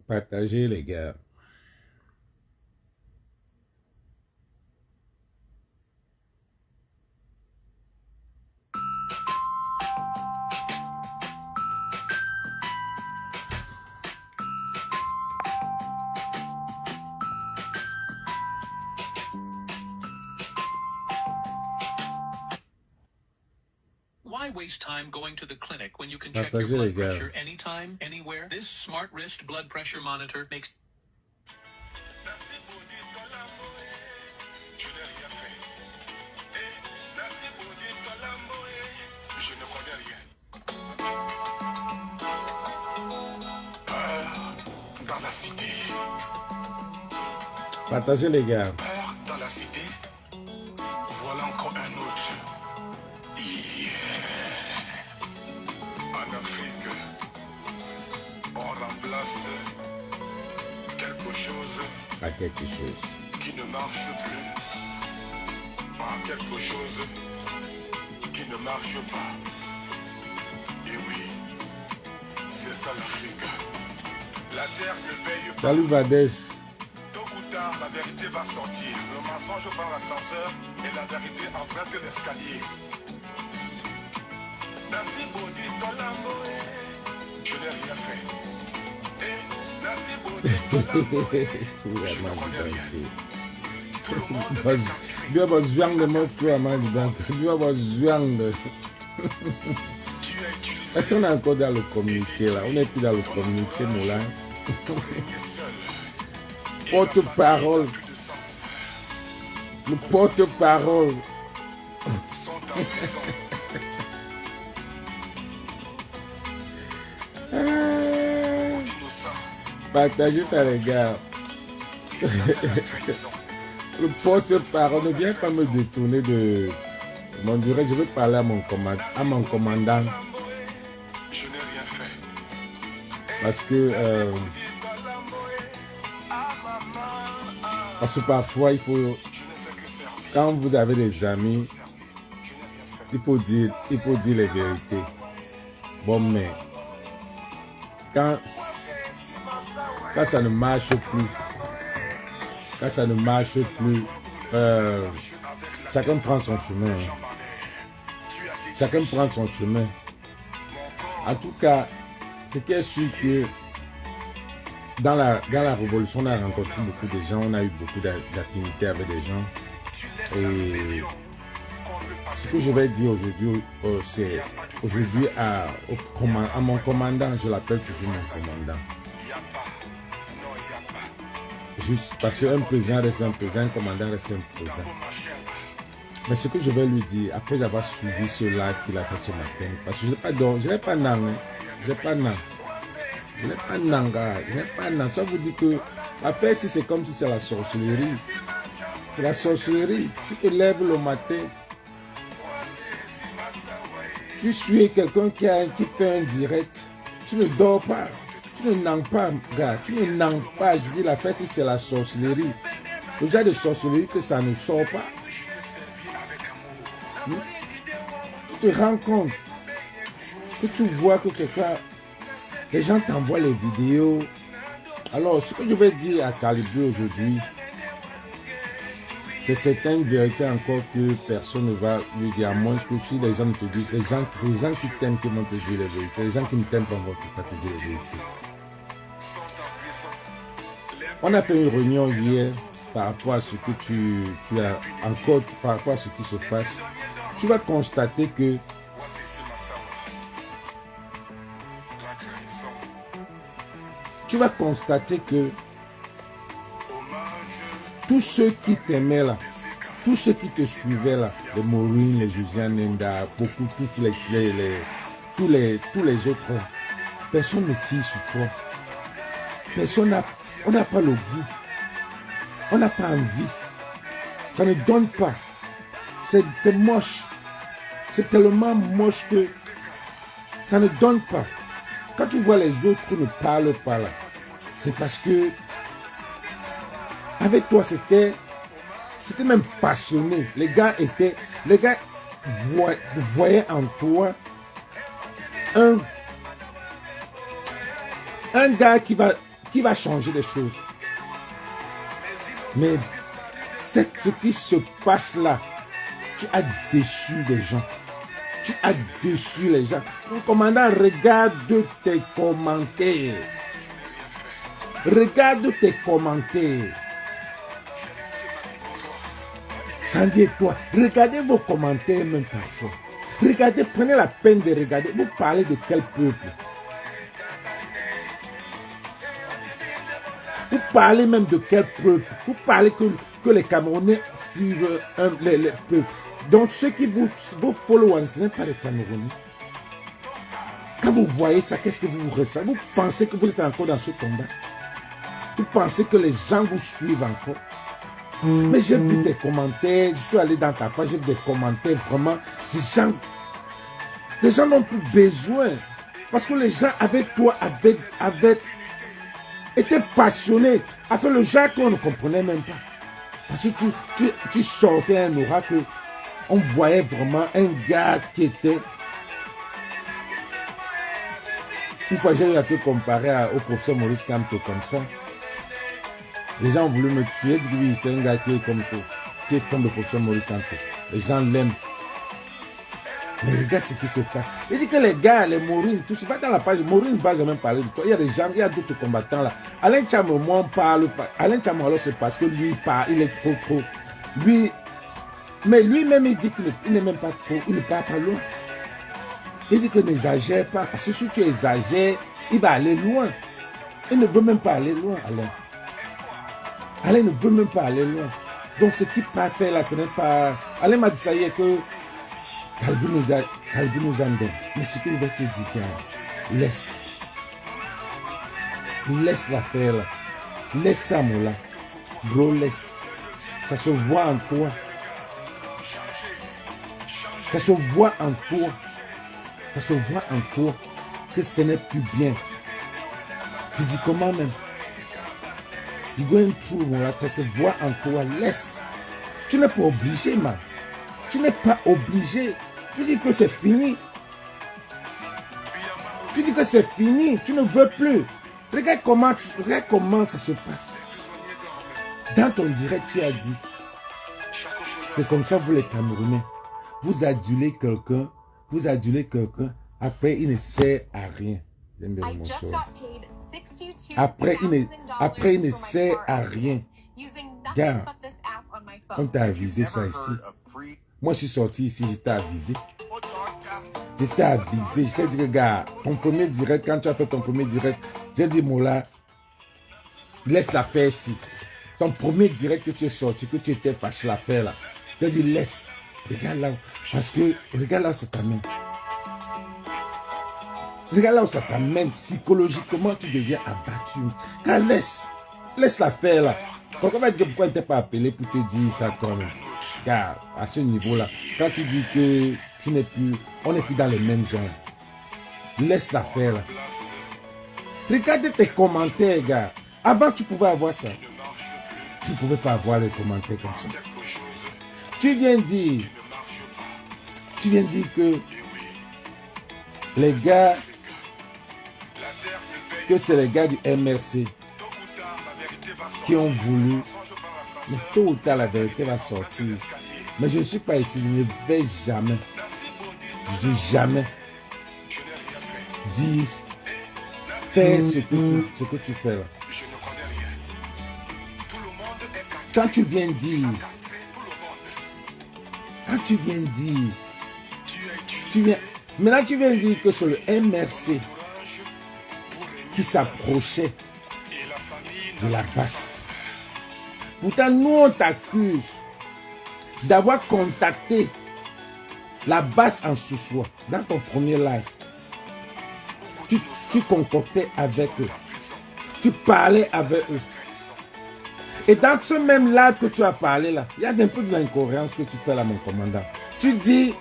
Partagez les gars. Why waste time going to the clinic when you can check your Partagez les blood gars. pressure anytime, anywhere? This smart wrist blood pressure monitor makes... Dans la cité. Partagez les gars. Peur dans la cité. Voilà encore un autre. Yeah. En Afrique, on remplace quelque chose Pas quelque chose. qui ne marche plus par quelque chose qui ne marche pas. Et oui, c'est ça l'Afrique. La terre ne paye pas. Salut Vades. Tôt ou tard, la vérité va sortir. Le mensonge par l'ascenseur et la vérité emprunte l'escalier. Merci Bodi Tolambo. Je n'ai rien fait. Et merci Bodi Tolambo. Je ne connais rien. Tout le monde est sacrifié. Bien besoin de mon frère, man. Bien besoin de. Tu as utilisé Est-ce qu'on est encore dans le communiqué là? On n'est plus dans le communiqué, Moulin. pour régner seul. Porte-parole. Plus de sens. Le porte-parole. Sont en prison. Innocents. Partagez ça, les gars. La trahison. Le porte-parole ne vient pas me détourner de. On dirait, je veux parler à mon commandant. Je n'ai rien fait. Parce que parfois, il faut. Je n'ai fait que servir. Quand vous avez des amis, Je n'ai rien fait. il faut dire les vérités. Bon, mais quand ça ne marche plus, chacun prend son chemin. Chacun prend son chemin. En tout cas, ce qui est sûr que dans la révolution, on a rencontré beaucoup de gens, on a eu beaucoup d'affinités avec des gens. Et ce que je vais dire aujourd'hui, c'est aujourd'hui à mon commandant, je l'appelle toujours mon commandant. Juste parce qu'un président reste un président, un commandant reste un président. Mais ce que je vais lui dire, après avoir suivi ce live qu'il a fait ce matin, parce que je n'ai pas nan, ça vous dit que après si c'est comme si c'est la sorcellerie. C'est la sorcellerie. Tu te lèves le matin, tu suis quelqu'un qui fait un direct, tu ne dors pas, tu ne nangues pas, gars, tu ne nangues pas. Je dis la fête, si c'est la sorcellerie. Le genre de sorcellerie que ça ne sort pas. Tu te rends compte que tu vois que quelqu'un, les gens t'envoient les vidéos. Alors, ce que je vais dire à Calibré aujourd'hui, c'est certaines vérités encore que personne ne va lui dire, à moins que si les gens te disent, c'est les gens qui t'aiment qui vont te dire les vérités, les gens qui ne t'aiment pas vont pas te dire les vérités. On a fait une réunion hier par rapport à ce que tu as encore, par rapport à ce qui se passe. Tu vas constater que tous ceux qui t'aimaient là, tous ceux qui te suivaient là, les Maureen, les Josiane Nenda, beaucoup, tous les autres là, personne ne tire sur toi. On n'a pas le goût. On n'a pas envie. Ça ne donne pas. C'est moche. C'est tellement moche que ça ne donne pas. Quand tu vois les autres ne parlent pas là, c'est parce que avec toi c'était même passionné. Les gars voyaient en toi un gars qui va qui va changer les choses. Mais ce qui se passe là, tu as déçu les gens. Tu as déçu les gens. Mon commandant, regarde tes commentaires. Regarde tes commentaires. Sandy et toi, regardez vos commentaires même parfois. Regardez, prenez la peine de regarder. Vous parlez de quel peuple? Vous parlez même de quel peuple? Vous parlez que les Camerounais suivent les peuples. Donc ceux qui vos followers, ce n'est pas les Camerounais. Quand vous voyez ça, qu'est-ce que vous ressentez? Vous pensez que vous êtes encore dans ce combat? Vous pensez que les gens vous suivent encore? Mais j'ai vu des commentaires, je suis allé dans ta page, j'ai vu des commentaires, vraiment, les gens n'ont plus besoin. Parce que les gens avec toi étaient passionnés. Enfin, le genre qu'on ne comprenait même pas. Parce que tu sortais un aura que on voyait vraiment un gars qui était... Une fois, j'ai eu à te comparer au professeur Maurice Kamto comme ça. Les gens ont voulu me tuer. Dit oui, c'est un gars qui est comme toi. Qui est comme le professeur Maurice Kamto. Les gens l'aiment. Mais regarde ce qui se passe. Il dit que les gars, les Maureen, tout ça, va dans la page. Maureen ne va jamais parler de toi. Il y a des gens, il y a d'autres combattants là. Alain Tchamo, moi, on parle. Alain Tchamo, alors c'est parce que lui, il parle, il est trop. Lui, mais lui-même, il dit qu'il n'est même pas trop. Il ne parle pas loin. Il dit que n'exagère pas. Parce que si tu exagères, il va aller loin. Il ne veut même pas aller loin, Alain. Alain ne veut même pas aller loin. Donc ce qui partait là, ce n'est pas... Alain m'a dit ça hier que Kalbi nous aime. Mais ce qu'il va te dire, gars, laisse l'affaire là. Laisse ça, Moula. Bro, laisse. Ça se voit en toi. Ça se voit en toi. Ça se voit en toi que ce n'est plus bien. Physiquement même. Tu going through, Moula, ça se voit en toi. Laisse. Tu n'es pas obligé, man. Tu n'es pas obligé. Tu dis que c'est fini. Tu dis que c'est fini. Tu ne veux plus. Regarde comment ça se passe. Dans ton direct, tu as dit. C'est comme ça, vous les Camerounais. Vous adulez quelqu'un. Après, il ne sert à rien. Après, il ne sert à rien. Gars, on t'a avisé ça ici. Moi, je suis sorti ici, j'étais avisé. Je t'ai dit, gars, ton premier direct, quand tu as fait ton premier direct, j'ai dit, Moula, laisse l'affaire ici. Ton premier direct que tu es sorti, que tu étais fâché l'affaire là. J'ai dit, laisse. Regarde là, parce que, regarde là où ça t'amène. Regarde là où ça t'amène. Psychologiquement, tu deviens abattu. Car laisse l'affaire là. Quand on va dire pourquoi il t'es pas appelé pour te dire ça comme... Car à ce niveau-là, quand tu dis que tu n'es plus, on n'est plus dans les mêmes zones. Laisse l'affaire là. Regarde tes commentaires, gars. Avant, tu pouvais avoir ça. Tu ne pouvais pas avoir les commentaires comme ça. Tu viens dire que les gars, que c'est les gars du MRC qui ont voulu, mais tôt ou tard la vérité va sortir. Mais je ne suis pas ici, je ne vais jamais, je dis jamais, dire, fais ce que tu fais là. Quand tu viens dire, maintenant tu viens dire que c'est le MRC qui s'approchait de la base. Pourtant, nous on t'accuse d'avoir contacté la base en sous-soi dans ton premier live. Tu concoctais avec eux. Tu parlais avec eux. Et dans ce même live que tu as parlé là, il y a un peu de l'incohérence que tu fais là, mon commandant. Tu dis,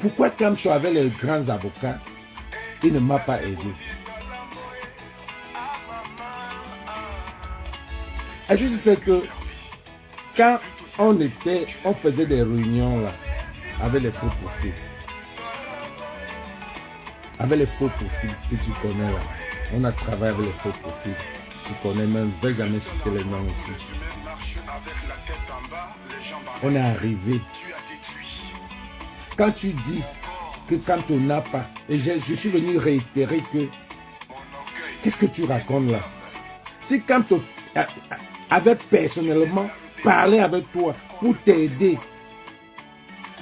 pourquoi quand tu avais les grands avocats, il ne m'a pas aidé. Et je sais que quand on faisait des réunions là, avec les faux profils. Avec les faux profils que tu connais là. On a travaillé avec les faux profils. Tu connais même, je ne vais jamais citer les noms ici. On est arrivé. Quand tu dis que quand on n'a pas, et je suis venu réitérer que, qu'est-ce que tu racontes là? Si quand on avait personnellement parlé avec toi pour t'aider,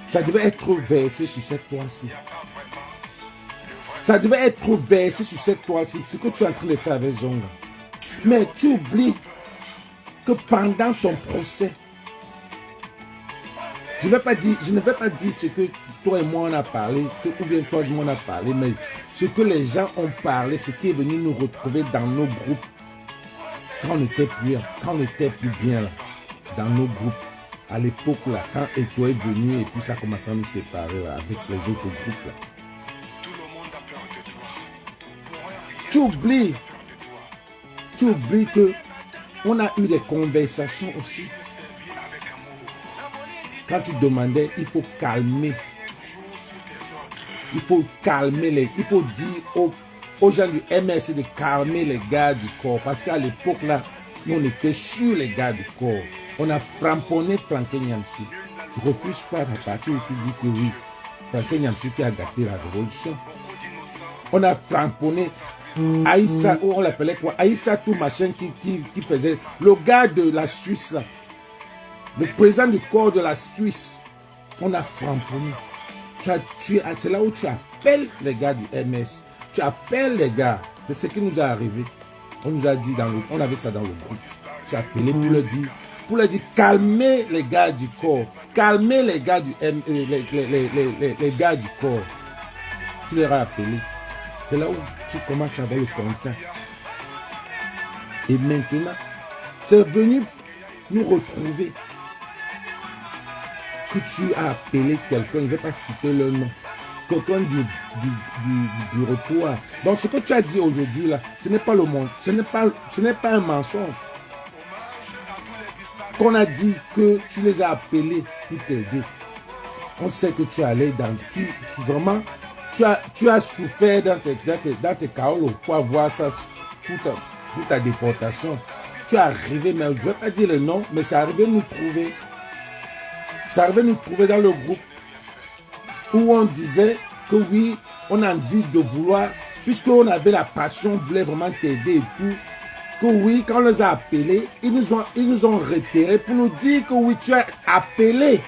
ça devait être versé sur cette toile-ci. Ça devait être versé sur cette toile-ci. C'est ce que tu es en train de faire avec Zonga. Mais tu oublies que pendant ton procès, je ne vais pas dire ce que toi et moi on a parlé, ou bien toi et moi on a parlé, mais ce que les gens ont parlé, ce qui est venu nous retrouver dans nos groupes, quand on était plus bien là, dans nos groupes, à l'époque là, quand Eto est venu et puis ça a commencé à nous séparer là, avec les autres groupes là. Tu oublies que on a eu des conversations aussi. Quand tu demandais, il faut calmer. Il faut dire aux gens du MRC de calmer les gars du corps. Parce qu'à l'époque là, nous on était sur les gars du corps. On a framponné Franklin Nyamsi. Tu refuses pas à partir où tu dis que oui, Franklin Nyamsi qui a gâté la révolution. On a framponné Aïssa, on l'appelait quoi? Aïssa tout machin qui faisait le gars de la Suisse là. Le président du corps de la Suisse. On a framponné. C'est là où tu appelles les gars du MS. Tu appelles les gars. C'est ce qui nous est arrivé. On nous a dit on avait ça dans le groupe. Tu as appelé pour leur dire calmez les gars du corps. Calmez les gars les gars du corps. Tu les as appelés. C'est là où tu commences à avoir le contact. Et maintenant, c'est venu nous retrouver. Que tu as appelé quelqu'un, je ne vais pas citer le nom, quelqu'un du retour. Donc ce que tu as dit aujourd'hui là, ce n'est pas le monde, ce n'est pas un mensonge. Qu'on a dit que tu les as appelés pour t'aider. On sait que tu allais dans vraiment, tu as souffert dans tes caolos pour avoir ça, pour ta déportation. Tu es arrivé, mais je ne vais pas dire le nom, mais c'est arrivé nous trouver. Ça arrivait nous trouver dans le groupe où on disait que oui, on a envie de vouloir, puisqu'on avait la passion, on voulait vraiment t'aider et tout, que oui, quand on les a appelés, ils nous ont retirés pour nous dire que oui, tu as appelé,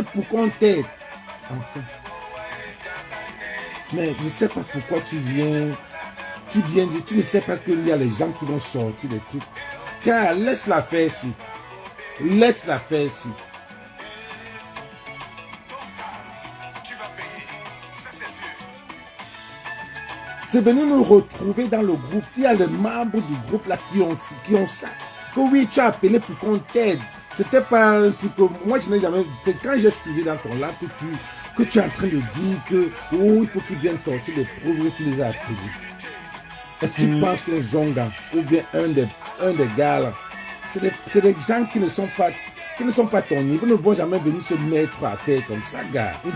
pour qu'on t'aide. Enfin. Mais je ne sais pas pourquoi tu viens dire, tu ne sais pas qu'il y a les gens qui vont sortir des trucs. Car laisse-la faire ici. Laisse-la faire ici. C'est venu nous retrouver dans le groupe. Il y a les membres du groupe là qui ont ça. Que oui, tu as appelé pour qu'on t'aide. C'était pas un truc que moi je n'ai jamais. C'est quand j'ai suivi dans ton là que tu es en train de dire que oh, il faut qu'ils viennent sortir des preuves que tu les as appelés. Est-ce que tu penses que Zonga ou bien un des gars là, c'est des gens qui ne sont pas ton niveau, ils ne vont jamais venir se mettre à terre comme ça, gars. Ils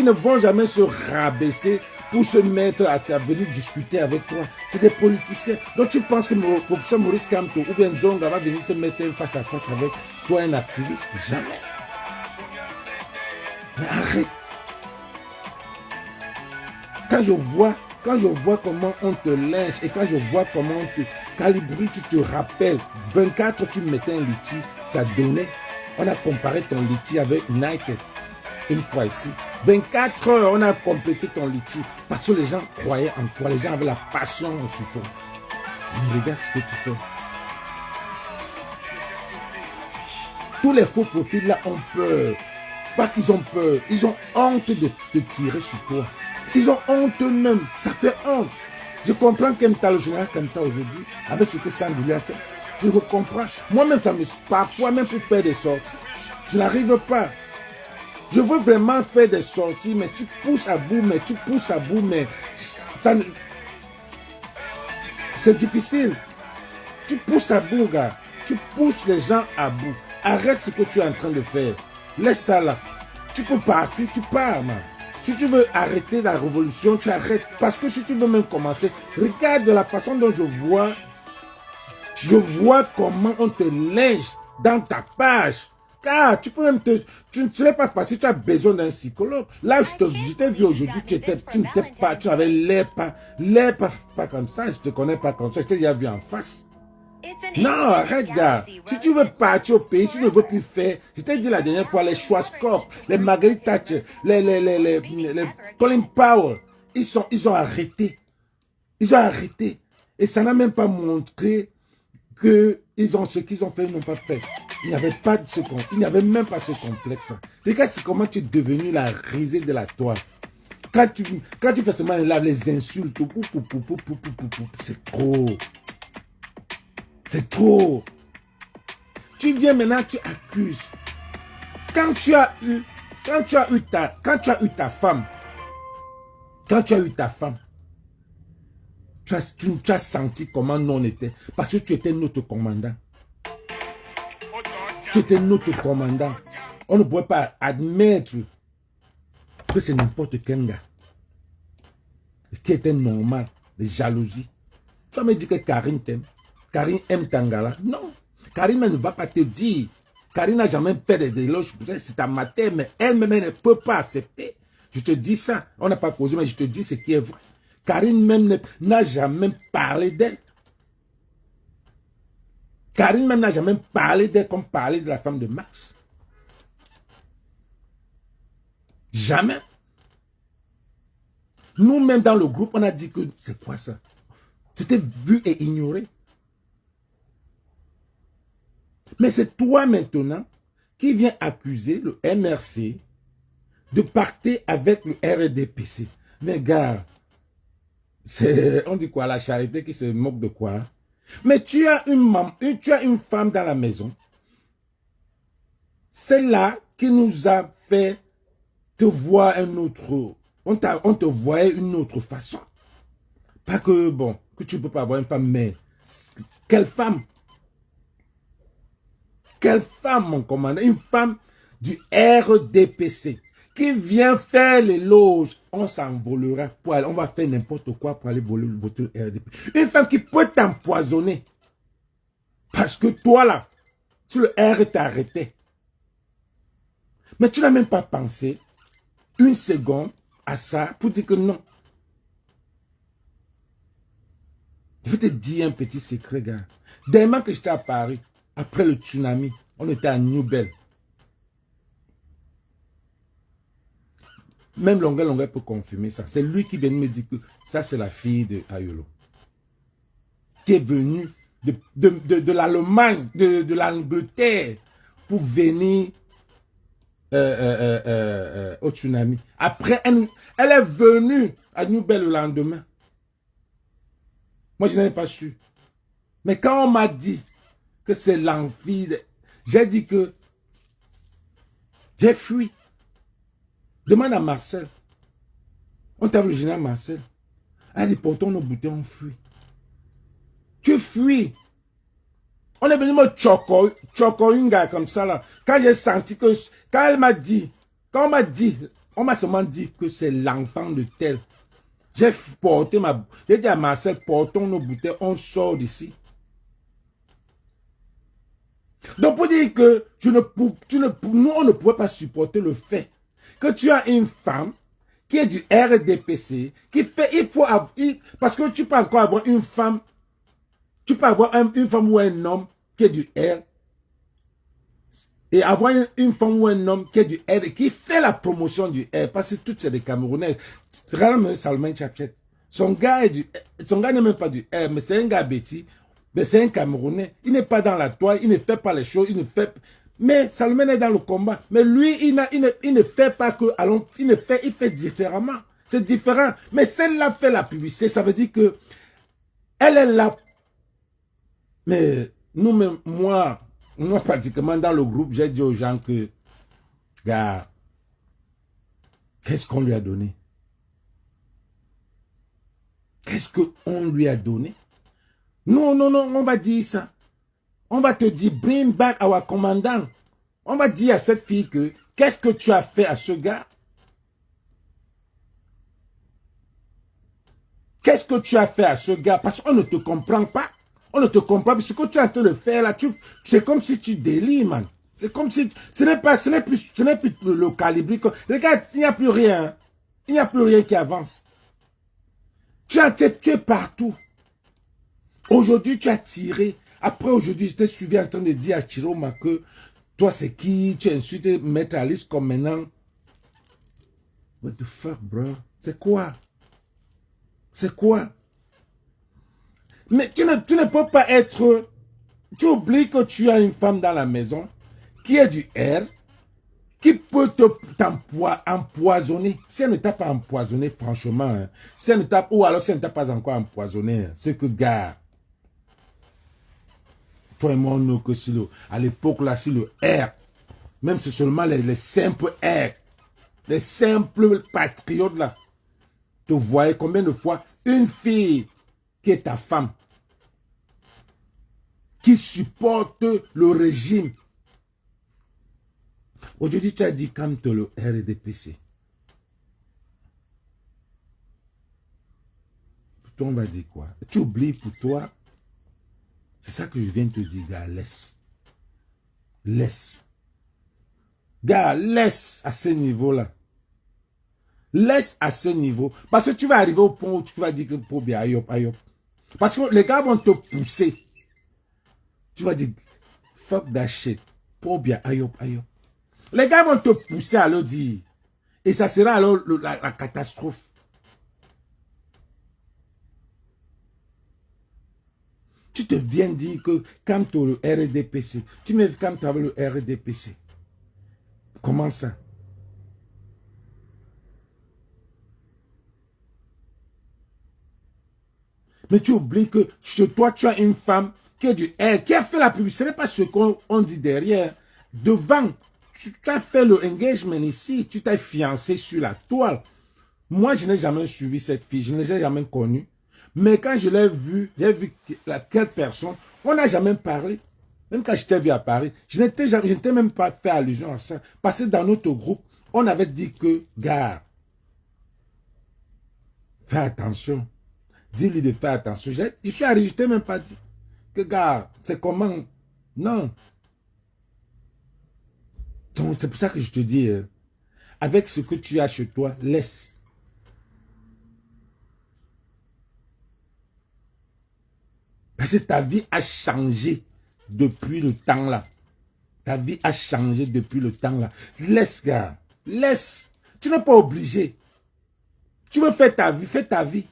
ne vont jamais se rabaisser pour se mettre à venir discuter avec toi. C'est des politiciens. Donc tu penses que le professeur Maurice Kamto ou bien Zonga va venir se mettre face à face avec toi, un activiste? Jamais. Mais arrête. Quand je vois comment on te lynche et quand je vois comment on te Calibri, tu te rappelles, 24 tu mettais un litchi, ça donnait. On a comparé ton litchi avec United une fois ici. 24 heures, on a complété ton litchi parce que les gens croyaient en toi, les gens avaient la passion sur toi. Mais regarde ce que tu fais. Tous les faux profils là ont peur. Pas qu'ils ont peur, ils ont honte de te tirer sur toi. Ils ont honte eux-mêmes, ça fait honte. Je comprends Kemta, le général Kemta aujourd'hui, avec ce que Sandy lui a fait. Je le comprends. Moi-même, ça me parfois, même pour faire des sorties, je n'arrive pas. Je veux vraiment faire des sorties, mais tu pousses à bout, mais ça, c'est difficile. Tu pousses à bout, gars. Tu pousses les gens à bout. Arrête ce que tu es en train de faire. Laisse ça là. Tu peux partir, tu pars, man. Si tu veux arrêter la révolution, tu arrêtes. Parce que si tu veux même commencer, regarde de la façon dont je vois comment on te linge dans ta page. Car tu peux même tu ne serais pas facile, tu as besoin d'un psychologue. Là, je t'ai vu aujourd'hui, tu n'avais l'air pas comme ça, je te connais pas comme ça, je t'ai déjà vu en face. Non, arrête, gars. Si tu veux partir au pays, si tu ne veux plus faire, je t'ai dit la dernière fois, les Schwarzkopf, les Margaret Thatcher, les Colin Powell, ils ont arrêté. Ils ont arrêté. Et ça n'a même pas montré que ce qu'ils ont fait, ils n'ont pas fait. Il n'y avait même pas ce complexe. Regarde comment tu es devenu la risée de la toile. Quand tu fais seulement les insultes, c'est trop. C'est trop. Tu viens maintenant, tu accuses. Quand tu as eu ta femme, tu as senti comment nous on était. Parce que tu étais notre commandant. Tu étais notre commandant. On ne pouvait pas admettre que c'est n'importe quel gars. Qui était normal. Les jalousies. Tu vas me dire que Karine t'aime. Karine aime Tangala. Non. Karine ne va pas te dire. Karine n'a jamais fait des éloges. C'est ta matière, mais elle-même ne peut pas accepter. Je te dis ça. On n'a pas causé, mais je te dis ce qui est vrai. Karine même n'a jamais parlé d'elle. Karine même n'a jamais parlé d'elle comme parler de la femme de Max. Jamais. Nous-mêmes dans le groupe, on a dit que c'est quoi ça? C'était vu et ignoré. Mais c'est toi maintenant qui viens accuser le MRC de partir avec le RDPC. Mais gars, on dit quoi, la charité qui se moque de quoi? Mais tu as une femme dans la maison. C'est là qui nous a fait te voir un autre. On te voyait une autre façon. Pas que, bon, que tu ne peux pas avoir une femme, mais quelle femme? Quelle femme, mon commandant? Une femme du RDPC qui vient faire l'éloge. On s'envolera pour aller, on va faire n'importe quoi pour aller voler votre RDPC. Une femme qui peut t'empoisonner. Parce que toi là, si le R t'arrêtait. Mais tu n'as même pas pensé une seconde à ça pour dire que non. Je vais te dire un petit secret, gars. Dès que j'étais à Paris, après le tsunami, on était à New Bell. Même Longueuil peut confirmer ça. C'est lui qui vient me dire que ça, c'est la fille de Ayolo. Qui est venue de l'Allemagne, de l'Angleterre, pour venir au tsunami. Après, elle est venue à New Bell le lendemain. Moi, je n'avais pas su. Mais quand on m'a dit que c'est l'enfie, j'ai dit que j'ai fui. Demande à Marcel. On t'a vu le général Marcel. Elle dit, portons nos bouteilles, on fuit. Tu fuis. On est venu me choco une gars comme ça là. Quand j'ai senti que, quand elle m'a dit, on m'a seulement dit que c'est l'enfant de tel. J'ai dit à Marcel, portons nos bouteilles, on sort d'ici. Donc pour dire que nous on ne pouvait pas supporter le fait que tu as une femme qui est du RDPC, qui fait, parce que tu peux encore avoir une femme, tu peux avoir une femme ou un homme qui est du R, et avoir une femme ou un homme qui est du R, qui fait la promotion du R, parce que toutes c'est des Camerounaises. Regarde Salman Chapchet. Son gars n'est même pas du R, mais c'est un gars bêti, mais c'est un Camerounais. Il n'est pas dans la toile, il ne fait pas les choses, mais Salman est dans le combat. Mais lui, il ne fait pas que, il fait différemment. C'est différent. Mais celle-là fait la publicité, ça veut dire que elle est là. Mais nous-mêmes, moi, pratiquement dans le groupe, j'ai dit aux gens que, gars, qu'est-ce qu'on lui a donné? Qu'est-ce qu'on lui a donné? Non, on va dire ça. On va te dire, bring back our commandant. On va dire à cette fille que, qu'est-ce que tu as fait à ce gars? Qu'est-ce que tu as fait à ce gars? Parce qu'on ne te comprend pas. On ne te comprend pas. Ce que tu es en train de faire là, c'est comme si tu délires, man. C'est comme si... Ce n'est plus le calibre. Regarde, il n'y a plus rien. Il n'y a plus rien qui avance. Tu es partout. Aujourd'hui, tu as tiré. Après, aujourd'hui, j'étais suivi en train de dire à Chiroma que toi, c'est qui? Tu as insulté Maître Alice comme maintenant. What the fuck, bro? C'est quoi? C'est quoi? Mais tu ne peux pas être... Tu oublies que tu as une femme dans la maison qui est du R, qui peut t'empoisonner. Si elle ne t'a pas empoisonné, franchement, hein, si elle ne t'a, ou alors si elle ne t'a pas encore empoisonné, hein, c'est que, gars, toi et moi, on nous que si à l'époque, là, si le R, même c'est seulement les simples R, les simples patriotes, là, te voyaient combien de fois une fille qui est ta femme, qui supporte le régime. Aujourd'hui, tu as dit quand le RDPC. Pour toi, on va dire quoi? Tu oublies pour toi. C'est ça que je viens de te dire, gars. Laisse. Laisse. Gars, laisse à ce niveau-là. Laisse à ce niveau. Parce que tu vas arriver au point où tu vas dire que pour bien, ayop, ayop. Parce que les gars vont te pousser. Tu vas dire, fuck that shit. Pour bien, ayop, ayop. Les gars vont te pousser à le dire. Et ça sera alors la catastrophe. Tu te viens dire que quand tu as le RDPC, tu me dis quand tu avais le RDPC. Comment ça? Mais tu oublies que chez toi, tu as une femme qui est du R, qui a fait la publicité. Ce n'est pas ce qu'on dit derrière. Devant, tu as fait le engagement ici. Tu t'es fiancé sur la toile. Moi, je n'ai jamais suivi cette fille. Je ne l'ai jamais connue. Mais quand je l'ai vue, j'ai vu quelle personne. On n'a jamais parlé. Même quand je t'ai vu à Paris, je n'étais même pas fait allusion à ça. Parce que dans notre groupe, on avait dit que, gars, fais attention. Dis-lui de faire attention. Je suis arrivé, je t'ai même pas dit. Que gars, c'est comment? Non. Donc, c'est pour ça que je te dis, avec ce que tu as chez toi, laisse. Parce que ta vie a changé depuis le temps là. Ta vie a changé depuis le temps là. Laisse, gars. Laisse. Tu n'es pas obligé. Tu veux faire ta vie, fais ta vie.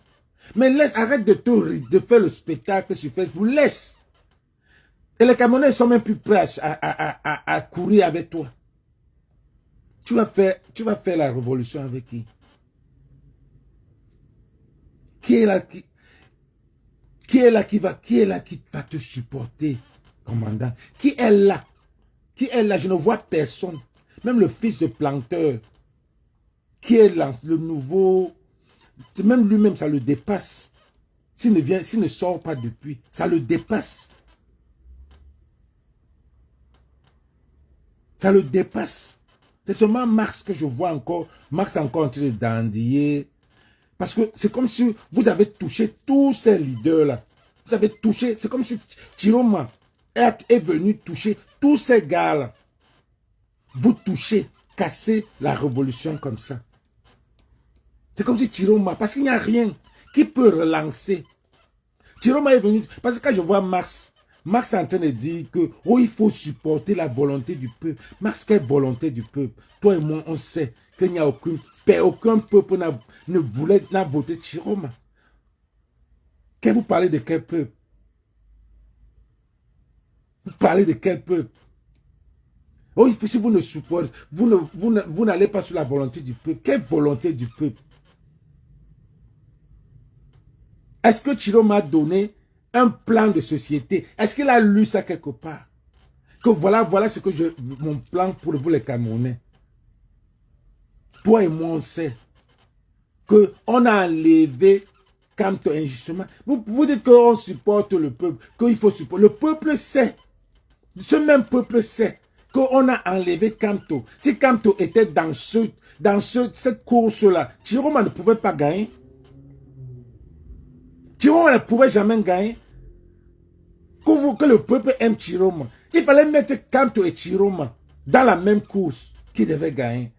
Mais laisse, arrête de faire le spectacle sur Facebook. Laisse. Et les Camerounais ne sont même plus prêts à courir avec toi. Tu vas faire la révolution avec qui? Qui est là qui va te supporter, commandant? Qui est là? Qui est là? Je ne vois personne. Même le fils de planteur, qui est là, le nouveau, même lui-même, ça le dépasse. S'il ne sort pas depuis, ça le dépasse. Ça le dépasse. C'est seulement Marx que je vois encore. Marx est encore en train de dandiller. Parce que c'est comme si vous avez touché tous ces leaders-là. Vous avez touché, c'est comme si Chiroma est venu toucher tous ces gars-là. Vous touchez, cassez la révolution comme ça. C'est comme si Chiroma, parce qu'il n'y a rien qui peut relancer. Chiroma est venu, parce que quand je vois Marx est en train de dire que, oh, il faut supporter la volonté du peuple. Marx, quelle volonté du peuple? Toi et moi, on sait qu'il n'y a aucun peuple n'a voté Chiroma. Vous parlez de quel peuple? Vous parlez de quel peuple? Oh, si vous ne supportez, vous n'allez pas sur la volonté du peuple. Quelle volonté du peuple? Est-ce que Chiroma a donné un plan de société? Est-ce qu'il a lu ça quelque part? Que voilà ce que mon plan pour vous les Camerounais. Toi et moi, on sait qu'on a enlevé Camto injustement. Vous dites qu'on supporte le peuple, qu'il faut supporter. Le peuple sait, ce même peuple sait qu'on a enlevé Camto. Si Camto était dans cette course-là, Chiroma ne pouvait pas gagner. Chiroma ne pouvait jamais gagner. Que le peuple aime Chiroma. Il fallait mettre Kamto et Chiroma dans la même course qui devait gagner.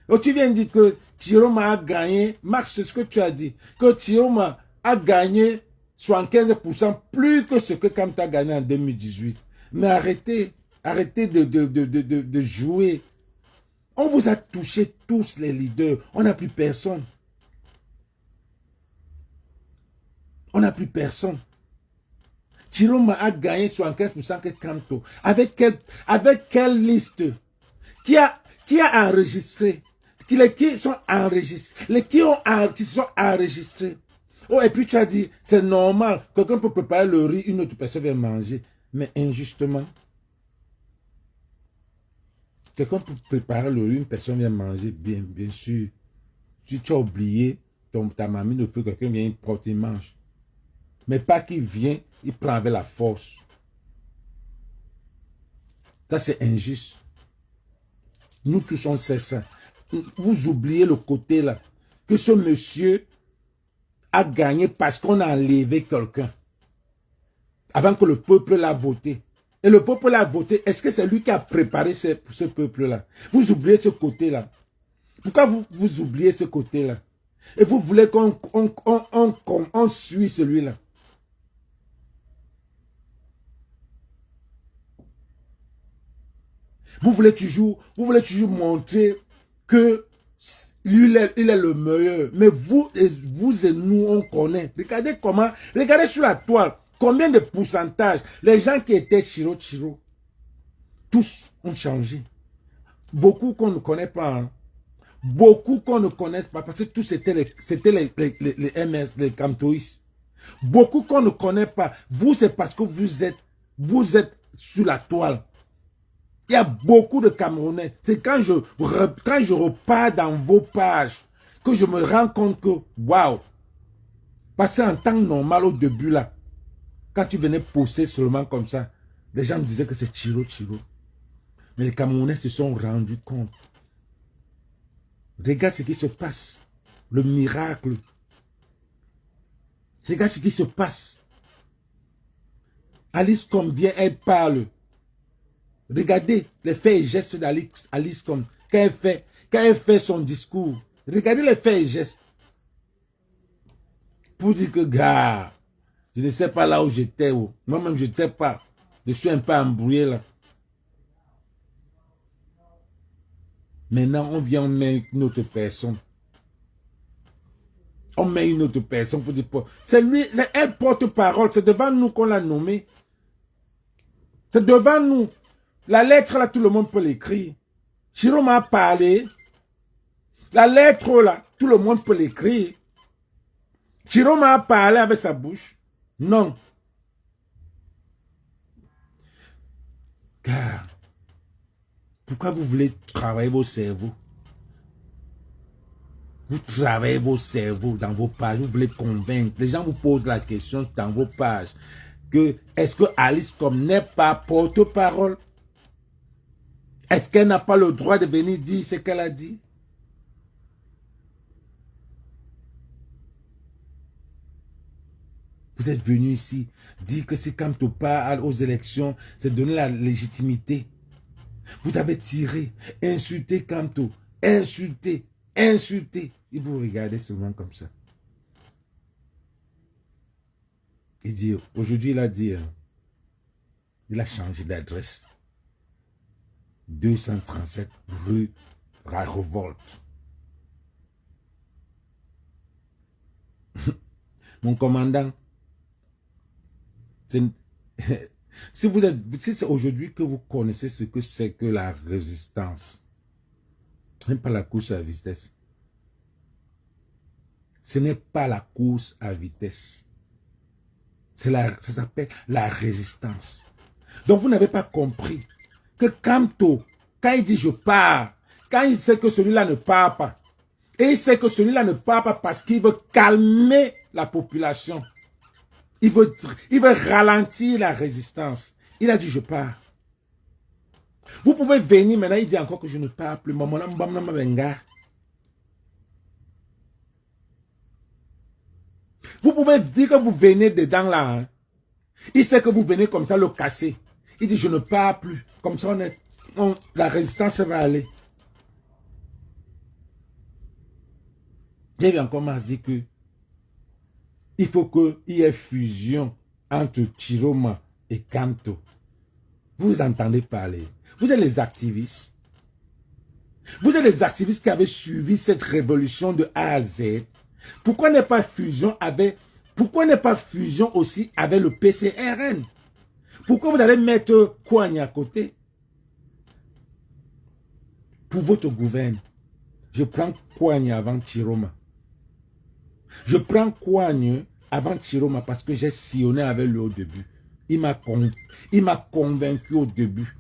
Donc tu viens de dire que Chiroma a gagné. Max, c'est ce que tu as dit. Que Chiroma a gagné 75% plus que ce que Kamto a gagné en 2018. Mais arrêtez de jouer. On vous a touché tous les leaders. On n'a plus personne. On n'a plus personne. Chiroma a gagné 75% que Kamto. Avec quelle liste? Qui a enregistré? Qui sont enregistrés? Qui sont enregistrés? Oh, et puis tu as dit, c'est normal. Quelqu'un peut préparer le riz, une autre personne vient manger. Mais injustement. Quelqu'un peut préparer le riz, une personne vient manger, bien sûr. Si tu as oublié, ta mamie ne peut, quelqu'un vient, il porte, il mange. Mais pas qu'il vient, il prend avec la force. Ça, c'est injuste. Nous tous, on sait ça. Vous oubliez le côté là. Que ce monsieur a gagné parce qu'on a enlevé quelqu'un. Avant que le peuple l'a voté. Et le peuple l'a voté. Est-ce que c'est lui qui a préparé ce peuple-là? Vous oubliez ce côté-là. Pourquoi vous oubliez ce côté-là? Et vous voulez qu'on suit celui-là. Vous voulez toujours montrer que lui, il est le meilleur. Mais vous et nous, on connaît. Regardez sur la toile. Combien de pourcentage? Les gens qui étaient Chiro, tous ont changé. Beaucoup qu'on ne connaît pas. Hein. Beaucoup qu'on ne connaisse pas. Parce que tous c'était les MS, les Kamtoïs. Beaucoup qu'on ne connaît pas. Vous, c'est parce que vous êtes sur la toile. Il y a beaucoup de Camerounais. C'est quand je repars dans vos pages que je me rends compte que, waouh, parce qu'en temps normal, au début là, quand tu venais poster seulement comme ça, les gens me disaient que c'est Chiro. Mais les Camerounais se sont rendus compte. Regarde ce qui se passe. Le miracle. Regarde ce qui se passe. Alice comme vient, elle parle. Regardez les faits et gestes d'Alice comme quand elle fait son discours. Regardez les faits et gestes. Pour dire que, gars, je ne sais pas là où j'étais. Moi-même, je ne sais pas. Je suis un peu embrouillé là. Maintenant, on vient, on met une autre personne. On met une autre personne pour dire, c'est lui, c'est elle porte-parole. C'est devant nous qu'on l'a nommé. C'est devant nous. La lettre, là, tout le monde peut l'écrire. Chiroma a parlé. La lettre, là, tout le monde peut l'écrire. Chiroma a parlé avec sa bouche. Non. Car, pourquoi vous voulez travailler vos cerveaux? Vous travaillez vos cerveaux dans vos pages. Vous voulez convaincre. Les gens vous posent la question dans vos pages. Que, est-ce que Alice comme n'est pas porte-parole? Est-ce qu'elle n'a pas le droit de venir dire ce qu'elle a dit? Vous êtes venu ici dire que si Kamto part aux élections, c'est donner la légitimité. Vous avez tiré, insulté Kamto, insulté. Et vous regardez seulement comme ça. Il dit, aujourd'hui il a dit, il a changé d'adresse. 237 rue La Révolte. Mon commandant, si c'est aujourd'hui que vous connaissez ce que c'est que la résistance, même pas la course à vitesse. Ce n'est pas la course à vitesse. Ça s'appelle la résistance. Donc vous n'avez pas compris que Kamto, quand il dit je pars, quand il sait que celui-là ne part pas, et il sait que celui-là ne part pas parce qu'il veut calmer la population, il veut ralentir la résistance. Il a dit je pars. Vous pouvez venir maintenant, il dit encore que je ne pars plus. Vous pouvez dire que vous venez dedans là. Hein. Il sait que vous venez comme ça le casser. Il dit, je ne pars plus. Comme ça, la résistance va aller. J'ai encore à se dire que il faut qu'il y ait fusion entre Chiroma et Kanto. Vous entendez parler. Vous êtes les activistes. Vous êtes les activistes qui avaient suivi cette révolution de A à Z. Pourquoi n'est pas fusion aussi avec le PCRN? Pourquoi vous allez mettre Kouagne à côté? Pour votre gouvernement, je prends Kouagne avant Chiroma. Je prends Kouagne avant Chiroma parce que j'ai sillonné avec lui au début. Il m'a convaincu au début.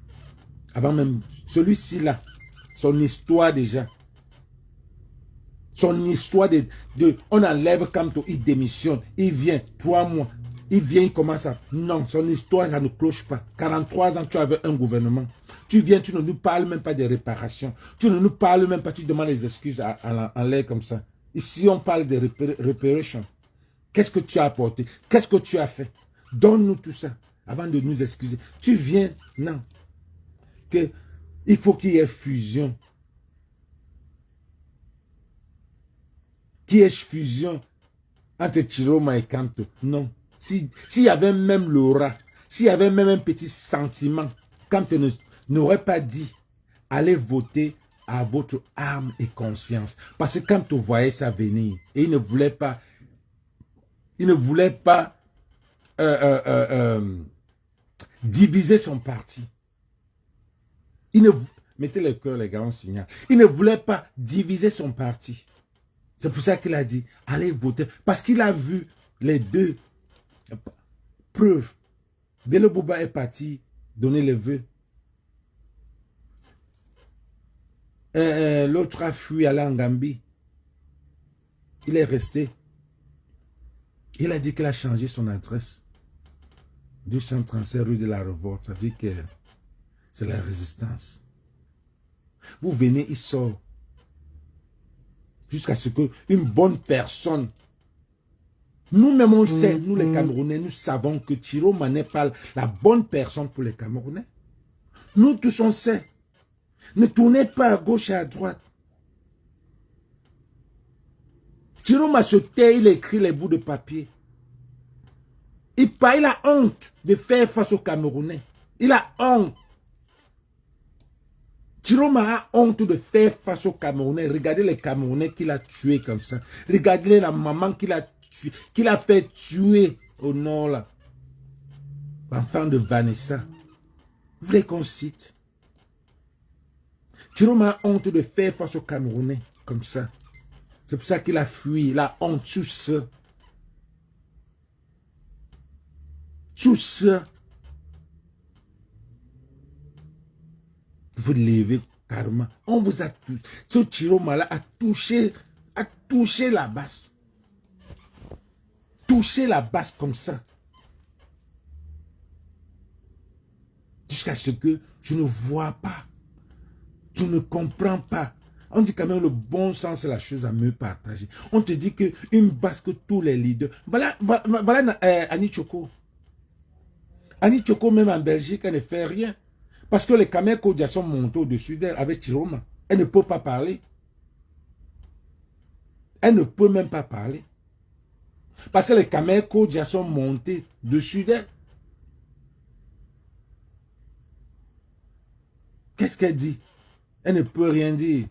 Avant même celui-ci là, son histoire déjà. Son histoire on enlève Kanto, il démissionne, il vient, 3 mois, il vient, il commence à... Non, son histoire, ça ne cloche pas. 43 ans, tu avais un gouvernement. Tu viens, tu ne nous parles même pas des réparations. Tu ne nous parles même pas, tu demandes des excuses en l'air comme ça. Ici, on parle de réparation. Qu'est-ce que tu as apporté? Qu'est-ce que tu as fait? Donne-nous tout ça avant de nous excuser. Tu viens, non. Il faut qu'il y ait fusion. Qu'il y ait fusion entre Chiroma et Kanto. Non. S'il y avait même l'aura, s'il y avait même un petit sentiment, Kanto n'aurait pas dit allez voter à votre âme et conscience. Parce que Kanto voyait ça venir et il ne voulait pas diviser son parti. Mettez le cœur, les gars, on signale. Il ne voulait pas diviser son parti. C'est pour ça qu'il a dit, allez voter. Parce qu'il a vu les deux preuves. Bello Bouba est parti donner les vœux. L'autre a fui aller en Gambie. Il est resté. Il a dit qu'il a changé son adresse. 237 rue de la Révolte. Ça veut dire que c'est la résistance. Vous venez, il sort. Jusqu'à ce qu'une bonne personne, nous-mêmes on sait, nous les Camerounais, nous savons que Chiroma n'est pas la bonne personne pour les Camerounais. Nous tous on sait. Ne tournez pas à gauche et à droite. Chiroma se tait, il écrit les bouts de papier. Il a honte de faire face aux Camerounais. Il a honte. Chiroma a honte de faire face aux Camerounais. Regardez les Camerounais qu'il a tués comme ça. Regardez la maman qu'il a fait tuer au nord là. L'enfant de Vanessa. Vous voulez qu'on cite? Chiroma a honte de faire face aux Camerounais comme ça. C'est pour ça qu'il a fui. Il a honte sur ça. Sur ça. Vous levez carrément. On vous a touché. Ce Chiroma là a touché la base. Touché la base comme ça. Jusqu'à ce que je ne vois pas. Je ne comprends pas. On dit quand même le bon sens c'est la chose à mieux partager. On te dit qu'une base que tous les leaders. Voilà Annie Choco. Annie Choco même en Belgique elle ne fait rien. Parce que les Kamer Kodja sont montés au-dessus d'elle avec Chiroma. Elle ne peut pas parler. Elle ne peut même pas parler. Parce que les Kamer Kodja sont montés dessus d'elle. Qu'est-ce qu'elle dit? Elle ne peut rien dire.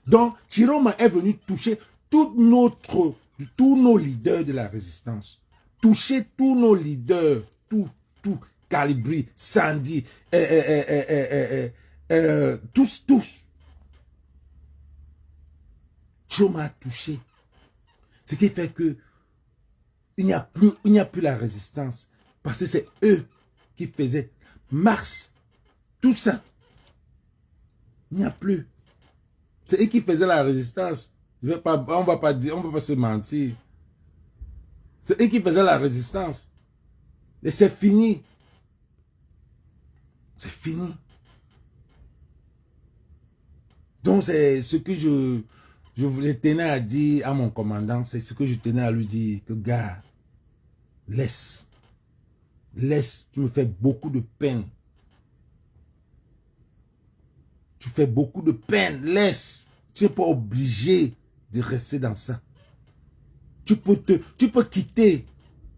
Donc, Chiroma est venu toucher tous nos leaders de la résistance. Toucher tous nos leaders. Tout. Calibri, Sandy, tous. Chiroma a touché. Ce qui fait que il n'y a plus la résistance. Parce que c'est eux qui faisaient Mars. Tout ça. Il n'y a plus. C'est eux qui faisaient la résistance. On ne va pas se mentir. C'est eux qui faisaient la résistance. Et c'est fini. C'est fini. Donc c'est ce que je je tenais à dire à mon commandant, c'est ce que je tenais à lui dire, que gars, laisse, tu me fais beaucoup de peine. Tu fais beaucoup de peine, laisse. Tu n'es pas obligé de rester dans ça. Tu peux quitter.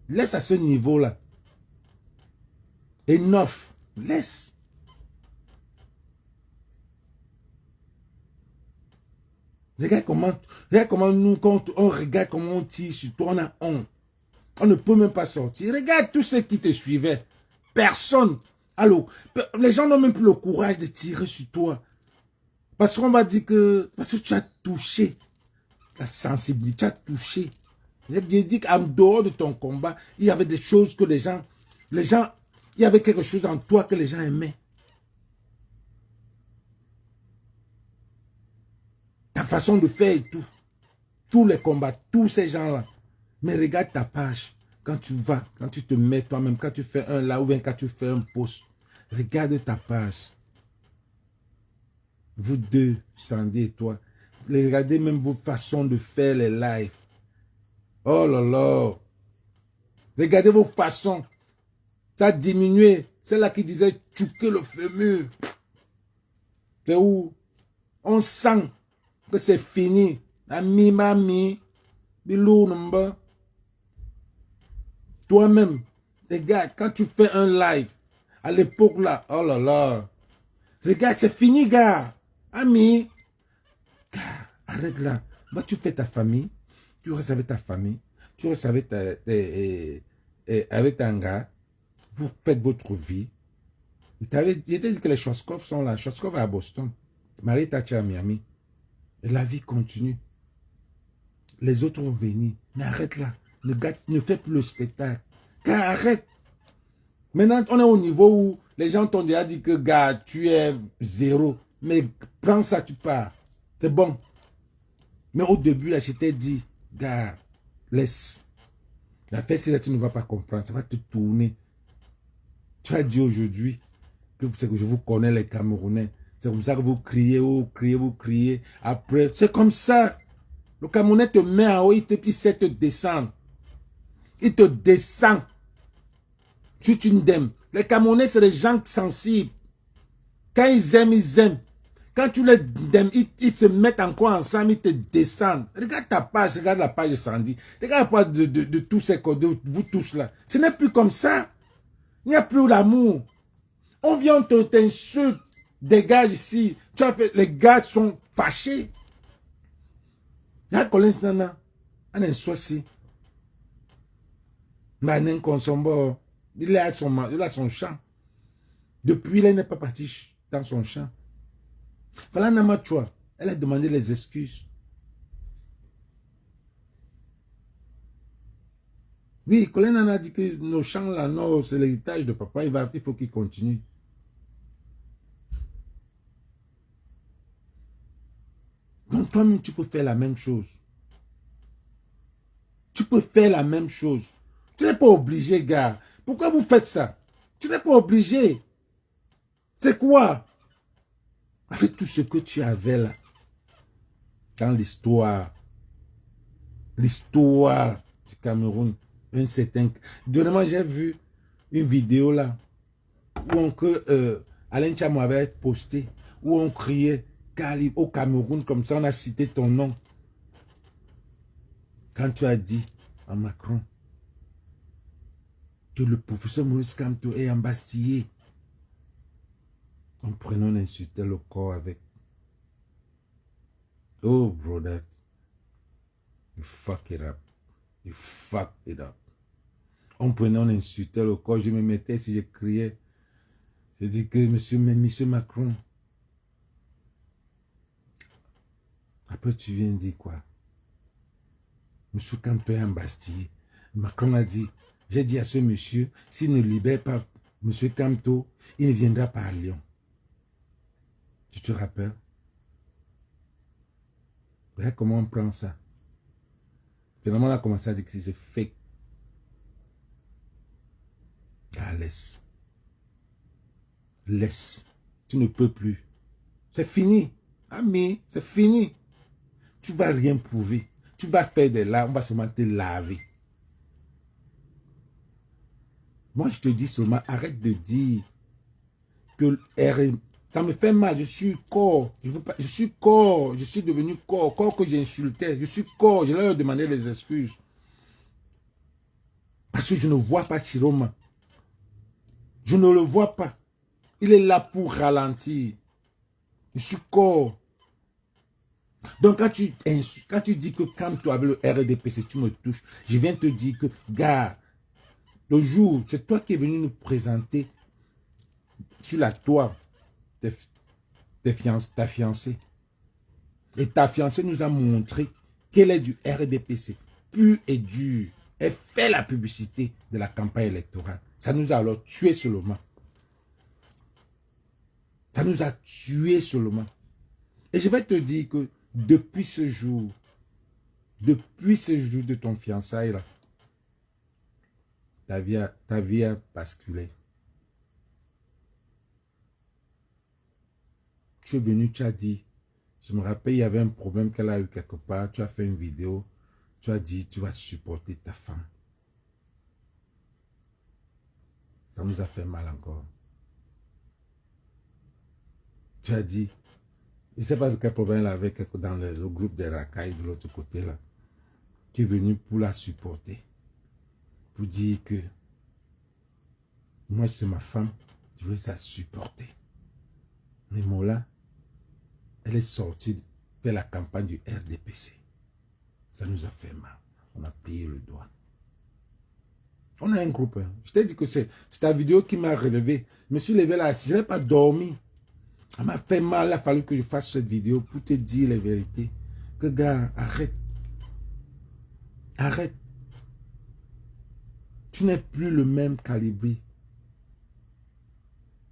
Laisse à ce niveau-là. Enough. Laisse. Regarde comment nous, quand on regarde comment on tire sur toi, on a honte. On ne peut même pas sortir. Regarde tous ceux qui te suivaient. Personne. Alors, les gens n'ont même plus le courage de tirer sur toi. Parce qu'on va dire que... Parce que tu as touché la sensibilité. Tu as touché. J'ai dit qu'en dehors de ton combat, il y avait des choses que les gens... Il y avait quelque chose en toi que les gens aimaient. Ta façon de faire et tout. Tous les combats, tous ces gens-là. Mais regarde ta page. Quand tu vas, quand tu te mets toi-même, quand tu fais un là ou bien quand tu fais un post. Regarde ta page. Vous deux, Sandy et toi. Regardez même vos façons de faire les lives. Oh là là. Regardez vos façons. Ça a diminué. C'est là qui disait tchouquer le fémur. C'est où on sent que c'est fini. Ami, mami. Bilou, numba. Toi-même, regarde, quand tu fais un live, à l'époque là, oh là là. Regarde, c'est fini, gars. Ami. Gars, arrête là. Bah, tu fais ta famille. Tu restes avec ta famille. Tu restes avec avec un gars. Vous faites votre vie. J'ai dit que les Schwarzkopf sont là. Schwarzkopf est à Boston. Marie Thatcher à Miami. Et la vie continue. Les autres vont venir. Mais arrête là. Le gars ne fait plus le spectacle. Gars, arrête. Maintenant, on est au niveau où les gens t'ont déjà dit que, gars, tu es zéro. Mais prends ça, tu pars. C'est bon. Mais au début, là, je t'ai dit, gars, laisse. La fête, là, tu ne vas pas comprendre. Ça va te tourner. Tu as dit aujourd'hui que je vous connais, les Camerounais. C'est comme ça que vous criez, vous criez, vous criez. Après, c'est comme ça. Le Camerounais te met en haut, puis il sait te descendre. Il te descend. Tu t'aimes. Les Camerounais, c'est des gens sensibles. Quand ils aiment, ils aiment. Quand tu les aimes, ils se mettent encore ensemble, ils te descendent. Regarde ta page, regarde la page de Sandy. Regarde la page de tous ces codes, de vous tous là. Ce n'est plus comme ça. Il n'y a plus l'amour. On vient, on t'insulte. Dégage ici. Tu as fait, les gars sont fâchés. Il y a Collins Nana. On est soisi. Mais il a son champ. Depuis, il n'est pas parti dans son champ. Voilà Namachua. Elle a demandé les excuses. Oui, Colin Nana a dit que nos champs là, non, c'est l'héritage de papa. Il faut qu'il continue. Donc toi-même, tu peux faire la même chose. Tu peux faire la même chose. Tu n'es pas obligé, gars. Pourquoi vous faites ça? Tu n'es pas obligé. C'est quoi? Avec tout ce que tu avais là, dans l'histoire du Cameroun, un certain... Dernièrement, j'ai vu une vidéo là, où Alain Tchamo avait posté, où on criait au Cameroun, comme ça on a cité ton nom. Quand tu as dit à Macron que le professeur Maurice Kamto est embastillé, on prenait, on insultait le corps avec. Oh, brother. You fuck it up. You fuck it up. On prenait, on insultait le corps. Je me mettais, si je criais. Je dis que monsieur Macron. Après, tu viens dire quoi? Monsieur Kamto est embastillé. Macron a dit, j'ai dit à ce monsieur, s'il ne libère pas monsieur Kamto, il ne viendra pas à Lyon. Tu te rappelles? Regarde comment on prend ça. Finalement, on a commencé à dire que c'est fake. Ah, laisse. Laisse. Tu ne peux plus. C'est fini. Ami, c'est fini. tu vas rien prouver. Tu vas faire des larmes, on va seulement te laver. Moi, je te dis seulement, arrête de dire que ça me fait mal, je suis corps, je veux pas, je suis corps, je suis devenu corps que j'insultais, je suis corps, je leur demandé des excuses. Parce que je ne vois pas Chiroma. Je ne le vois pas. Il est là pour ralentir. Je suis corps. Donc quand tu dis que quand tu avais le RDPC, tu me touches, je viens te dire que, gars, le jour, c'est toi qui es venu nous présenter sur la toile ta fiancée. Et ta fiancée nous a montré qu'elle est du RDPC, pur et dur. Elle fait la publicité de la campagne électorale. Ça nous a alors tué seulement. Ça nous a tué seulement. Et je vais te dire que depuis ce jour de ton fiançailles, là, ta vie a basculé. Tu es venu, tu as dit, je me rappelle, il y avait un problème qu'elle a eu quelque part, tu as fait une vidéo, tu as dit, tu vas supporter ta femme. Ça nous a fait mal encore. Tu as dit, je ne sais pas de quel problème elle avait dans le groupe des racailles de l'autre côté là. Tu es venu pour la supporter. Pour dire que moi c'est ma femme, je veux la supporter. Mais Mola, elle est sortie faire la campagne du RDPC. Ça nous a fait mal. On a payé le doigt. On a un groupe. Hein. Je t'ai dit que c'est ta vidéo qui m'a relevé. Je me suis levé là. Je n'ai pas dormi. Ça m'a fait mal. Il a fallu que je fasse cette vidéo pour te dire les vérités. Que gars, arrête. Arrête. Tu n'es plus le même calibre.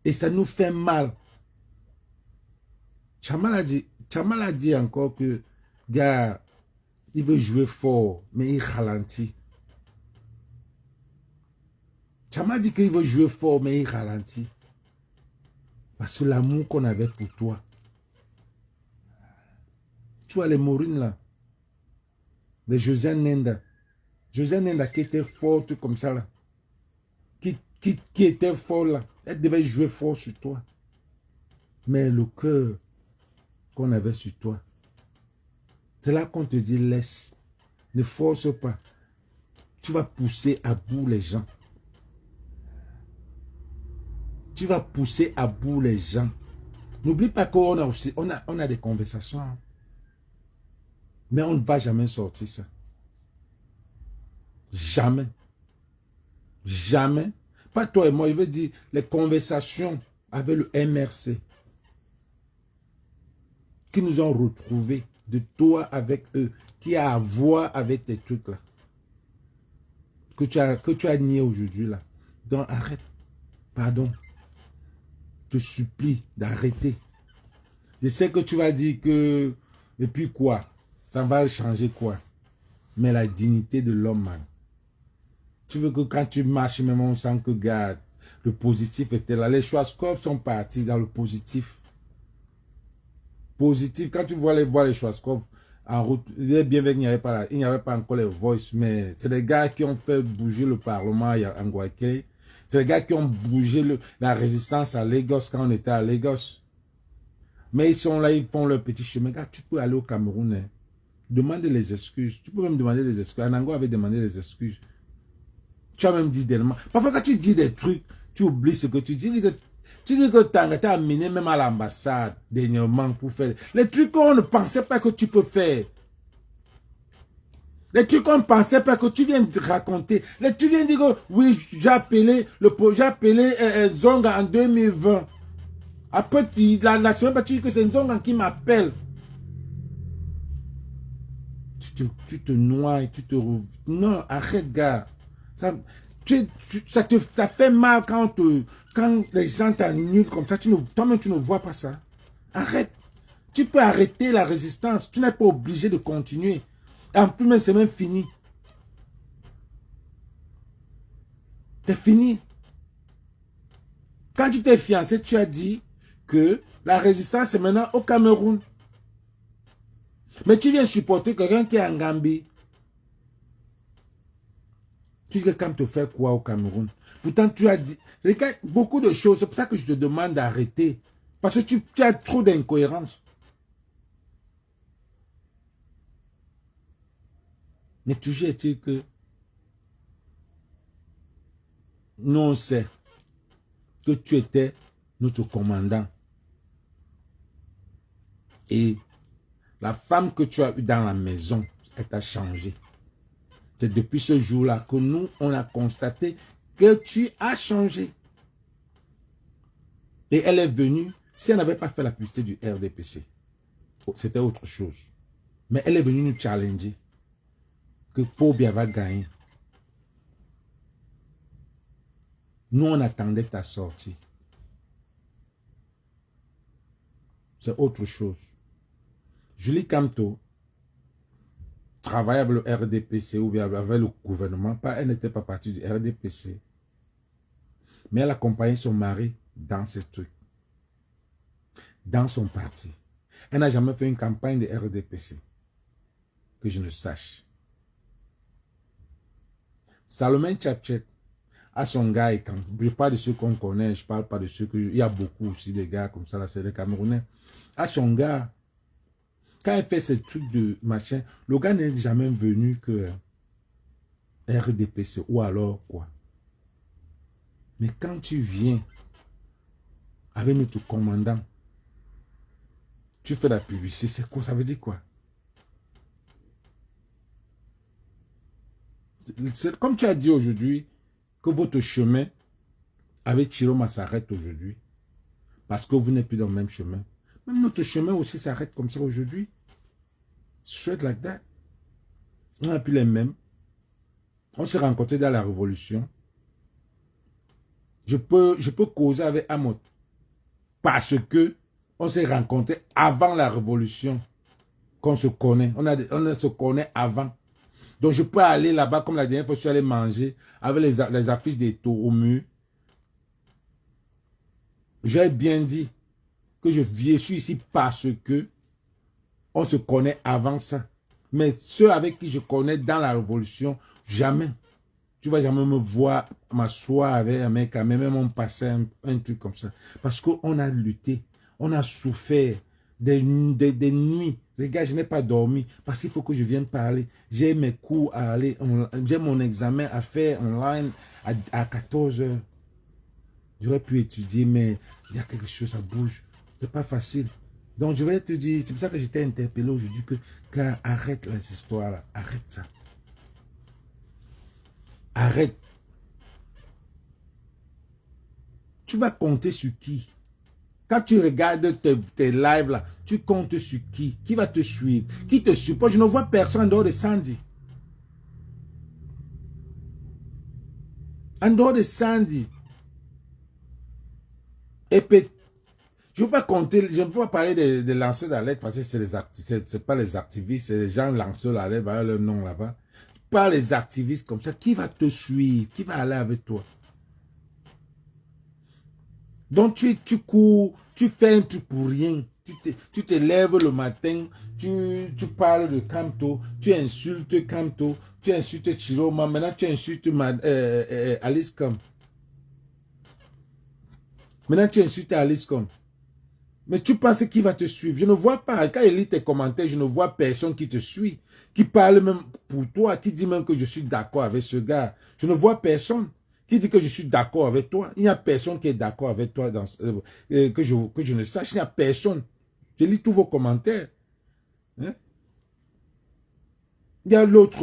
Et ça nous fait mal. Chamal a dit encore que, gars, il veut jouer fort, mais il ralentit. Chamal dit qu'il veut jouer fort, mais il ralentit. Parce que l'amour qu'on avait pour toi. Tu vois les Mourines là. Les Josiane Nenda. Josiane Nenda qui était forte comme ça là. Qui était fort là. Elle devait jouer fort sur toi. Mais le cœur qu'on avait sur toi. C'est là qu'on te dit laisse. Ne force pas. Tu vas pousser à bout les gens. Tu vas pousser à bout les gens. N'oublie pas qu'on a aussi, on a des conversations. Hein. Mais on ne va jamais sortir ça. Jamais. Jamais. Pas toi et moi, je veux dire les conversations avec le MRC qui nous ont retrouvés de toi avec eux, qui a à voir avec tes trucs là. Que tu as nié aujourd'hui là. Donc arrête. Pardon. Je te supplie d'arrêter. Je sais que tu vas dire que... Et puis quoi? Ça va changer quoi? Mais la dignité de l'homme, man. Tu veux que quand tu marches, même on sent que, gars, le positif était là. Les Schwarzkopf sont partis dans le positif. Positif. Quand tu vois les Schwarzkopf en route, il est bien vrai qu'il n'y avait pas encore les voices, mais c'est les gars qui ont fait bouger le Parlement en Guayaquil. C'est les gars qui ont bougé la résistance à Lagos quand on était à Lagos. Mais ils sont là, ils font leur petit chemin. Gars, tu peux aller au Cameroun. Hein. Demande les excuses. Tu peux même demander les excuses. Anango avait demandé les excuses. Tu as même dit des éléments. Parfois, quand tu dis des trucs, tu oublies ce que tu dis. Tu dis que tu as amené même à l'ambassade dernièrement pour faire les trucs qu'on ne pensait pas que tu peux faire. Les trucs qu'on ne pensait pas que tu viens de raconter. Les trucs viens de dire que oui, j'ai appelé Zonga en 2020. Après, la semaine passée, tu dis que c'est Zonga qui m'appelle. Tu te noies, tu te... Non, arrête, gars. Ça fait mal quand les gens t'annulent comme ça. Toi-même, tu ne vois pas ça. Arrête. Tu peux arrêter la résistance. Tu n'es pas obligé de continuer. En plus, même, c'est même fini. C'est fini. Quand tu t'es fiancé, tu as dit que la résistance est maintenant au Cameroun. Mais tu viens supporter quelqu'un qui est en Gambie. Tu dis que quand te fait quoi au Cameroun? Pourtant, tu as dit... Regarde, beaucoup de choses. C'est pour ça que je te demande d'arrêter. Parce que tu as trop d'incohérences. Mais toujours est-il que nous, on sait que tu étais notre commandant. Et la femme que tu as eue dans la maison, elle t'a changé. C'est depuis ce jour-là que nous, on a constaté que tu as changé. Et elle est venue, si elle n'avait pas fait la publicité du RDPC, c'était autre chose. Mais elle est venue nous challenger que Pobia va gagner. Nous, on attendait ta sortie. C'est autre chose. Julie Camto travaillait avec le RDPC ou bien avec le gouvernement. Elle n'était pas partie du RDPC. Mais elle accompagnait son mari dans ces trucs. Dans son parti. Elle n'a jamais fait une campagne de RDPC. Que je ne sache. Salomé Tchatchet a son gars et quand je parle de ceux qu'on connaît, je parle pas de ceux que... Il y a beaucoup aussi de gars comme ça, là, c'est les Camerounais. À son gars, quand il fait ces trucs de machin, le gars n'est jamais venu que RDPC ou alors quoi. Mais quand tu viens avec notre commandant, tu fais la publicité, c'est quoi? Ça veut dire quoi? Comme tu as dit aujourd'hui, que votre chemin avec Chiroma s'arrête aujourd'hui, parce que vous n'êtes plus dans le même chemin. Même notre chemin aussi s'arrête comme ça aujourd'hui. Straight like that. On n'a plus les mêmes. On s'est rencontrés dans la révolution. Je peux causer avec Amot. Parce que on s'est rencontrés avant la révolution. Qu'on se connaît. On se connaît avant. Donc je peux aller là-bas comme la dernière fois je suis allé manger avec les affiches des taux au mur. J'ai bien dit que je suis ici parce que on se connaît avant ça. Mais ceux avec qui je connais dans la révolution, jamais. Tu vas jamais me voir m'asseoir avec un mec, même on passait un truc comme ça. Parce qu'on a lutté, on a souffert des nuits. Regarde, je n'ai pas dormi parce qu'il faut que je vienne parler. J'ai mes cours à aller, j'ai mon examen à faire online à 14 h. J'aurais pu étudier, mais il y a quelque chose, ça bouge. C'est pas facile. Donc, je vais te dire, c'est pour ça que j'étais interpellé aujourd'hui que arrête les histoires là, arrête ça. Arrête. Tu vas compter sur qui? Quand tu regardes tes lives là, tu comptes sur qui? Qui va te suivre? Qui te supporte? Je ne vois personne en dehors de Sandy. En dehors de Sandy. Et puis, je ne veux pas compter, je ne veux pas parler des lanceurs d'alerte parce que c'est pas les activistes, c'est les gens lanceurs d'alerte, voilà leur nom là-bas. Pas les activistes comme ça. Qui va te suivre? Qui va aller avec toi? Donc tu cours, tu fais un truc pour rien. Tu te lèves le matin, tu parles de Camto, tu insultes Camto, tu insultes Chiroma, maintenant tu insultes Alice Com. Maintenant tu insultes Alice Com. Mais tu penses qui va te suivre? Je ne vois pas. Quand il lit tes commentaires, je ne vois personne qui te suit, qui parle même pour toi, qui dit même que je suis d'accord avec ce gars. Je ne vois personne qui dit que je suis d'accord avec toi. Il n'y a personne qui est d'accord avec toi que je ne sache. Il n'y a personne. Je lis tous vos commentaires. Hein? Il y a l'autre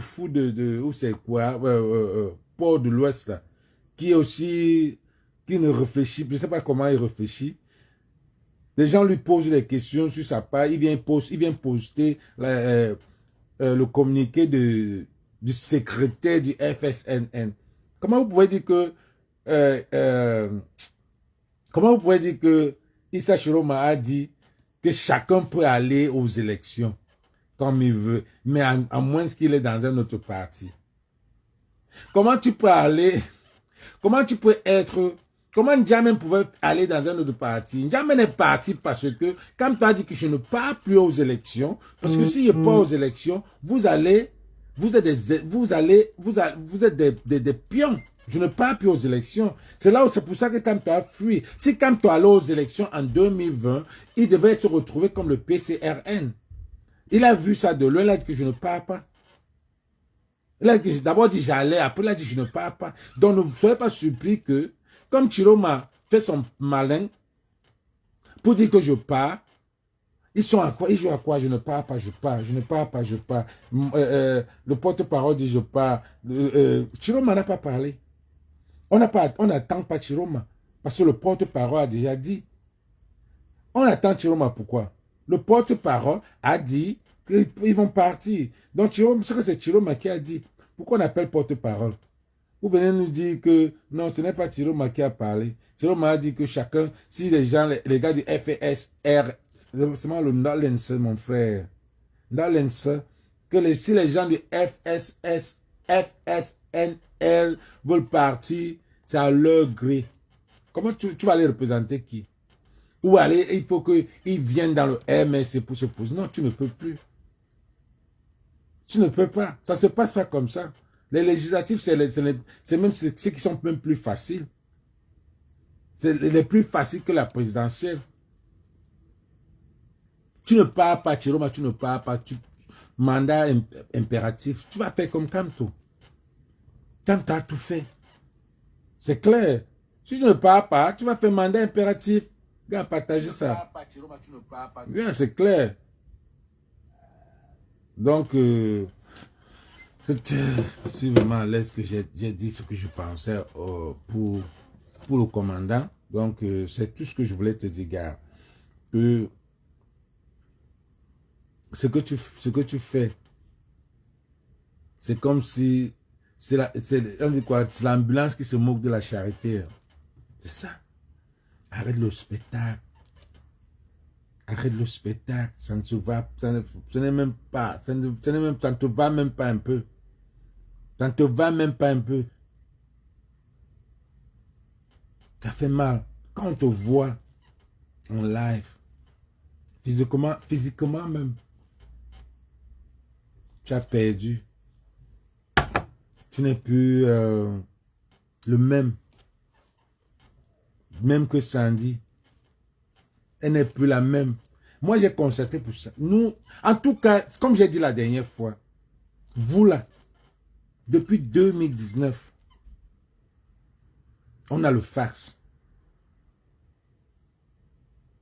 fou où c'est quoi? Port de l'Ouest là, qui est aussi, qui ne réfléchit, je ne sais pas comment il réfléchit. Les gens lui posent des questions sur sa page, il vient poster le communiqué du secrétaire du FSNN. Comment vous pouvez dire que Issa Chiroma a dit que chacun peut aller aux élections comme il veut, mais à moins qu'il est dans un autre parti? Comment tu peux aller, comment tu peux être Comment N'Djamena pouvait aller dans un autre parti? N'Djamena est parti parce que, quand tu as dit que je ne pars plus aux élections, parce que si je pars aux élections, vous êtes des pions. Je ne pars plus aux élections. C'est pour ça que quand tu as fui, si quand tu allais aux élections en 2020, il devait se retrouver comme le PCRN. Il a vu ça de loin, il a dit que je ne pars pas. Il a d'abord dit j'allais, après il a dit je ne pars pas. Donc ne soyez pas surpris que, comme Chiroma fait son malin pour dire que je pars, ils sont à quoi? Ils jouent à quoi? Je ne pars pas, je pars. Je ne pars pas, je pars. Le porte-parole dit je pars. Chiroma n'a pas parlé. On n'attend pas Chiroma. Parce que le porte-parole a déjà dit. On attend Chiroma pourquoi? Le porte-parole a dit qu'ils vont partir. Donc Chiroma, c'est Chiroma qui a dit. Pourquoi on appelle porte-parole? Vous venez nous dire que non, ce n'est pas Chiroma qui a parlé. Chiroma a dit que chacun, si les gens, les gars du FSR, c'est le Nolens, mon frère. Nolens, si les gens du FSNL veulent partir, c'est à leur gré. Comment tu vas les représenter qui? Ou aller, il faut qu'ils viennent dans le MSC pour se poser. Non, tu ne peux plus. Tu ne peux pas. Ça ne se passe pas comme ça. Les législatifs, c'est même ceux qui sont même plus faciles. C'est les plus faciles que la présidentielle. Tu ne pars pas, Chiroma, tu ne pars pas. Mandat impératif. Tu vas faire comme Kamto. Quand tu as tout fait. C'est clair. Si tu ne pars pas, tu vas faire mandat impératif. Regarde, partager ça. Bien, c'est clair. Donc, c'est vraiment à l'aise que j'ai dit ce que je pensais pour le commandant. Donc, c'est tout ce que je voulais te dire, gars. Que ce que tu fais, c'est comme si c'est l'ambulance qui se moque de la charité. C'est ça. Arrête le spectacle. Arrête le spectacle. Ça ne se va, ça n'est même pas, ça ne te va même pas un peu. Ça ne te va même pas un peu. Ça fait mal. Quand on te voit en live, physiquement même, tu as perdu. Tu n'es plus le même. Même que Sandy. Elle n'est plus la même. Moi, j'ai constaté pour ça. Nous, en tout cas, comme j'ai dit la dernière fois, vous là, depuis 2019, on a le fax.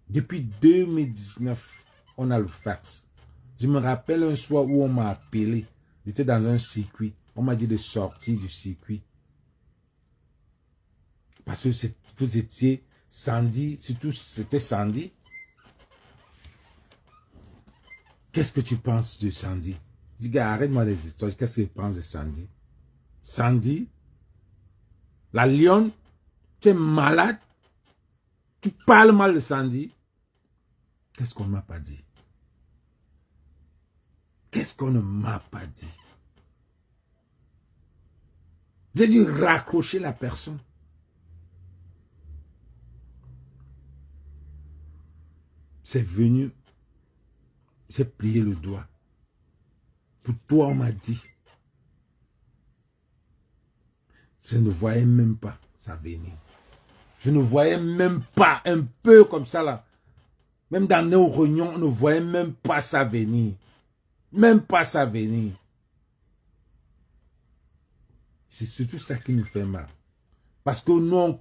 Depuis 2019, on a le fax. Je me rappelle un soir où on m'a appelé. J'étais dans un circuit. On m'a dit de sortir du circuit. Parce que vous étiez Sandy, surtout c'était Sandy. Qu'est-ce que tu penses de Sandy? Je dis, gars, arrête-moi les histoires. Qu'est-ce que tu penses de Sandy? Sandy, la lionne, tu es malade. Tu parles mal de Sandy. Qu'est-ce qu'on ne m'a pas dit? Qu'est-ce qu'on ne m'a pas dit? J'ai dû raccrocher la personne. C'est venu, j'ai plié le doigt. Pour toi, on m'a dit. Je ne voyais même pas ça venir. Je ne voyais même pas, un peu comme ça là. Même dans nos réunions, on ne voyait même pas ça venir. Même pas ça venir. C'est surtout ça qui nous fait mal. Parce que nous, on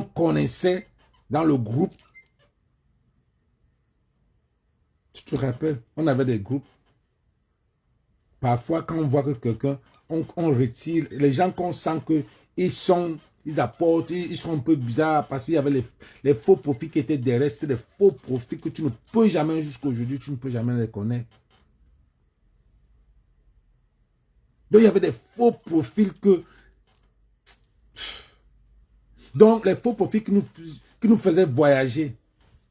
connaissait dans le groupe. Tu te rappelles, on avait des groupes. Parfois, quand on voit que quelqu'un, on retire. Les gens qu'on sent qu'ils apportent, ils sont un peu bizarres parce qu'il y avait les faux profils qui étaient derrière. C'était des faux profils que tu ne peux jamais, jusqu'à aujourd'hui, tu ne peux jamais les connaître. Donc, il y avait des faux profils que... Donc, les faux profils qui nous faisaient voyager.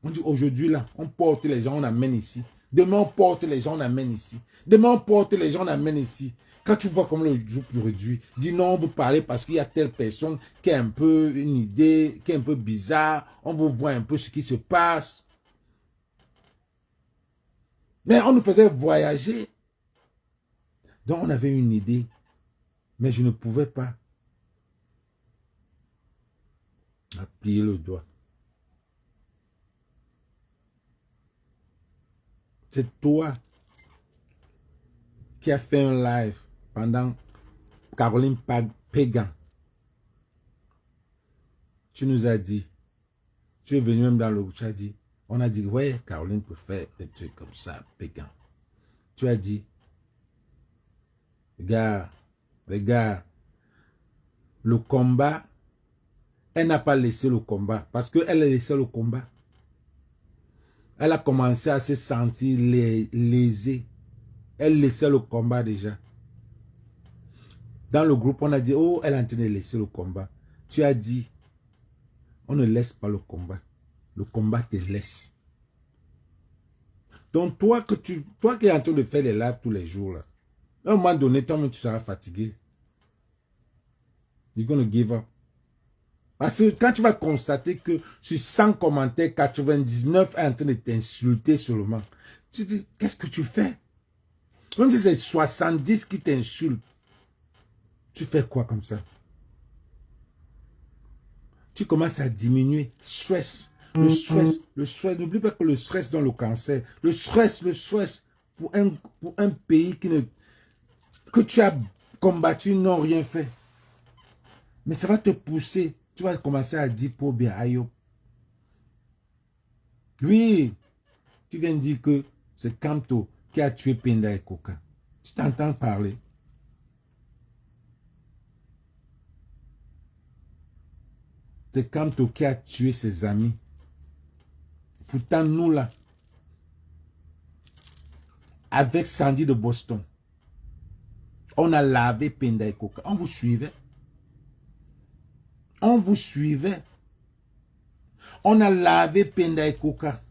On dit aujourd'hui là, on porte les gens, on amène ici. Demain, on porte les gens, on amène ici. Demain, on porte les gens, on amène ici. Quand tu vois comme le groupe le réduit, dis non, vous parlez parce qu'il y a telle personne qui a un peu une idée, qui est un peu bizarre, on vous voit un peu ce qui se passe. Mais on nous faisait voyager. Donc on avait une idée, mais je ne pouvais pas appuyer le doigt. C'est toi qui as fait un live pendant Caroline Pégan. Tu nous as dit, tu es venu même dans le groupe, tu as dit, on a dit, ouais, Caroline peut faire des trucs comme ça, Pégan. Tu as dit, les gars, le combat, elle n'a pas laissé le combat, parce qu'elle a laissé le combat. Elle a commencé à se sentir lésée. Elle laissait le combat déjà. Dans le groupe, on a dit, oh, elle est en train de laisser le combat. Tu as dit, on ne laisse pas le combat. Le combat te laisse. Donc, toi qui es en train de faire les lives tous les jours, là, à un moment donné, toi-même, tu seras fatigué. You're gonna give up. Parce que quand tu vas constater que sur 100 commentaires, 99 est en train de t'insulter seulement, tu te dis, qu'est-ce que tu fais? Même si c'est 70 qui t'insultent, tu fais quoi comme ça? Tu commences à diminuer. Stress. Le stress. N'oublie pas que le stress donne le cancer. Le stress. Pour un pays que tu as combattu, n'ont rien fait. Mais ça va te pousser. Tu vas commencer à dire pour bien aïe. Oui, tu viens de dire que c'est Kamto qui a tué Penda et Koka. Tu t'entends parler. C'est Kamto qui a tué ses amis. Pourtant, nous là, avec Sandy de Boston, on a lavé Penda et Koka. On vous suivait. On vous suivait. On a lavé Penda et Koka.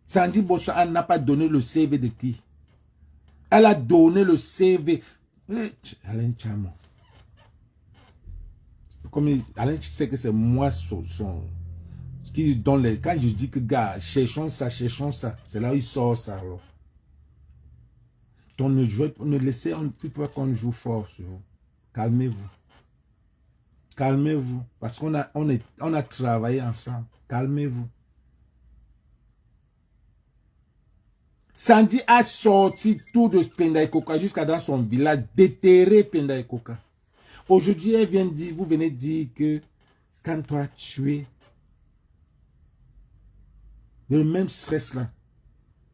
Sandy Boston n'a pas donné le CV de qui? Elle a donné le CV. Alain Chamo. Comme Alain, tu sais que c'est moi qui donne les. Quand je dis que gars, cherchons ça, c'est là où il sort ça. Alors. Donc ne laissez pas qu'on joue fort sur vous. Calmez-vous. Calmez-vous. Parce qu'on a travaillé ensemble. Calmez-vous. Sandy a sorti tout de Penda et Koka jusqu'à dans son village, déterré Penda et Koka. Aujourd'hui, elle vient dire, vous venez dire que quand tu as tué, le même stress là,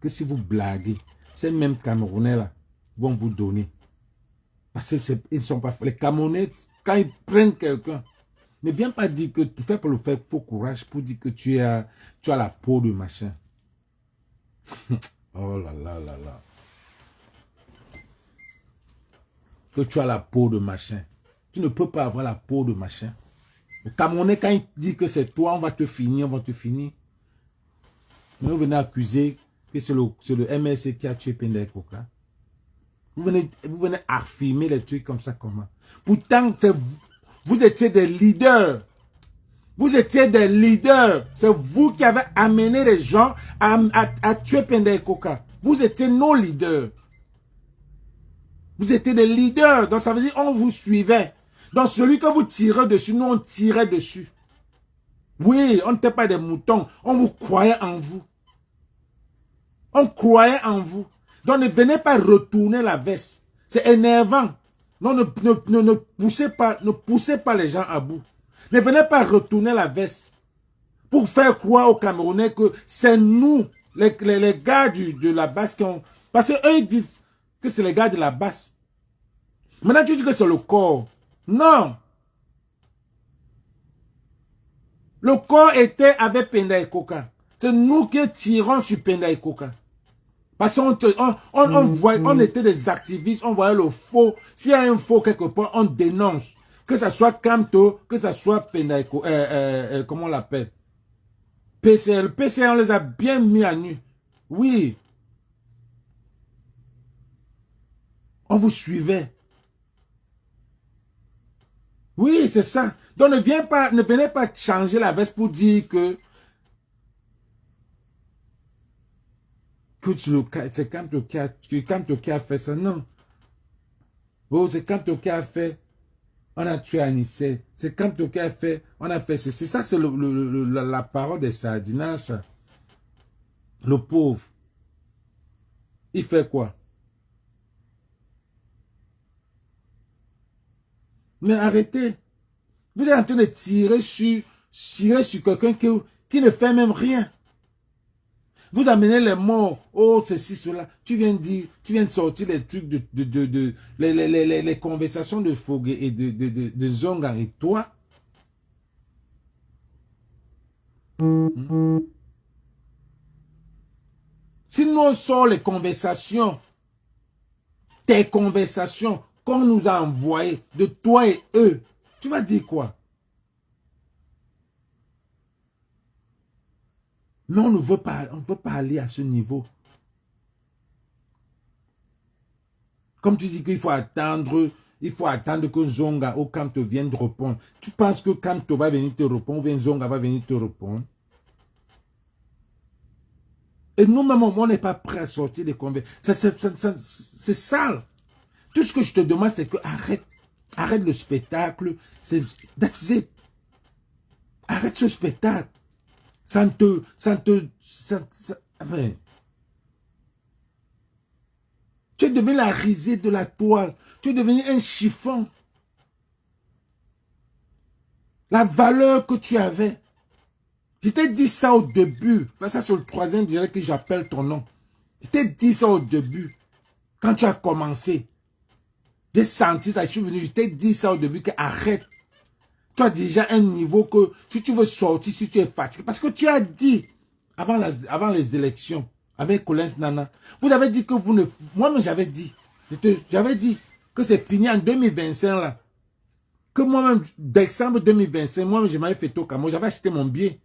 que si vous blaguez, ces mêmes Camerounais là vont vous donner. Parce que ils sont pas les Camerounais, quand ils prennent quelqu'un, ne viens pas dire que tu fais pour le faire, faut courage pour dire que tu as la peau de machin. Oh là là là là. Que tu as la peau de machin. Tu ne peux pas avoir la peau de machin. Le Camerounais, quand il dit que c'est toi, on va te finir. Mais vous venez accuser que c'est le MLC qui a tué Penda et Koka. Vous venez affirmer les trucs comme ça, comment? Pourtant, vous étiez des leaders. Vous étiez des leaders. C'est vous qui avez amené les gens à tuer Penda et Koka. Vous étiez nos leaders. Vous étiez des leaders. Donc ça veut dire on vous suivait. Donc celui que vous tirez dessus, nous on tirait dessus. Oui, on n'était pas des moutons. On vous croyait en vous. On croyait en vous. Donc ne venez pas retourner la veste. C'est énervant. Non, ne poussez pas les gens à bout. Ne venez pas retourner la veste pour faire croire aux Camerounais que c'est nous, les gars de la base qui ont... Parce qu'eux, ils disent que c'est les gars de la base. Maintenant, tu dis que c'est le corps. Non. Le corps était avec Penda et Koka. C'est nous qui tirons sur Penda et Koka. Parce qu'on était des activistes, on voyait le faux. S'il y a un faux quelque part, on dénonce. Que ce soit Kamto, que ce soit Penda et Koka, comment on l'appelle? PCL. PCL, on les a bien mis à nu. Oui. On vous suivait. Oui, c'est ça. Donc ne venez pas changer la veste pour dire que c'est Kamto qui a fait ça. Non. Oh, c'est Kamto qui a fait. On a tué Anissé. C'est Kamto qui a fait. On a fait ceci. Ça, c'est la parole des Sardinas, ça. Le pauvre. Il fait quoi? Mais arrêtez. Vous êtes en train de tirer sur quelqu'un qui ne fait même rien. Vous amenez les morts, oh, ceci, cela. Tu viens de sortir les trucs les conversations de Fogué et de Zonga et toi. Si nous sortons les conversations, tes conversations qu'on nous a envoyées de toi et eux, tu vas dire quoi? Mais on ne veut pas aller à ce niveau. Comme tu dis qu'il faut attendre que Zonga ou Kamto vienne te répondre. Tu penses que Kamto va venir te répondre ou bien Zonga va venir te répondre? Et nous-mêmes, on n'est pas prêt à sortir des conversations. C'est sale. Tout ce que je te demande, c'est que arrête le spectacle. That's it. Arrête ce spectacle. Mais, tu es devenu la risée de la toile. Tu es devenu un chiffon. La valeur que tu avais. Je t'ai dit ça au début. Ça, c'est le troisième direct que j'appelle ton nom. Je t'ai dit ça au début. Quand tu as commencé. J'ai senti ça. Je suis venu. Je t'ai dit ça au début. Que arrête. Tu as déjà un niveau que si tu veux sortir, si tu es fatigué. Parce que tu as dit, avant les élections, avec Collins Nana, vous avez dit que vous ne... Moi-même, j'avais dit. J'avais dit que c'est fini en 2025, là. Que moi-même, décembre 2025, moi-même, je m'avais fait au Cameroun. J'avais acheté mon billet.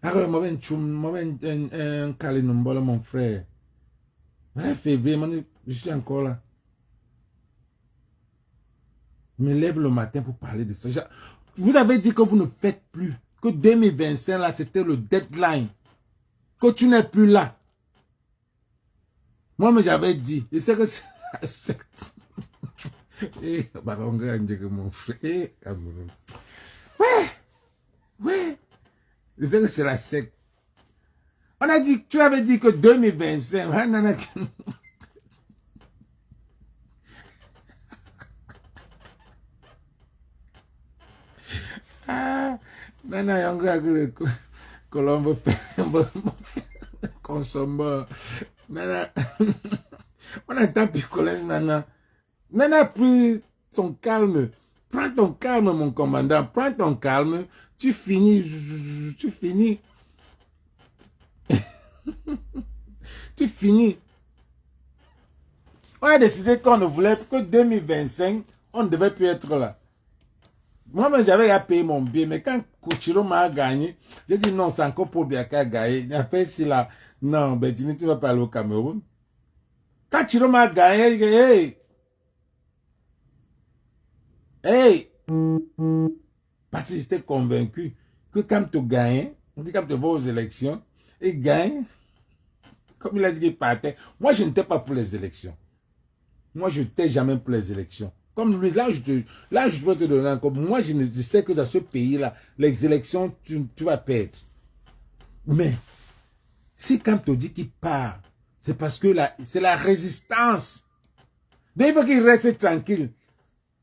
Alors, moi, un Kalinumbolo, mon frère. Février, je suis encore là. Je me lève le matin pour parler de ça. Vous avez dit que vous ne faites plus. Que 2025, là, c'était le deadline. Que tu n'es plus là. Moi, mais j'avais dit. Je sais que c'est... mon frère. Ouais. Je sais que c'est la secte. On a dit, tu avais dit que 2025. Nana Yanga que Colombo fait consommeur. Nana, on a tapé Colin Nana. Nana a pris son calme. Prends ton calme, mon commandant. Prends ton calme. Tu finis. Tu finis. Tu finis. On a décidé qu'on ne voulait que 2025, on ne devait plus être là. Moi-même, j'avais à payer mon billet, mais quand Kuchiro m'a gagné, j'ai dit non, c'est encore pour Biaka gagner. Il a fait si là, non, Bettini, tu vas pas aller au Cameroun. Quand Chiro m'a gagné, il dit, hey, parce que j'étais convaincu que quand tu gagnes, on dit quand tu vas aux élections, il gagne, comme il a dit qu'il partait. Moi, je n'étais pas pour les élections. Moi, je n'étais jamais pour les élections. Comme lui, là, je peux te donner encore. Moi, je sais que dans ce pays-là, les élections, tu vas perdre. Mais, si quand tu dis qu'il part, c'est parce que c'est la résistance. Mais il faut qu'il reste tranquille.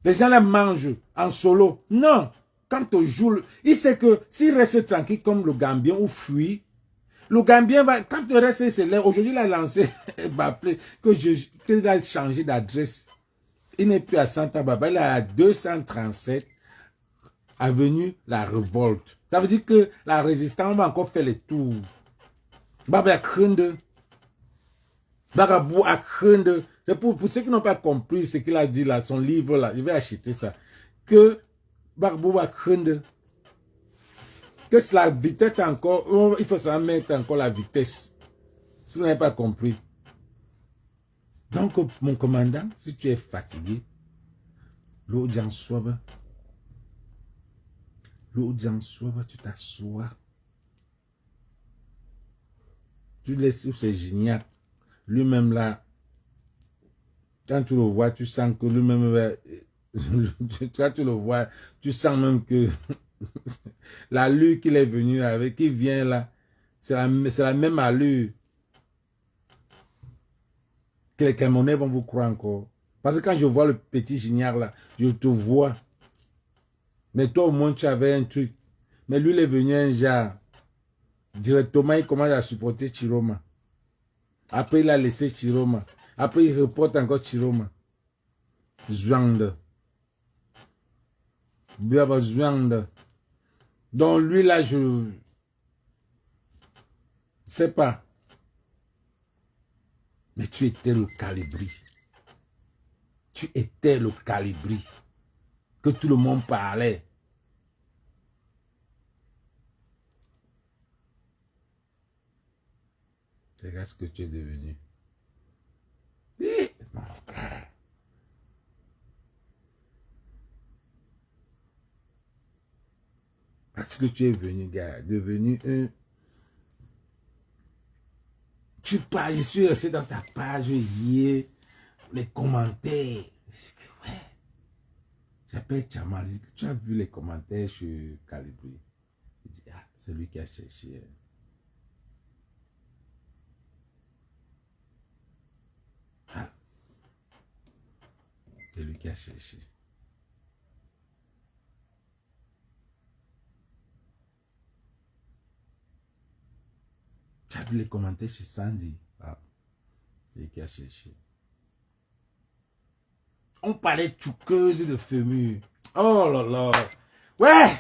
Les gens là mangent en solo. Non. Quand tu joues, il sait que s'il reste tranquille comme le Gambien ou fuit, le Gambien va, quand tu restes, c'est là. Aujourd'hui, il a lancé, il m'a appelé, qu'il a changé d'adresse. Il n'est plus à Santa Barbara, il est à 237 avenue La Révolte. Ça veut dire que la résistance va encore faire les tours. Baba Krende. Bagabou Akrende. C'est pour ceux qui n'ont pas compris ce qu'il a dit là, son livre là, je vais acheter ça. Que Bagabou Akrende. Que c'est la vitesse encore, il faut s'en mettre encore la vitesse. Si vous n'avez pas compris. Donc, mon commandant, si tu es fatigué, l'audience soit, tu t'assois. Tu laisses où c'est génial. Lui-même là, quand tu le vois, tu sens que lui-même, quand tu le vois, tu sens même que l'allure qu'il est venu avec, qui vient là, c'est la même allure que les Camerounais vont vous croire encore. Parce que quand je vois le petit Gignard là, je te vois. Mais toi au moins tu avais un truc. Mais lui il est venu un genre. Directement il commence à supporter Chiroma. Après il a laissé Chiroma. Après il reporte encore Chiroma. Zwande. Zwande. Donc lui là je sais pas. Mais tu étais le Calibri. Tu étais le Calibri. Que tout le monde parlait. Regarde ce que tu es devenu. Mon frère. Parce que tu es venu, gars, devenu un... Tu parles, je suis resté dans ta page hier, les commentaires. Ouais. J'appelle Chamal, tu as vu les commentaires sur Calibri. Il dit, ah, c'est lui qui a cherché. Ah, c'est lui qui a cherché. Tu as vu les commentaires chez Sandy. Ah, c'est lui qui a cherché. On parlait de chouqueuse de fémur. Oh là là. Ouais,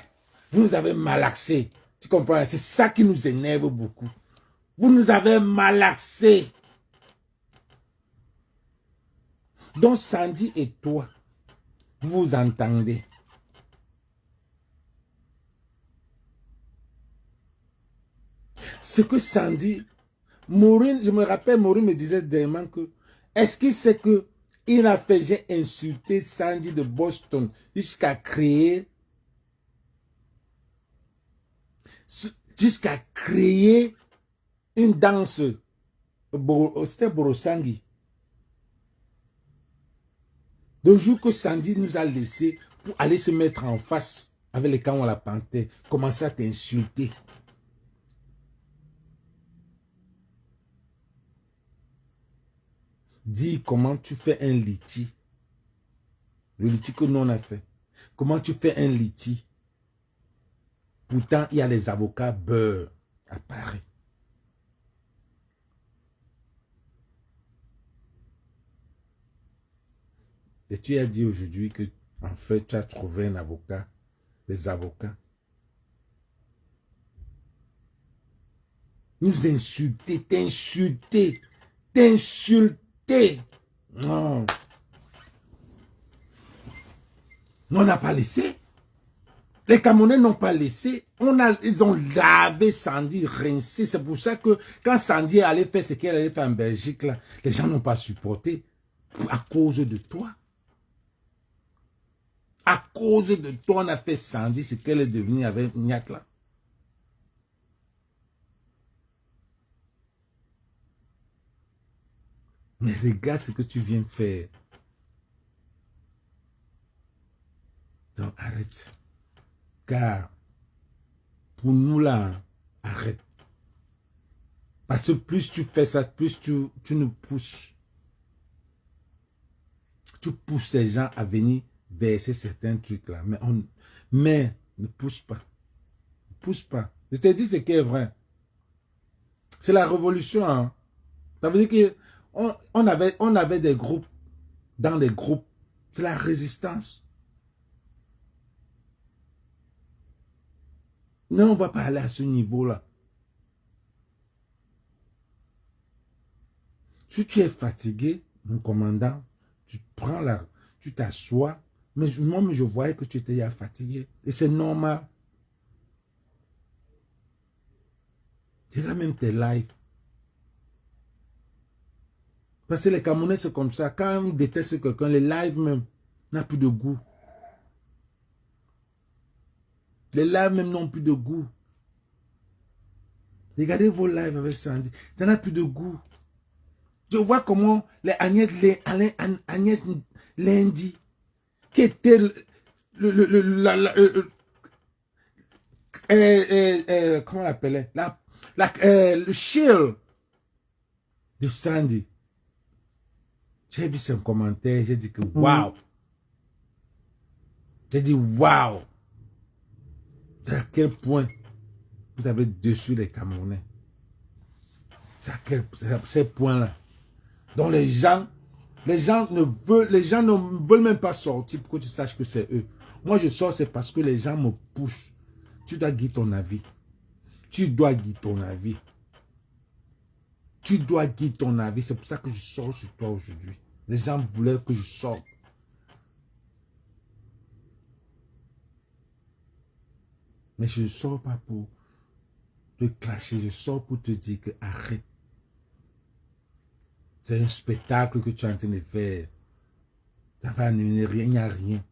vous nous avez malaxé. Tu comprends? C'est ça qui nous énerve beaucoup. Vous nous avez malaxé. Donc Sandy et toi, vous vous entendez. Ce que Sandy, Maureen, je me rappelle, Maureen me disait dernièrement que, est-ce qu'il sait que il a fait, j'ai insulté Sandy de Boston jusqu'à créer une danse. C'était Borosangi. Le jour que Sandy nous a laissé pour aller se mettre en face avec les camps à la panthère, commencer à t'insulter. Dis comment tu fais un litchi. Le litchi que nous on a fait. Comment tu fais un litchi. Pourtant, il y a les avocats beurre à Paris. Et tu as dit aujourd'hui que, en fait, tu as trouvé un avocat, des avocats. Nous insulter, t'insulter, t'insulter. Non. Nous, on n'a pas laissé. Les Camerounais n'ont pas laissé. Ils ont lavé Sandy, rincé. C'est pour ça que quand Sandy allait faire ce qu'elle allait faire en Belgique, là, les gens n'ont pas supporté à cause de toi. À cause de toi, on a fait Sandy ce qu'elle est devenue avec Niak là. Mais regarde ce que tu viens faire. Donc arrête. Car pour nous là, arrête. Parce que plus tu fais ça, plus tu nous pousses. Tu pousses ces gens à venir verser certains trucs là. Mais ne pousse pas. Ne pousse pas. Je te dis ce qui est vrai. C'est la révolution. Hein. Ça veut dire qu'on avait des groupes. Dans les groupes. C'est la résistance. Non, on ne va pas aller à ce niveau-là. Si tu es fatigué, mon commandant, tu t'assois. Mais moi, je voyais que tu étais fatigué. Et c'est normal. Tu as même tes lives. Parce que les Camerounais, c'est comme ça. Quand on déteste quelqu'un, les lives même n'ont plus de goût. Les lives même n'ont plus de goût. Regardez vos lives avec Sandy. Ça n'a plus de goût. Je vois comment les Agnès Lundi, qui était comment on l'appelait? Le shield de Sandy. J'ai vu son commentaire, j'ai dit que waouh. J'ai dit waouh. À quel point vous avez déçu les Camerounais. C'est à ces points-là. Donc les gens ne veulent même pas sortir pour que tu saches que c'est eux. Moi je sors, c'est parce que les gens me poussent. Tu dois dire ton avis. Tu dois dire ton avis. Tu dois dire ton avis. C'est pour ça que je sors sur toi aujourd'hui. Les gens voulaient que je sorte. Mais je ne sors pas pour te clasher. Je sors pour te dire que arrête. C'est un spectacle que tu es en train de faire. Ça va amener rien, il n'y a rien.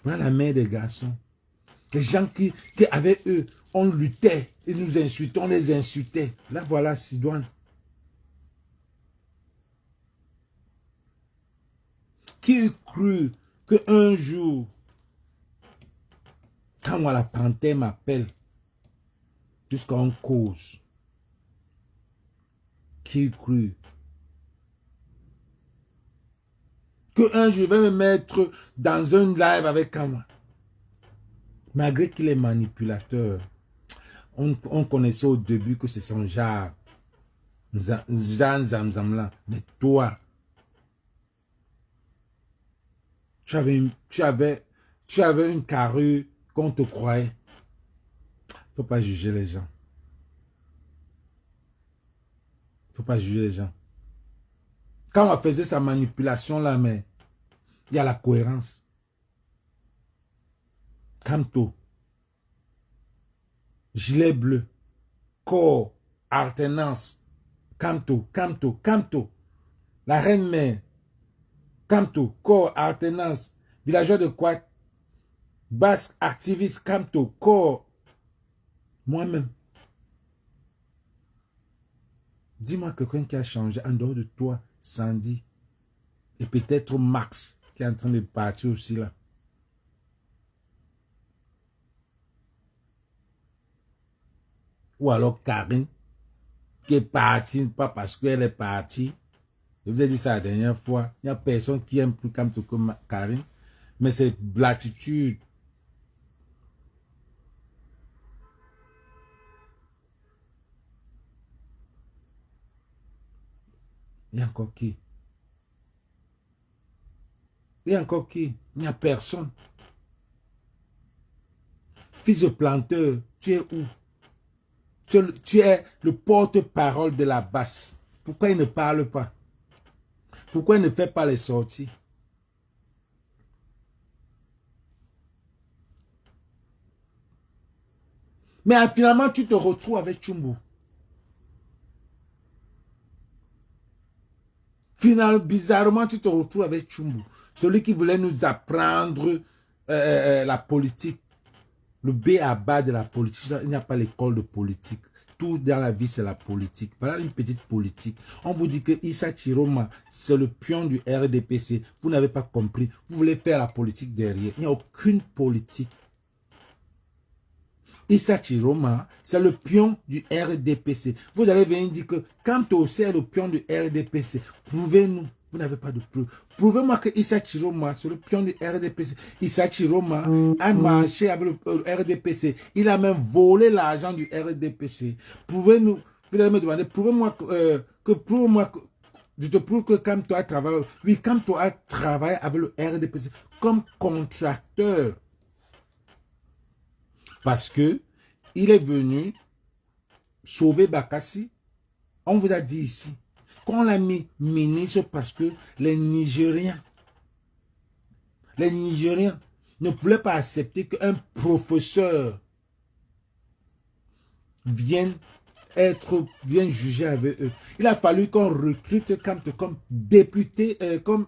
Voilà la mère des garçons. Les gens qui avec eux, on luttait, ils nous insultaient, on les insultait. Là, voilà Sidoine. Qui eût cru qu'un jour, quand moi la panthère m'appelle, jusqu'à une cause, qui eût cru qu'un jour je vais me mettre dans un live avec Kama. Malgré qu'il est manipulateur, on connaissait au début que c'est son genre. Jean Zamzam. Mais toi, tu avais une carrure qu'on te croyait. Faut pas juger les gens. Faut pas juger les gens. Quand on faisait sa manipulation là, mais il y a la cohérence. Camto, gilet bleu, corps, alternance, Camto, la reine mère, Camto, corps, alternance, villageois de Kouak, basque, activiste, Camto, corps, moi-même. Dis-moi quelqu'un qui a changé en dehors de toi, Sandy, et peut-être Max, qui est en train de partir aussi là. Ou alors Karine, qui est partie, pas parce qu'elle est partie. Je vous ai dit ça la dernière fois. Il n'y a personne qui aime plus Camto que Karine. Mais c'est l'attitude. Il y a encore qui? Il y a encore qui? Il n'y a personne. Fils de planteur, tu es où? Tu es le porte-parole de la basse. Pourquoi il ne parle pas? Pourquoi il ne fait pas les sorties? Mais finalement, tu te retrouves avec Tchumbu. Finalement, bizarrement, tu te retrouves avec Tchumbu. Celui qui voulait nous apprendre la politique. Le B à bas de la politique. Il n'y a pas l'école de politique. Tout dans la vie, c'est la politique. Voilà une petite politique. On vous dit que Issa Chiroma, c'est le pion du RDPC. Vous n'avez pas compris. Vous voulez faire la politique derrière. Il n'y a aucune politique. Issa Chiroma, c'est le pion du RDPC. Vous allez venir dire que quand aussi est le pion du RDPC, prouvez-nous. Vous n'avez pas de preuve. Prouvez-moi que Issa Chiroma, c'est le pion du RDPC. Issa Chiroma a marché avec le RDPC. Il a même volé l'argent du RDPC. Prouvez-nous. Vous allez me demander, prouvez-moi que je te prouve que Camto a travaillé. Oui, Camto a travaillé avec le RDPC comme contracteur. Parce que il est venu sauver Bakassi. On vous a dit ici. Qu'on l'a mis ministre parce que les Nigériens ne voulaient pas accepter qu'un professeur vienne être bien jugé avec eux. Il a fallu qu'on recrute Kamto comme député, comme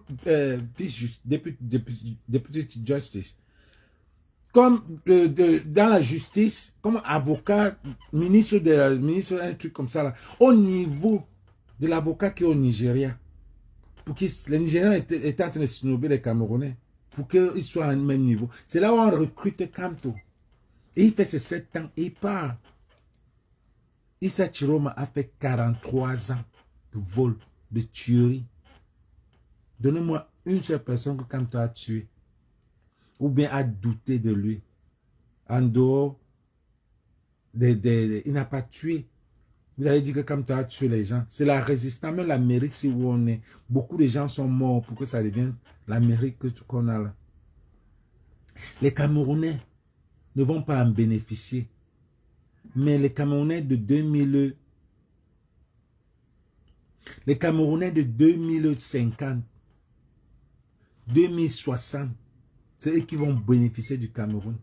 député justice, comme dans la justice, comme avocat, ministre, un truc comme ça, là, au niveau de l'avocat qui est au Nigeria. Pour que les Nigériens étaient en train de snober les Camerounais, pour qu'ils soient au même niveau. C'est là où on recrute Kamto. Et il fait ses 7 ans et il part. Issa Chiroma a fait 43 ans de vol, de tuerie. Donnez-moi une seule personne que Kamto a tué, ou bien a douté de lui. En dehors, il n'a pas tué. Vous avez dit que Kamto a tué les gens. C'est la résistance. Même l'Amérique, c'est où on est. Beaucoup de gens sont morts pour que ça devienne l'Amérique qu'on a là. Les Camerounais ne vont pas en bénéficier. Mais les Camerounais de 2050, 2060, c'est eux qui vont bénéficier du Cameroun.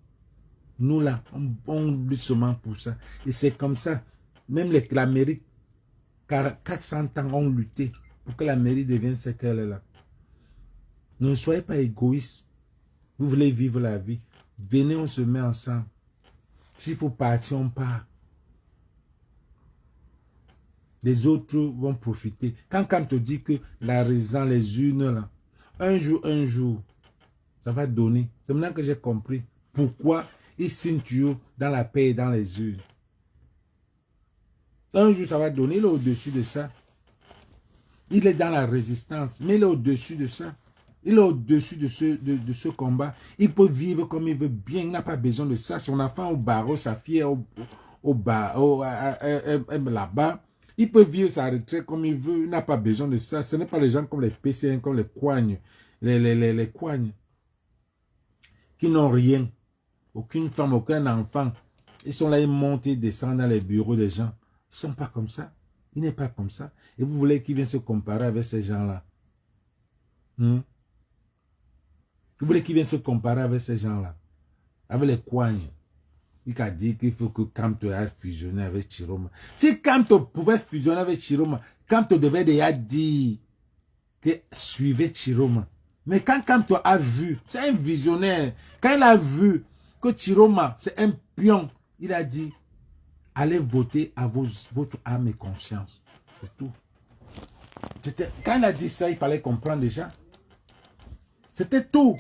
Nous là, on lutte seulement pour ça. Et c'est comme ça. Même l'Amérique, 400 ans ont lutté pour que l'Amérique devienne ce qu'elle est là. Ne soyez pas égoïstes. Vous voulez vivre la vie. Venez, on se met ensemble. S'il faut partir, on part. Les autres vont profiter. Quand te dit que la raison, les unes, là, un jour, ça va donner. C'est maintenant que j'ai compris pourquoi ils signent toujours dans la paix et dans les urnes. Un jour, ça va donner. Il est au-dessus de ça. Il est dans la résistance, mais il est au-dessus de ça. Il est au-dessus de ce combat. Il peut vivre comme il veut bien. Il n'a pas besoin de ça. Son enfant au barreau, sa fille là-bas. Il peut vivre sa retraite comme il veut. Il n'a pas besoin de ça. Ce n'est pas les gens comme les PCN, comme les coignes. Les coignes. Qui n'ont rien. Aucune femme, aucun enfant. Ils sont là, ils montent, ils descendent dans les bureaux des gens. Ils ne sont pas comme ça. Il n'est pas comme ça. Et vous voulez qu'il vienne se comparer avec ces gens-là. Vous voulez qu'il vienne se comparer avec ces gens-là. Avec les coignes. Il a dit qu'il faut que Kamto ait fusionné avec Chiroma. Si Kamto pouvait fusionner avec Chiroma, Kamto devait déjà dire que suivait Chiroma. Mais quand Kamto a vu, c'est un visionnaire, quand il a vu que Chiroma, c'est un pion, il a dit, allez voter à votre âme et conscience. C'est tout. Quand il a dit ça, il fallait comprendre déjà. C'était tout.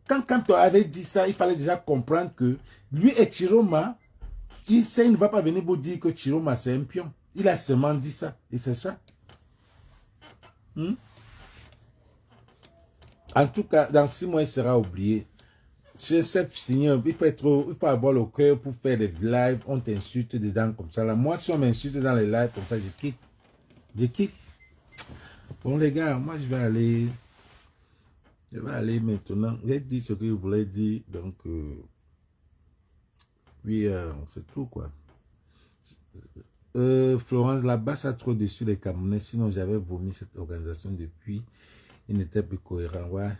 Quand Kamto avait dit ça, il fallait déjà comprendre que lui et Chiroma, il ne va pas venir vous dire que Chiroma c'est un pion. Il a seulement dit ça. Et c'est ça. En tout cas, dans 6 mois, il sera oublié. Je sais signer, il faut avoir le cœur pour faire des lives. On t'insulte dedans comme ça. Là. Moi, si on m'insulte dans les lives comme ça, je quitte. Je quitte. Bon, les gars, moi, je vais aller maintenant. J'ai dit ce que je voulais dire. Donc, oui, c'est tout, quoi. Florence, là-bas, ça a trop déçu les Camerounais. Sinon, j'avais vomi cette organisation depuis. Il n'était plus cohérent. Ouais.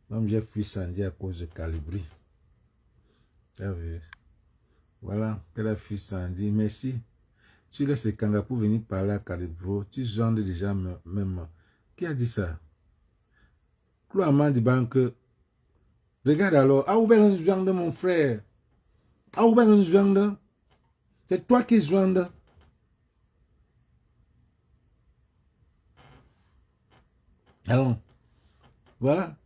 Même j'ai fui Sandy à cause de Calibri. Voilà, qu'elle a fui Sandy. Merci. Tu laisses les Kanga pour venir parler à Calibri. Tu genres déjà même. Qui a dit ça? Clairement dit que regarde alors, a ouvert un joint de mon frère. A ouvert un joint de. C'est toi qui joins de. Alors, voilà.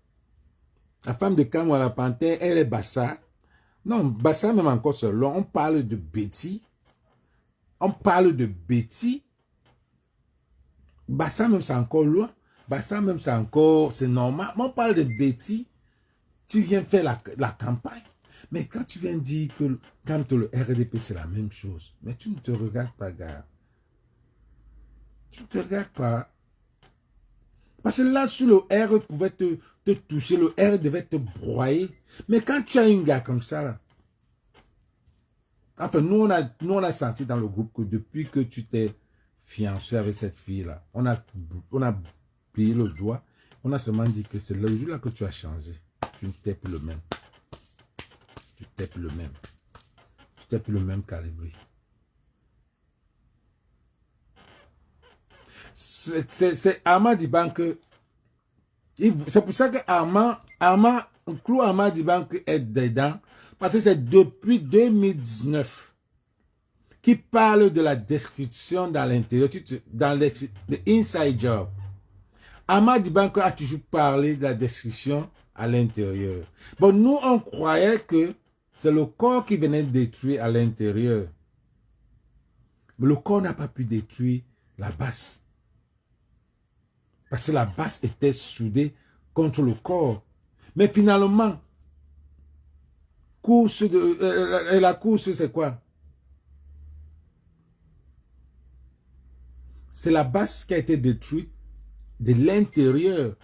La femme de Kamou à la panthère, elle est Bassa. Non, Bassa même encore selon. On parle de Betty. On parle de Betty. Bassa même c'est encore loin. Bassa même c'est encore, c'est normal. Mais on parle de Betty. Tu viens faire la campagne. Mais quand tu viens dire que quand le RDP c'est la même chose. Mais tu ne te regardes pas, gars. Tu ne te regardes pas. Parce que là, sur le R pouvait te toucher, le R devait te broyer. Mais quand tu as un gars comme ça, là, enfin, nous on a senti dans le groupe que depuis que tu t'es fiancé avec cette fille-là, on a plié le doigt, on a seulement dit que c'est le jour-là que tu as changé. Tu ne t'es plus le même. Tu t'es plus le même. Tu t'es plus le même Calibri. C'est Armand Dibank. C'est pour ça que Clou Armand Dibank est dedans. Parce que c'est depuis 2019 qu'il parle de la description dans l'intérieur, dans le inside job. Armand Dibank a toujours parlé de la description à l'intérieur. Bon, nous, on croyait que c'est le corps qui venait détruire à l'intérieur. Mais le corps n'a pas pu détruire la base. Parce que la base était soudée contre le corps. Mais finalement, la course, c'est quoi? C'est la base qui a été détruite de l'intérieur.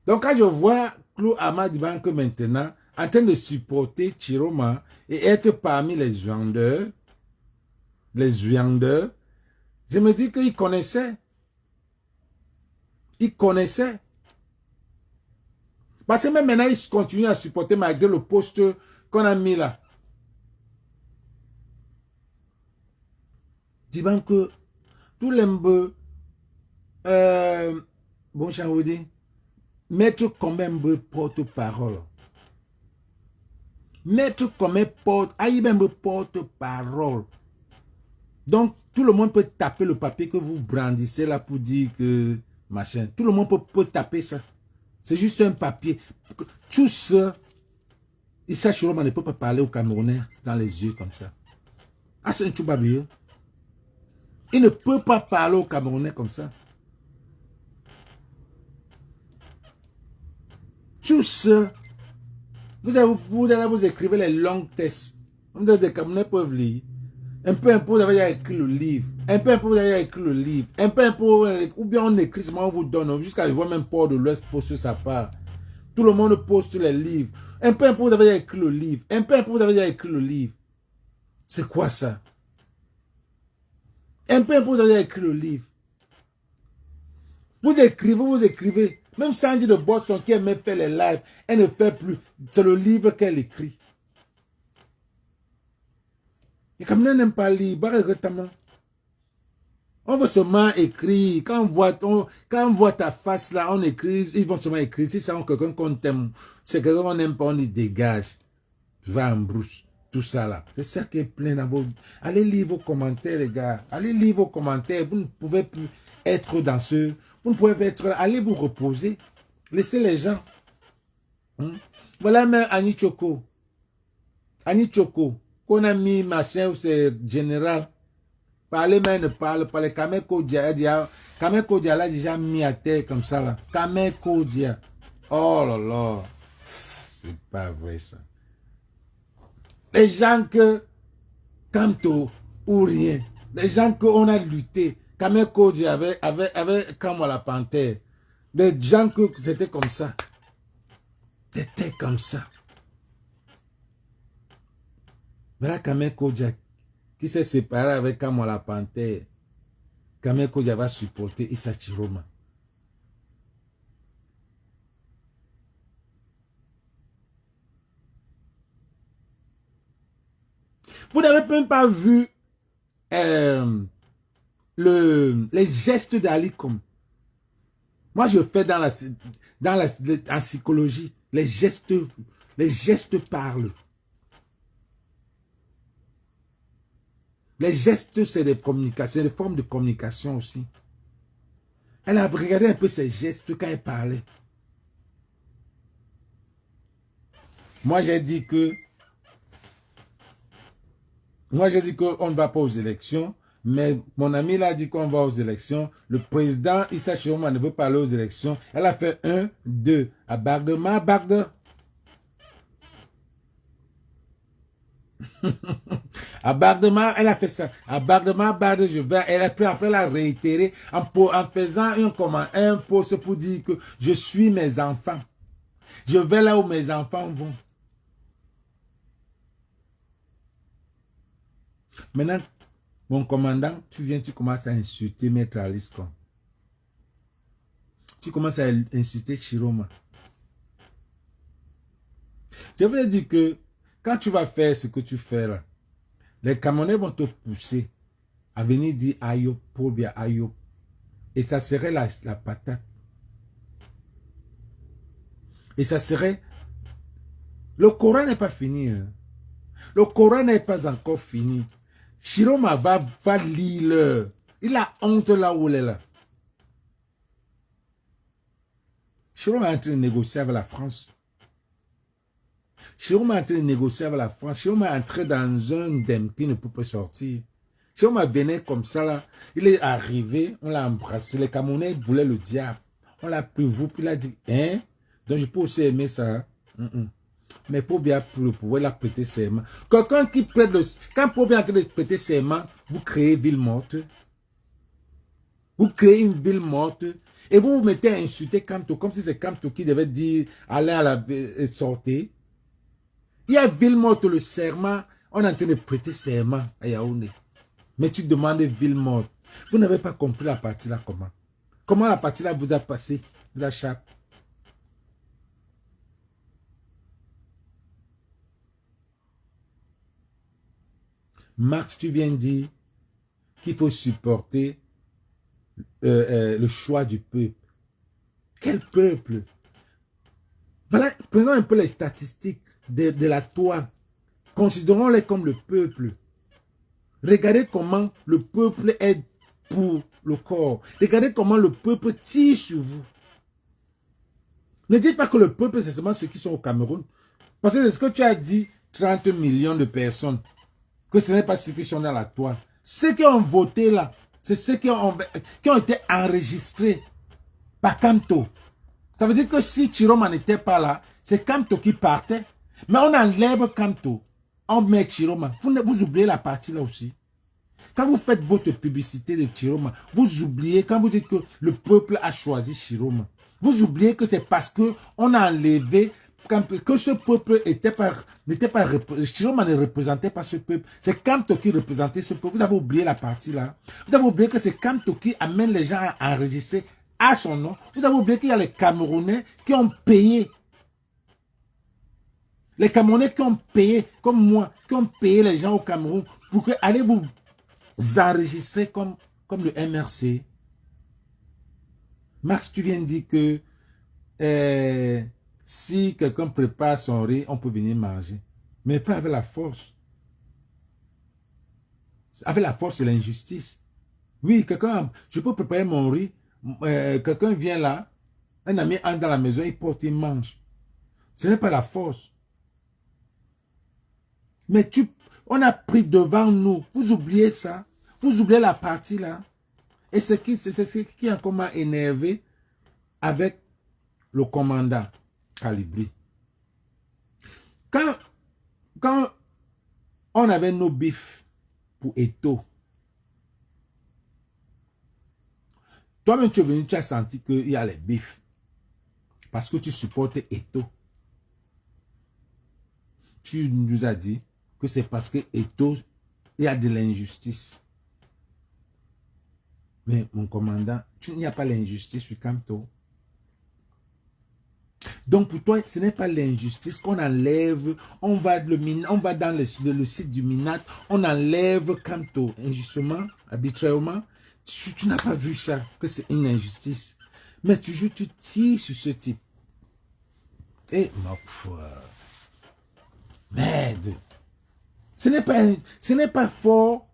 Donc, quand je vois Clou Armand Dibank maintenant en train de supporter Chiroma et être parmi les viandeurs, je me dis qu'il connaissait. Il connaissait. Parce que même maintenant, il continue à supporter malgré le poste qu'on a mis là. Dibank, tout l'embe, bon, j'ai envie de dire, mettre comme un porte-parole. Mettre comme un porte-parole. Donc, tout le monde peut taper le papier que vous brandissez là pour dire que machin. Tout le monde peut taper ça. C'est juste un papier. Tous, Issa Chiroma ne peut pas parler aux Camerounais dans les yeux comme ça. Ah, c'est un Tchoubabiyo. Il ne peut pas parler aux Camerounais comme ça. Tous, vous écrivez les longs tests. Des Camerounais peuvent lire. Un peu, vous avez écrit le livre. Un peu, vous avez écrit le livre. Un peu, ou bien on écrit, on vous donne. Jusqu'à voir même Port de l'Ouest poste sa part. Tout le monde poste les livres. Un peu, vous avez écrit le livre. Un peu, vous avez écrit le livre. C'est quoi ça? Un peu, vous avez écrit le livre. Vous écrivez. Même Sandy de Boston qui aimait faire les lives, elle ne fait plus. C'est le livre qu'elle écrit. Et comme on n'aime pas lire, on veut seulement écrire. Quand on voit ta face là, on écrit, ils vont seulement écrire. Si c'est quelqu'un qu'on t'aime, c'est quelqu'un qu'on n'aime pas, on y dégage. Va en brousse. Tout ça là. C'est ça qui est plein dans vos... Allez lire vos commentaires, les gars. Allez lire vos commentaires. Vous ne pouvez plus être dans ce... Vous ne pouvez pas être là. Allez vous reposer. Laissez les gens. Voilà même Annie Choco. Qu'on a mis machin ou c'est général. Parler mais ne parle pas. Les Kameko Dia l'a déjà mis à terre comme ça là. Kameko Dia. Oh là là. C'est pas vrai ça. Les gens que Kanto ou rien. Les gens qu'on a lutté. Kameko Dia avec Kamo la panthère. Des gens que c'était comme ça. C'était comme ça. Voilà Kameko Dia qui s'est séparé avec Kamo la panthère. Kameko Dia va supporter Issa Chiroma. Vous n'avez même pas vu les gestes d'Ali comme. Moi, je fais en psychologie. Les gestes parlent. Les gestes, c'est des communications, des formes de communication aussi. Elle a regardé un peu ses gestes quand elle parlait. Moi, j'ai dit qu'on ne va pas aux élections, mais mon ami l'a dit qu'on va aux élections. Le président Issa Chiroma ne veut pas aller aux élections. Elle a fait 1, 2 à Bardema, à Bardema, elle a fait ça. À Bardema, je vais. Elle a pris après la réitéré en faisant un post pour dire que je suis mes enfants. Je vais là où mes enfants vont. Maintenant, mon commandant, tu commences à insulter Maître Alice Kom. Tu commences à insulter Chiroma. Je veux dire que quand tu vas faire ce que tu fais là, les Camerounais vont te pousser à venir dire Ayo, Pobia, Ayo. Et ça serait la patate. Et ça serait... Le Coran n'est pas fini. Hein. Le Coran n'est pas encore fini. Chiroma va lire. Il a honte là où il est là. Chiroma est en train de négocier avec la France. Chiroma est en train de négocier avec la France. Chiroma est entré dans un dem qui ne peut pas sortir. Chiroma venait comme ça là. Il est arrivé, on l'a embrassé. Les Camerounais voulaient le diable. On l'a pris vous, puis il a dit, hein? Donc je peux aussi aimer ça. Mais pour bien pour le pouvoir, il a prêté serment. Quelqu'un qui prête le... Quand pour bien prêter serment, vous créez ville morte. Vous créez une ville morte. Et vous vous mettez à insulter Kamto, comme si c'est Kamto qui devait dire, allez à la... sortez. Il y a ville morte, le serment. On est en train de prêter serment à Yaoundé. Mais tu demandes ville morte. Vous n'avez pas compris la partie là comment. Comment la partie là vous a passé de la chape. Marx, tu viens de dire qu'il faut supporter le choix du peuple. Quel peuple? Voilà, prenons un peu les statistiques de la toile. Considérons-les comme le peuple. Regardez comment le peuple est pour le corps. Regardez comment le peuple tire sur vous. Ne dites pas que le peuple, c'est seulement ceux qui sont au Cameroun. Parce que c'est ce que tu as dit, 30 millions de personnes. Que ce n'est pas ceux qui sont dans la toile. Ceux qui ont voté là, c'est ceux qui ont été enregistrés par Kamto. Ça veut dire que si Chiroma n'était pas là, c'est Kamto qui partait. Mais on enlève Kamto, on met Chiroma. Vous oubliez la partie là aussi. Quand vous faites votre publicité de Chiroma, vous oubliez, quand vous dites que le peuple a choisi Chiroma, vous oubliez que c'est parce que on a enlevé... que ce peuple n'était pas Chiroma ne représentait pas ce peuple. C'est Kamto qui représentait ce peuple. Vous avez oublié la partie là. Vous avez oublié que c'est Kamto qui amène les gens à enregistrer à son nom. Vous avez oublié qu'il y a les Camerounais qui ont payé. Les Camerounais qui ont payé, comme moi, qui ont payé les gens au Cameroun pour que allez vous enregistrer comme le MRC. Marx, tu viens de dire que si quelqu'un prépare son riz, on peut venir manger. Mais pas avec la force. Avec la force, c'est l'injustice. Oui, je peux préparer mon riz. Quelqu'un vient là, un ami entre dans la maison, il porte, il mange. Ce n'est pas la force. Mais on a pris devant nous. Vous oubliez ça. Vous oubliez la partie là. Et c'est ce qui a comment énervé avec le commandant Calibri. Quand on avait nos bifs pour Eto, toi-même tu es venu, tu as senti qu'il y a les bifs. Parce que tu supportes Eto. Tu nous as dit que c'est parce que Eto, il y a de l'injustice. Mais mon commandant, il n'y a pas l'injustice sur Kamto. Donc pour toi, ce n'est pas l'injustice qu'on enlève. On va dans le site du Minat, on enlève Kamto injustement, arbitrairement. Tu n'as pas vu ça, que c'est une injustice. Mais toujours tu tires sur ce type. Et ma foi, merde. Ce n'est pas fort.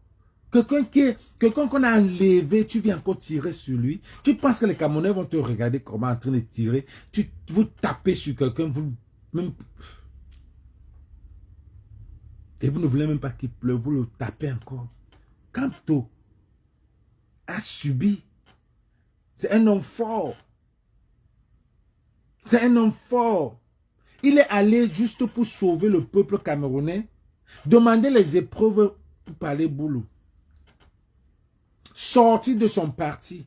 Quelqu'un qu'on a enlevé, tu viens encore tirer sur lui. Tu penses que les Camerounais vont te regarder comment en train de tirer. Vous tapez sur quelqu'un, et vous ne voulez même pas qu'il pleuve, vous le tapez encore. Kamto a subi. C'est un homme fort. C'est un homme fort. Il est allé juste pour sauver le peuple camerounais. Demander les épreuves pour parler boulot. Sorti de son parti,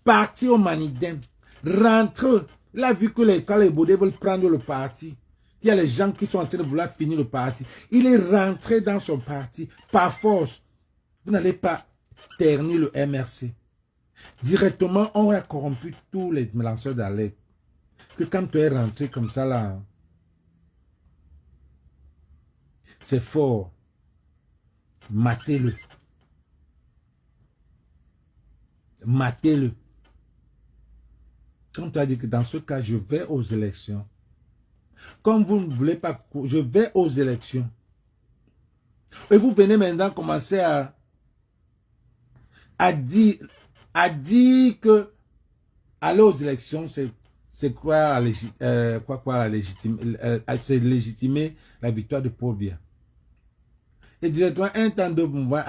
parti au Manidem, rentre. Il a vu que quand les Baudés veulent prendre le parti, il y a les gens qui sont en train de vouloir finir le parti. Il est rentré dans son parti, par force. Vous n'allez pas ternir le MRC. Directement, on a corrompu tous les lanceurs d'alerte. Que quand tu es rentré comme ça là, c'est fort. Matez-le. matez-le. Quand tu as dit que dans ce cas, je vais aux élections. Comme vous ne voulez pas, je vais aux élections. Et vous venez maintenant commencer à dire que aller aux élections, c'est quoi c'est légitimer la victoire de Paul Biya. Et directement, un temps de mouvement,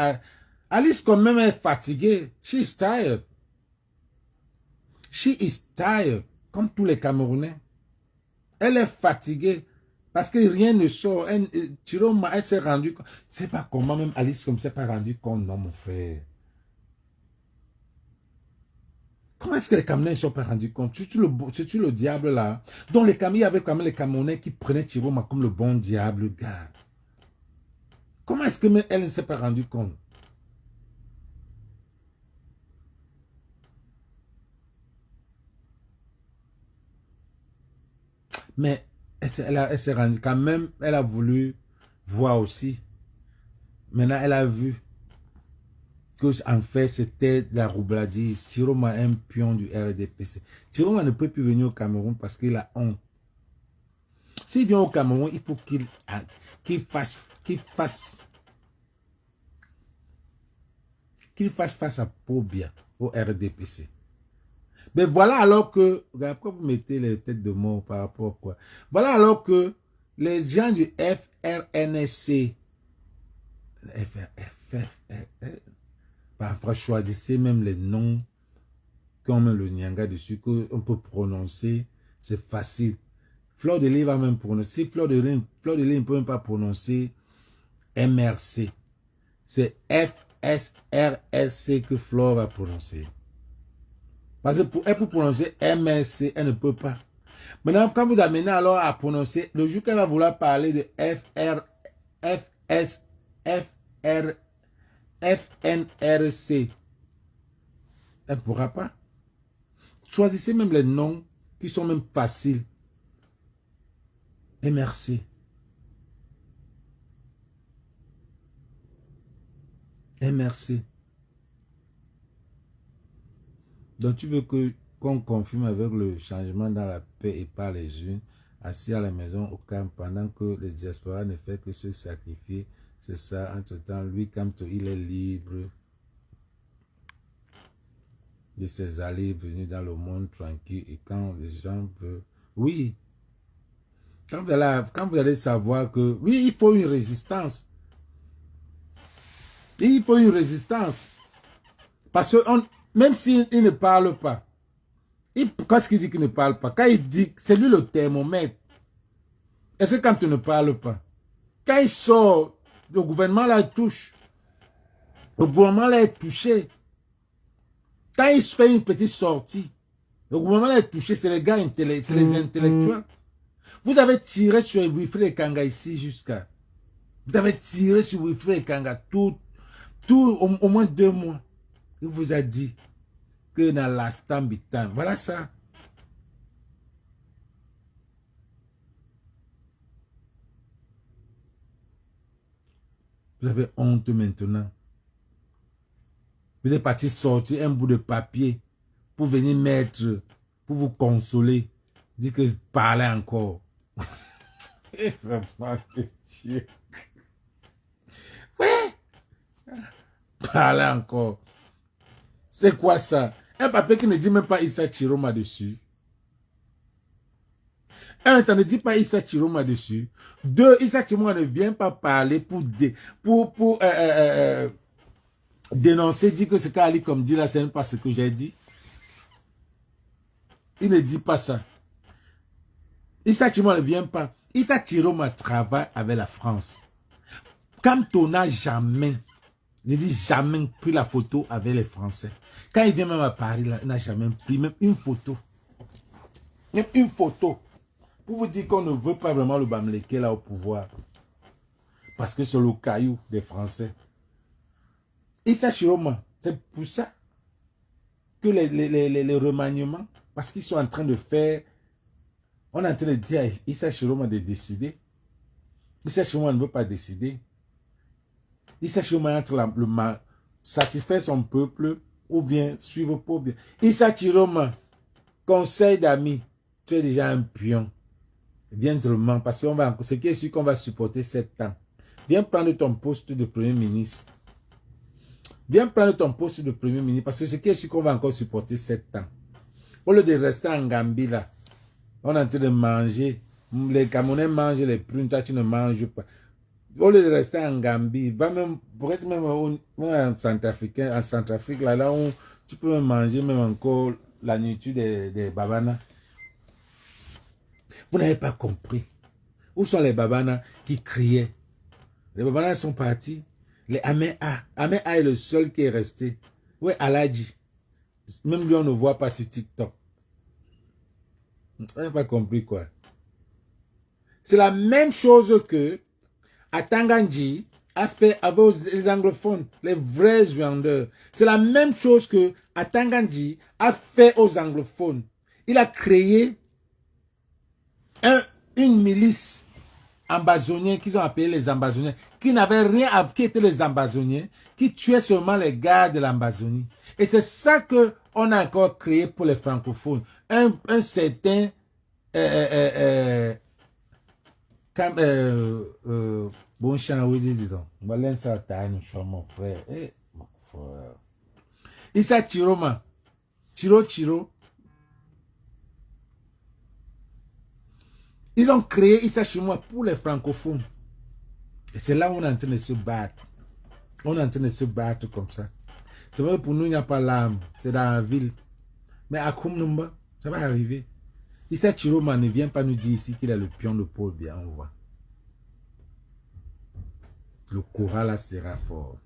Alice quand même est fatiguée. She is tired. She is tired. Comme tous les Camerounais. Elle est fatiguée. Parce que rien ne sort. Chiroma, elle s'est rendue compte. C'est pas comment même Alice comme s'est pas rendue compte, non, mon frère. Comment est-ce que les Camerounais ne sont pas rendus compte? C'est-tu le diable là? Donc il y avait quand même les Camerounais qui prenaient Chiroma comme le bon diable, gars. Comment est-ce que même elle ne s'est pas rendue compte? Mais elle s'est rendue quand même, elle a voulu voir aussi. Maintenant, elle a vu que en fait, c'était de la roubladie. Chiroma est un pion du RDPC. Chiroma ne peut plus venir au Cameroun parce qu'il a honte. S'il vient au Cameroun, il faut qu'il fasse face à Paul Biya au RDPC. Mais voilà alors que, après vous mettez les têtes de mort par rapport à quoi? Voilà alors que les gens du FRNSC, parfois choisissez même les noms qui ont même le Nyanga dessus, qu'on peut prononcer, c'est facile. Fleur de Lys va même prononcer, Fleur de Lys ne peut même pas prononcer MRC. C'est FSRSC que Fleur va prononcer. Parce que pour elle, pour prononcer MRC, elle ne peut pas. Maintenant, quand vous amenez alors à prononcer, le jour qu'elle va vouloir parler de FNRC, elle ne pourra pas. Choisissez même les noms qui sont même faciles. MRC. MRC. Donc tu veux qu'on confirme avec le changement dans la paix et par les unes, assis à la maison au camp, pendant que les diasporas ne fait que se sacrifier. C'est ça, entre-temps, lui, quand il est libre de ses allées venues dans le monde tranquille, et quand les gens veulent... Oui, quand vous allez savoir que, oui, il faut une résistance. Il faut une résistance. Parce que même s'il ne parle pas, quand est-ce qu'il dit qu'il ne parle pas? Quand il dit, c'est lui le thermomètre. Et c'est quand tu ne parles pas. Quand il sort, le gouvernement là touche. Le gouvernement là est touché. Quand il fait une petite sortie, le gouvernement là est touché, c'est les gars c'est les intellectuels. Vous avez tiré sur Wilfred Ekanga ici jusqu'à... Vous avez tiré sur Wilfred Ekanga au moins 2 mois. Il vous a dit que dans l'instant bitan. Voilà ça. Vous avez honte maintenant. Vous êtes parti sortir un bout de papier pour venir mettre, pour vous consoler. Dire que parlez encore. Ouais. Parlez encore. C'est quoi ça? Un papier qui ne dit même pas Issa Chiroma dessus. Un, ça ne dit pas Issa Chiroma dessus. 2, Issa Chiroma ne vient pas parler pour dénoncer, dire que ce qu'Ali comme dit là, c'est même pas ce que j'ai dit. Il ne dit pas ça. Issa Chiroma ne vient pas. Issa Chiroma travaille avec la France. Quand on n'a jamais, je dis jamais pris la photo avec les Français. Quand il vient même à Paris, là, il n'a jamais pris même une photo. Même une photo. Pour vous dire qu'on ne veut pas vraiment le Bamileke là au pouvoir. Parce que c'est le caillou des Français. Issa Chiroma, c'est pour ça que les remaniements, parce qu'ils sont en train de faire, on est en train de dire à Issa Chiroma de décider. Issa Chiroma ne veut pas décider. Issa Chiroma est en train de satisfaire son peuple ou bien suivre pas bien. Issa Chiroma, conseil d'amis, tu es déjà un pion. Viens seulement, parce qu'on va, ce qui est sûr qu'on va supporter 7 ans. Viens prendre ton poste de Premier ministre. Viens prendre ton poste de Premier ministre, parce que ce qui est sûr qu'on va encore supporter 7 ans. Au lieu de rester en Gambie là, on est en train de manger. Les Camerounais mangent les prunes, toi tu ne manges pas. Au lieu de rester en Gambie, va même, pour être même en Centrafrique, là où tu peux même manger même encore la nourriture des babanas. Vous n'avez pas compris. Où sont les babanas qui criaient? Les babanas sont partis. Les Améa. Améa est le seul qui est resté. Oui, Aladji. Même lui, on ne voit pas sur TikTok. Vous n'avez pas compris quoi. C'est la même chose que Atangandji a fait avec les anglophones, les vrais vendeurs. C'est la même chose que Atangandji a fait aux anglophones. Il a créé une milice ambazonienne qu'ils ont appelé les ambazoniens, qui n'avaient rien à qui étaient les ambazoniens, qui tuaient seulement les gars de l'Ambazonie. Et c'est ça que on a encore créé pour les francophones. Un certain bon chant, oui, dis donc. Voilà ça, t'as mon frère. Mon frère. Issa Chiroma. Chiro. Ils ont créé Issa Chiroma pour les francophones. Et c'est là où on est en train de se battre. On est en train de se battre comme ça. C'est vrai, pour nous, il n'y a pas l'âme. C'est dans la ville. Mais à Koumnumba, ça va arriver. Issa Chiroma ne vient pas nous dire ici qu'il a le pion de Paul bien, on voit. Le courant là sera fort.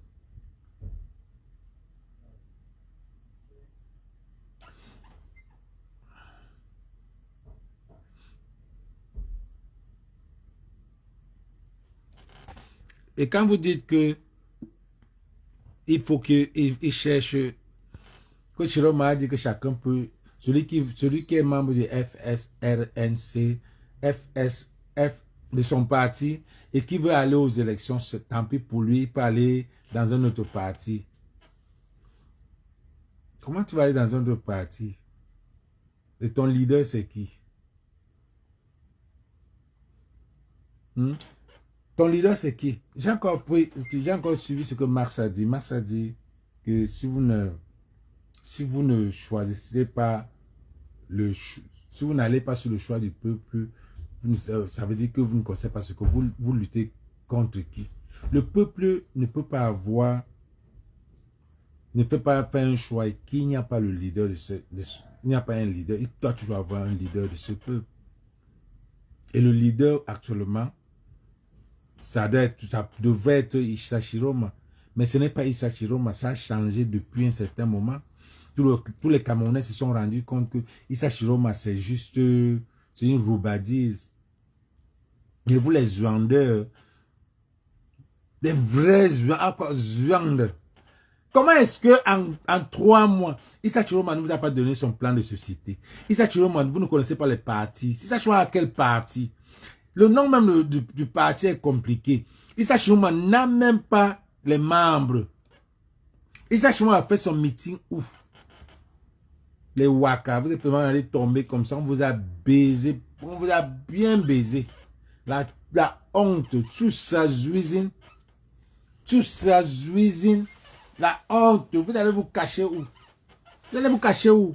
Et quand vous dites que il faut qu'il cherche, que Chiroma a dit que chacun peut, celui qui est membre du FSRNC, de son parti, et qui veut aller aux élections, tant pis pour lui, il peut aller dans un autre parti. Comment tu vas aller dans un autre parti? Et ton leader, c'est qui? Ton leader, c'est qui? J'ai encore suivi ce que Marx a dit. Marx a dit que si vous ne choisissez pas si vous n'allez pas sur le choix du peuple, ça veut dire que vous ne connaissez pas ce que vous luttez contre qui. Le peuple ne peut pas ne fait pas faire un choix et qu'il n'y a pas le leader il n'y a pas un leader. Il doit toujours avoir un leader de ce peuple. Et le leader actuellement, ça devait être Issa Chiroma. Mais ce n'est pas Issa Chiroma, ça a changé depuis un certain moment. Tous les Camerounais se sont rendus compte que Issa Chiroma, c'est juste c'est une roubadise. Et vous, les Zouandeurs, des vrais Zouandeurs, comment est-ce que en 3 mois, Issa Chiroma ne vous a pas donné son plan de société? Issa Chiroma, vous ne connaissez pas les partis. Issa Chiroma a quel parti? Le nom même du parti est compliqué. Issa Chiroma n'a même pas les membres. Issa Chiroma a fait son meeting où? Les Waka, vous êtes vraiment allé tomber comme ça, on vous a baisé, on vous a bien baisé. La honte, tout ça zuisine, la honte, vous allez vous cacher où? Vous allez vous cacher où?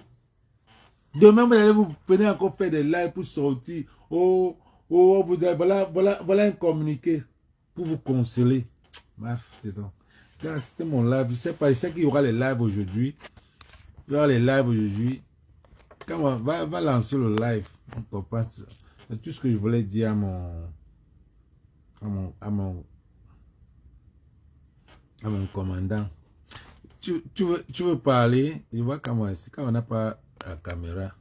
Demain, vous allez vous venir encore faire des lives pour sortir. Oh, voilà un communiqué pour vous consoler. Bref, c'est donc. C'était mon live. Je sais pas, je sais qu'il y aura les lives aujourd'hui. Il y aura les lives aujourd'hui. Va lancer le live. C'est tout ce que je voulais dire à mon commandant. Tu veux parler? Je vois comment c'est. Quand on n'a pas la caméra.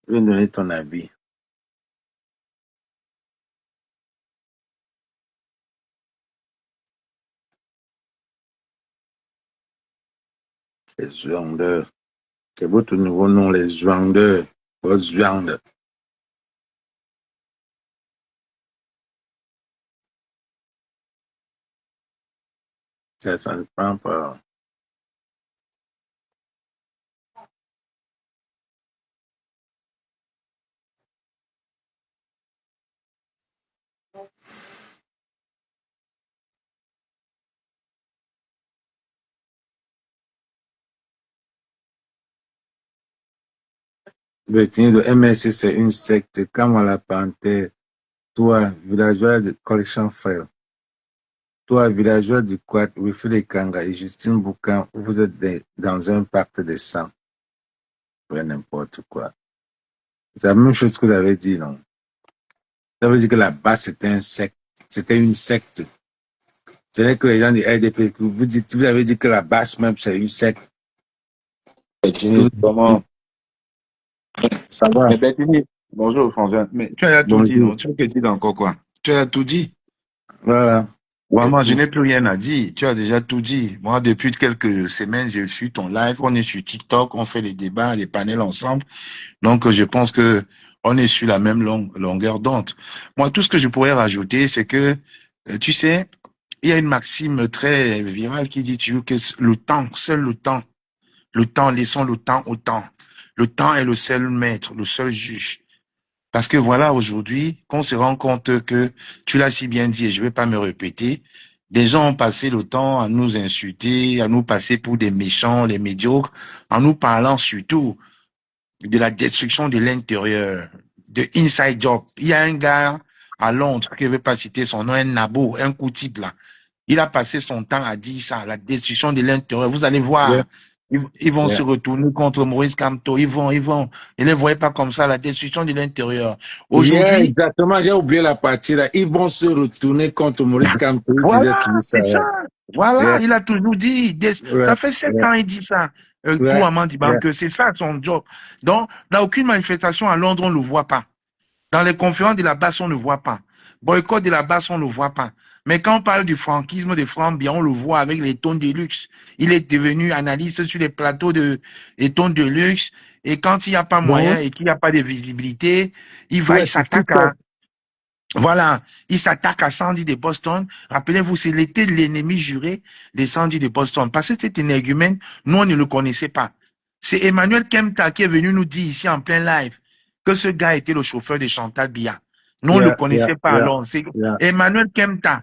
Je vais donner ton avis. Les Zhuangdeurs. C'est votre nouveau nom, les Zhuangdeurs. Vos Zhuangdeurs. Ça ne prend pas. Bertini de MSC, c'est une secte. Comme la panthère. Toi, villageois de collection frère. Toi, villageois du Quad, Wilfried Kanga et Justine Boucan, vous êtes dans un pacte de sang. Ouais, n'importe quoi. C'est la même chose que vous avez dit, non? Ça veut dire que la base, c'était un secte. C'était une secte. C'est vrai que les gens du RDP, vous avez dit que la base même, c'est une secte. Bertini, comment? Ça va? Mais Bertini, bonjour François. Mais tu as tout dit, Bonjour. non? Tu veux que je dise encore quoi? Tu as tout dit. Voilà. Ouais, moi, je n'ai plus rien à dire. Tu as déjà tout dit. Moi, depuis quelques semaines, je suis ton live. On est sur TikTok, on fait les débats, les panels ensemble. Donc, je pense que on est sur la même longueur d'onde. Moi, tout ce que je pourrais rajouter, c'est que, tu sais, il y a une maxime très virale qui dit que le temps, seul le temps, laissons le temps au temps. Le temps est le seul maître, le seul juge. Parce que voilà, aujourd'hui, qu'on se rend compte que, tu l'as si bien dit et je ne vais pas me répéter, des gens ont passé le temps à nous insulter, à nous passer pour des méchants, les médiocres, en nous parlant surtout de la destruction de l'intérieur, de inside job. Il y a un gars à Londres, qui ne veut pas citer son nom, un nabo, un coup type là. Il a passé son temps à dire ça, la destruction de l'intérieur. Vous allez voir, Yeah. ils vont Yeah. se retourner contre Maurice Kamto. Ils vont. Ne les voyez pas comme ça, la destruction de l'intérieur. Yeah, Aujourd'hui, exactement. J'ai oublié la partie là. Ils vont se retourner contre Maurice Kamto. Il disait voilà, toujours ça. c'est ça. Voilà, Yeah. il a toujours dit. Ouais. Ça fait 7 ans, il dit ça. Pour Ouais. Amandi Banque, c'est ça son job. Donc, dans aucune manifestation à Londres, on ne le voit pas. Dans les conférences de la base, on ne le voit pas. Boycott de la base, on ne le voit pas. Mais quand on parle du franquisme de Frambien, on le voit avec les tons de luxe. Il est devenu analyste sur les plateaux des tons de luxe. Et quand il n'y a pas moyen et qu'il n'y a pas de visibilité, il va, Ouais, il c'est s'attaque tout. voilà, il s'attaque à Sandy de Boston. Rappelez-vous, c'est l'été de l'ennemi juré des Sandy de Boston. Parce que cet énergumène, nous, on ne le connaissait pas. C'est Emmanuel Kemta qui est venu nous dire ici en plein live que ce gars était le chauffeur de Chantal Biya. Nous, on ne le connaissait pas alors. C'est Emmanuel Kemta.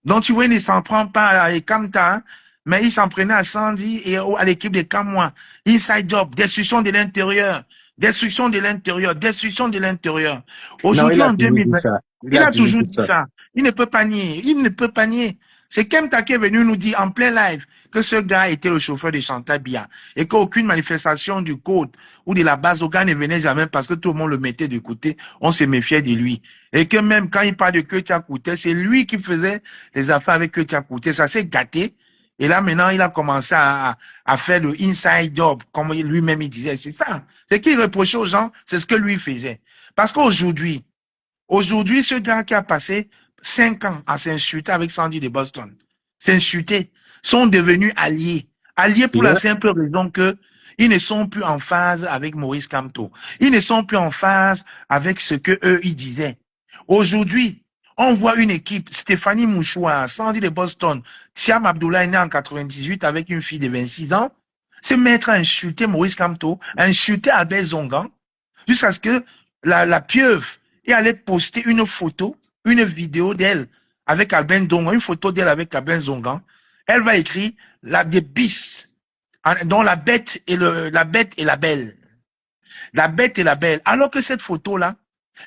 Donc, tu vois, il ne s'en prend pas à Kemta, hein, mais il s'en prenait à Sandy et à l'équipe de Kamwa. Inside job, destruction de l'intérieur. Destruction de l'intérieur, destruction de l'intérieur. Aujourd'hui, en 2020, il a toujours dit ça. Il ne peut pas nier. Il ne peut pas nier. C'est Kemta qui est venu nous dire en plein live que ce gars était le chauffeur de Chantal Biya et qu'aucune manifestation du code ou de la base au gars ne venait jamais parce que tout le monde le mettait de côté. On se méfiait de lui. Et que même quand il parle de Ketia Kouté, c'est lui qui faisait les affaires avec Ketia Kouté. Ça s'est gâté. Et là, maintenant, il a commencé à faire le inside job, comme lui-même il disait. C'est ça. C'est qu'il reprochait aux gens, c'est ce que lui faisait. Parce qu'aujourd'hui, ce gars qui a passé 5 ans à s'insulter avec Sandy de Boston, s'insulter, sont devenus alliés. Alliés pour la simple raison que ils ne sont plus en phase avec Maurice Kamto. Ils ne sont plus en phase avec ce que eux ils disaient. Aujourd'hui, on voit une équipe, Stéphanie Mouchoua, Sandy de Boston, Thiam Abdoulaye né en 98 avec une fille de 26 ans, se mettre à insulter Maurice Kamto, à insulter Albert Zongan, jusqu'à ce que la pieuvre est allée poster une photo, une vidéo d'elle avec Albert Zongan, une photo d'elle avec Albert Zongan. Elle va écrire des bis, dont la bête et la belle. La bête et la belle. Alors que cette photo-là,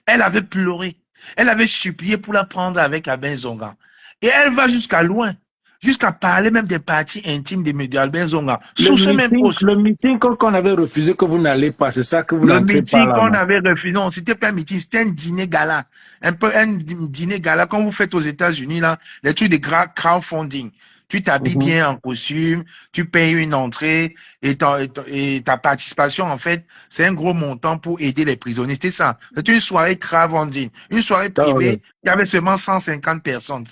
elle avait pleuré. Elle avait supplié pour la prendre avec Albert Zongan. Et elle va jusqu'à loin, jusqu'à parler même des parties intimes de Albert Zongan. Sous ce même poste. Le meeting qu'on avait refusé que vous n'allez pas, c'est ça que vous n'entrez pas là. Le meeting qu'on avait refusé, non, c'était pas un meeting, c'était un dîner gala. Un peu un dîner gala, comme vous faites aux États-Unis, là, les trucs de crowdfunding. Tu t'habilles bien en costume, tu payes une entrée et ta participation, en fait, c'est un gros montant pour aider les prisonniers. C'était ça. C'était une soirée crowdfunding, une soirée privée. Il y avait seulement 150 personnes.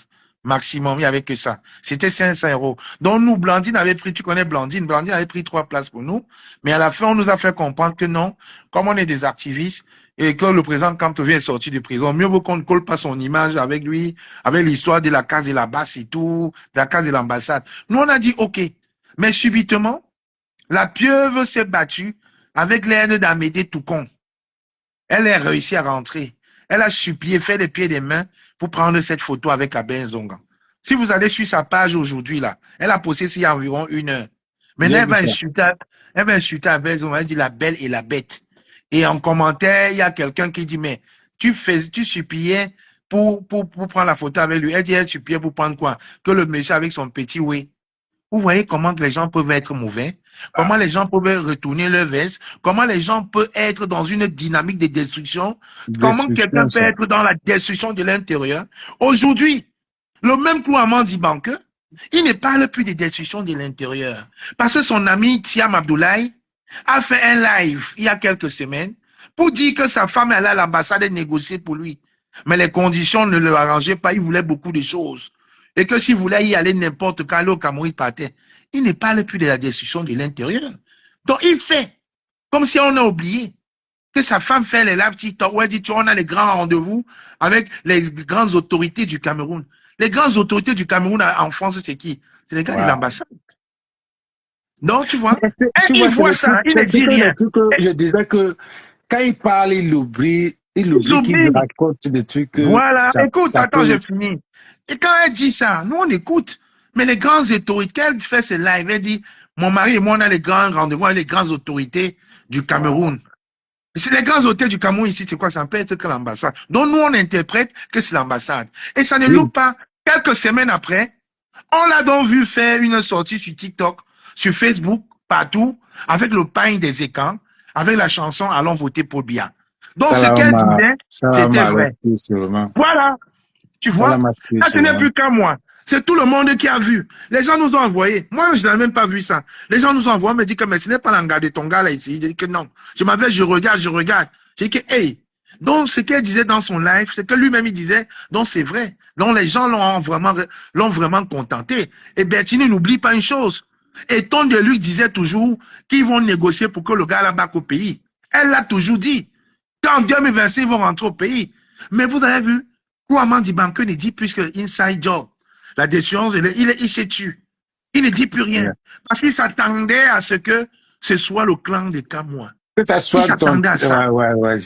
Maximum, il n'y avait que ça. C'était 500 euros. Donc, nous, Blandine avait pris, tu connais Blandine, Blandine avait pris 3 places pour nous. Mais à la fin, on nous a fait comprendre que non, comme on est des activistes et que le président Kamto vient sortir de prison, mieux vaut qu'on ne colle pas son image avec lui, avec l'histoire de la case de la basse et tout, de la case de l'ambassade. Nous, on a dit OK. Mais subitement, la pieuvre s'est battue avec l'aide d'Amédée Toukon. Elle a réussi à rentrer. Elle a supplié, fait les pieds et des mains pour prendre cette photo avec Aben Zonga. Si vous allez sur sa page aujourd'hui, là, elle a posté il y a environ 1 heure. Maintenant, elle va insulter Aben Zonga. Elle dit la belle et la bête. Et en commentaire, il y a quelqu'un qui dit, mais tu suppliais pour prendre la photo avec lui. Elle dit, elle suppliait pour prendre quoi? Que le monsieur avec son petit oui. Vous voyez comment les gens peuvent être mauvais, comment les gens peuvent retourner leur veste, comment les gens peuvent être dans une dynamique de destruction, comment quelqu'un peut être dans la destruction de l'intérieur. Aujourd'hui, le même Kouaman Dibanke, il ne parle plus de destruction de l'intérieur. Parce que son ami Thiam Abdoulaye a fait un live il y a quelques semaines pour dire que sa femme allait à l'ambassade et négocier pour lui. Mais les conditions ne le arrangeaient pas, il voulait beaucoup de choses. Et que s'il voulait y aller n'importe quand, au Cameroun, il partait. Il ne parle plus de la destruction de l'intérieur. Donc, il fait comme si on a oublié que sa femme fait les lives TikTok où elle dit, on a les grands rendez-vous avec les grandes autorités du Cameroun. Les grandes autorités du Cameroun en France, c'est qui? C'est les gars de l'ambassade. Donc, tu vois, il voit ça, il ne dit rien. Je disais que quand il parle, il oublie qu'il raconte des trucs. Voilà, écoute, attends, j'ai fini. Et quand elle dit ça, nous on écoute. Mais les grandes autorités, quand elle fait ce live, elle dit, mon mari et moi, on a les grands rendez-vous avec les grandes autorités du Cameroun. C'est les grandes autorités du Cameroun ici, c'est quoi? Ça peut être que l'ambassade. Donc nous, on interprète que c'est l'ambassade. Et ça ne loupe pas. Quelques semaines après, on l'a donc vu faire une sortie sur TikTok, sur Facebook, partout, avec le pain des écrans, avec la chanson Allons voter pour Biya. Donc ce qu'elle disait, c'était vrai. Voilà. Tu vois, ça ce n'est plus qu'à moi. C'est tout le monde qui a vu. Les gens nous ont envoyé. Moi, je n'ai même pas vu ça. Les gens nous ont envoyé, me dit que mais ce n'est pas l'engagement de ton gars là ici. Il dit que non. Je regarde. J'ai dit que, hey. Donc, ce qu'elle disait dans son live, c'est que lui-même, il disait, donc c'est vrai. Donc, les gens l'ont vraiment contenté. Et Bertini n'oublie pas une chose. Et Ton de lui disait toujours qu'ils vont négocier pour que le gars là-bas au pays. Elle l'a toujours dit. Qu'en 2026, ils vont rentrer au pays. Mais vous avez vu, Kouaman Dibanke ne dit plus que inside job. La décision, il s'est tué. Il ne dit plus rien. Parce qu'il s'attendait à ce que ce soit le clan de Kamoa. Que ça soit il s'attendait à ça. Ouais.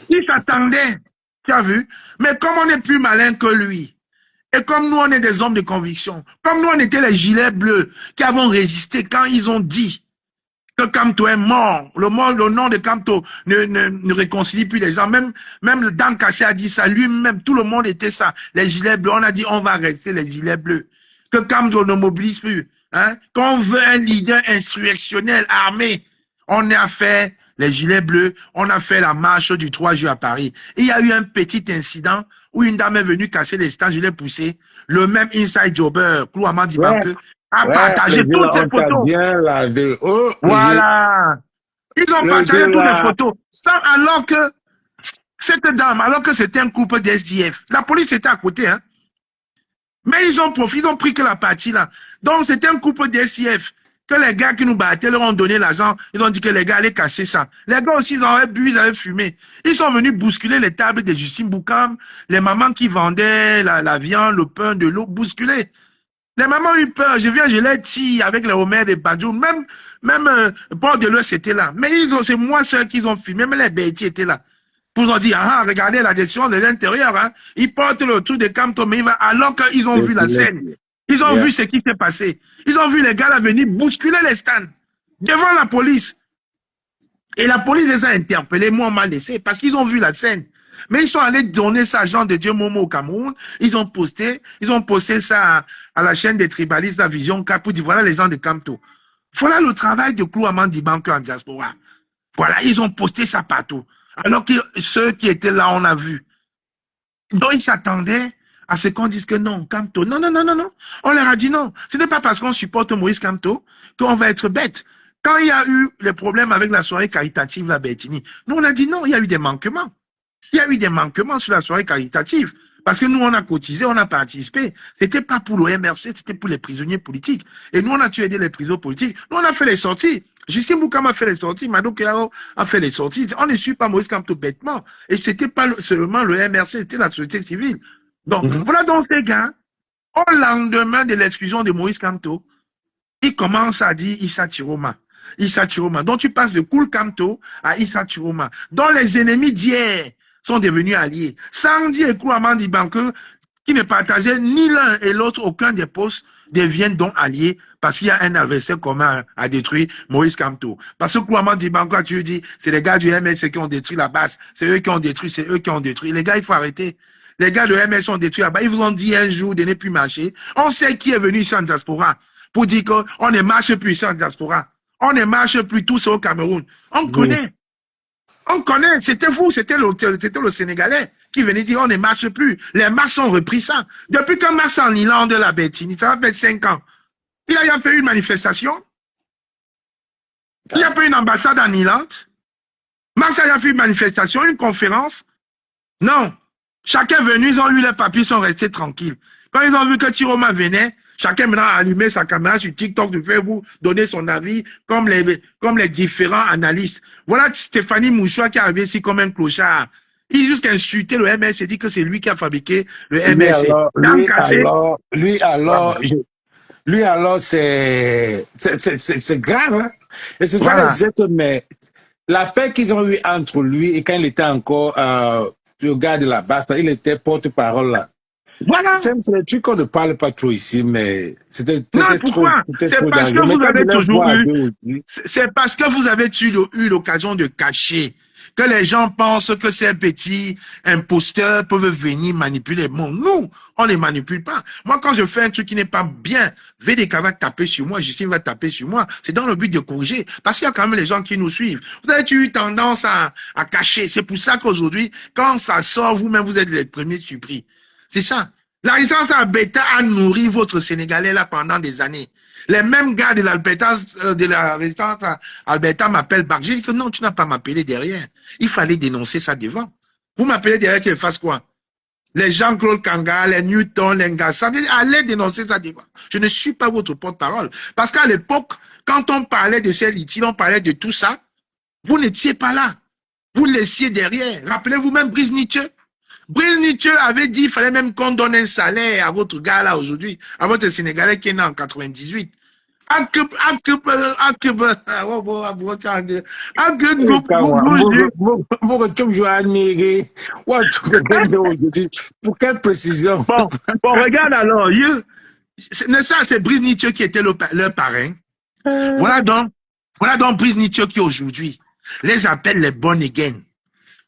Il s'attendait. Tu as vu? Mais comme on est plus malin que lui, et comme nous, on est des hommes de conviction, comme nous, on était les gilets bleus qui avons résisté quand ils ont dit que Kamto est mort. Le nom de Kamto ne réconcilie plus les gens. Même Dan Kassé a dit ça. Lui-même, tout le monde était ça. Les gilets bleus, on a dit on va rester les gilets bleus. Que Kamto ne mobilise plus. Hein? Quand on veut un leader insurrectionnel, armé, on a fait les gilets bleus, on a fait la marche du 3 juillet à Paris. Et il y a eu un petit incident où une dame est venue casser les stands, je l'ai poussé. Le même inside jobber, Kouaman Dibanke, a partagé toutes ces photos. Voilà. Ils ont partagé toutes les photos. Ça, alors que cette dame, alors que c'était un couple d'SDF, la police était à côté, hein. Mais ils ont profité, ils ont pris que la partie là. Donc c'était un couple d'SDF. Que les gars qui nous battaient leur ont donné l'argent, ils ont dit que les gars allaient casser ça. Les gars aussi, ils avaient bu, ils avaient fumé. Ils sont venus bousculer les tables de Justine Boukam, les mamans qui vendaient la viande, le pain, de l'eau, bousculer. Les mamans ont eu peur. Je les tire avec les homères des Badjou. Même Port de l'Ouest était là. Mais c'est moi ceux qui ont filmé, mais les bêtis étaient là. Ils ont dit, regardez la décision de l'intérieur, hein. Ils portent le truc de Kamto, mais alors qu'ils ont vu la scène. Ils ont vu ce qui s'est passé. Ils ont vu les gars là venir bousculer les stands devant la police. Et la police les a interpellés, moi on m'a laissé, parce qu'ils ont vu la scène. Mais ils sont allés donner ça à Jean de Dieu Momo au Cameroun. Ils ont posté ça à la chaîne des tribalistes, la Vision K, pour dire voilà les gens de Kamto. Voilà le travail de Kouaman Dibanke en diaspora. Voilà, ils ont posté ça partout. Alors que ceux qui étaient là, on a vu. Donc ils s'attendaient à ce qu'on dise que non, Kamto. Non. On leur a dit non. Ce n'est pas parce qu'on supporte Maurice Kamto qu'on va être bête. Quand il y a eu les problèmes avec la soirée caritative, la Bertini, nous on a dit non, il y a eu des manquements. Il y a eu des manquements sur la soirée caritative. Parce que nous, on a cotisé, on a participé. C'était pas pour le MRC, c'était pour les prisonniers politiques. Et nous, on a tué les prisonniers politiques. Nous, on a fait les sorties. Justin Boukam a fait les sorties, Mado Kayao a fait les sorties. On ne suit pas Maurice Kamto bêtement. Et c'était pas seulement le MRC, c'était la société civile. Donc, voilà donc ces gars, au lendemain de l'exclusion de Maurice Kamto, ils commencent à dire Issa Chiroma. Issa Chiroma. Donc, tu passes de Koul Kamto à Issa Chiroma. Dont les ennemis d'hier sont devenus alliés. Sandy et Kouaman Dibanke, qui ne partageaient ni l'un et l'autre aucun des postes, deviennent donc alliés parce qu'il y a un adversaire commun à détruire, Maurice Kamto. Parce que Kouaman Dibanke, tu dis, c'est les gars du MS qui ont détruit la base. C'est eux qui ont détruit, c'est eux qui ont détruit. Les gars, il faut arrêter. Les gars de MS ont détruit là-bas. Ils vous ont dit un jour de ne plus marcher. On sait qui est venu ici en diaspora pour dire qu'on ne marche plus ici en diaspora. On ne marche plus tous au Cameroun. On connaît. On connaît. C'était vous, c'était le Sénégalais qui venait dire on ne marche plus. Les marches ont repris ça. Depuis qu'on marche en Irlande, la Bettini, ça va faire 5 ans. Il a fait une manifestation. Il a fait une ambassade en Irlande. Mars a fait une manifestation, une conférence. Non. Chacun est venu, ils ont eu les papiers, ils sont restés tranquilles. Quand ils ont vu que Chiroma venait, chacun maintenant a allumé sa caméra sur TikTok, de faire vous donner son avis, comme les différents analystes. Voilà Stéphanie Mouchoua qui est arrivé ici comme un clochard. Il juste insulté le MS et dit que c'est lui qui a fabriqué le MS. Lui alors, c'est grave. Hein? Et c'est ça que je disais, mais l'affaire qu'ils ont eu entre lui et quand il était encore le gars de la base, il était porte-parole là. Voilà. C'est le truc qu'on ne parle pas trop ici, mais c'était non, pourquoi? C'est parce que vous avez toujours eu, c'est parce que vous avez eu l'occasion de cacher que les gens pensent que ces petits imposteurs peuvent venir manipuler. Bon, nous, on ne les manipule pas. Moi, quand je fais un truc qui n'est pas bien, VDK va taper sur moi, Justine va taper sur moi. C'est dans le but de corriger. Parce qu'il y a quand même les gens qui nous suivent. Vous avez eu tendance à cacher. C'est pour ça qu'aujourd'hui, quand ça sort, vous-même, vous êtes les premiers surpris. C'est ça. La résistance Alberta a nourri votre Sénégalais là pendant des années. Les mêmes gars de la résistance Alberta m'appellent Bach. J'ai dit que non, tu n'as pas m'appelé derrière. Il fallait dénoncer ça devant. Vous m'appelez derrière qu'il fasse quoi? Les Jean-Claude Kanga, les Newton, les Ngassa, allez dénoncer ça devant. Je ne suis pas votre porte-parole. Parce qu'à l'époque, quand on parlait de ces litiges, on parlait de tout ça, vous n'étiez pas là. Vous laissiez derrière. Rappelez-vous même Brice Nietzsche. Brice Nietzsche avait dit qu'il fallait même qu'on donne un salaire à votre gars là aujourd'hui, à votre Sénégalais qui est né en 98. Pour quelle précision? Bon, regarde alors. Ça, c'est Brice Nietzsche qui était leur parrain. Voilà donc Brice Nietzsche qui aujourd'hui les appelle les born again.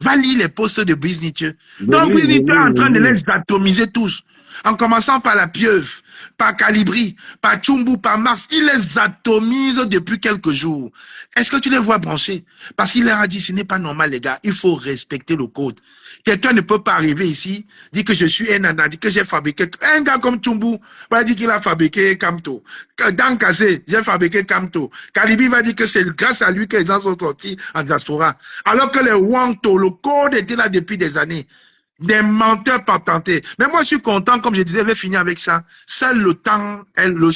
Va lire les posts de Brice Nietzsche. Donc Brice Nietzsche est en train de les atomiser tous. En commençant par la pieuvre, par Calibri, par Tchumbu, par Mars. Il les atomise depuis quelques jours. Est-ce que tu les vois brancher? Parce qu'il leur a dit, ce n'est pas normal les gars, il faut respecter le code. Quelqu'un ne peut pas arriver ici, dire que je suis un nana, dire que j'ai fabriqué. Un gars comme Tchumbu va dire qu'il a fabriqué Kamto. Dan Kassé, j'ai fabriqué Kamto. Calibri va dire que c'est grâce à lui que les gens sont sortis en diaspora. Alors que les Wanto, le code était là depuis des années. Des menteurs patentés. Mais moi, je suis content, comme je disais, je vais finir avec ça. Seul le temps est le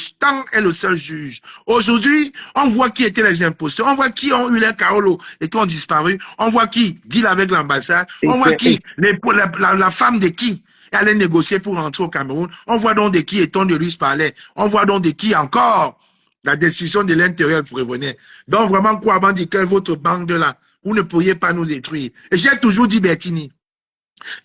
seul juge. Aujourd'hui, on voit qui étaient les imposteurs. On voit qui ont eu les Kaolo et qui ont disparu. On voit qui deal avec l'ambassade. On voit qui, la femme de qui allait négocier pour rentrer au Cameroun. On voit donc de qui Eton de Luce parlait. On voit donc de qui encore la destruction de l'intérieur prévenait. Donc vraiment, quoi avant dit que votre bande là, vous ne pourriez pas nous détruire. Et j'ai toujours dit, Bertini,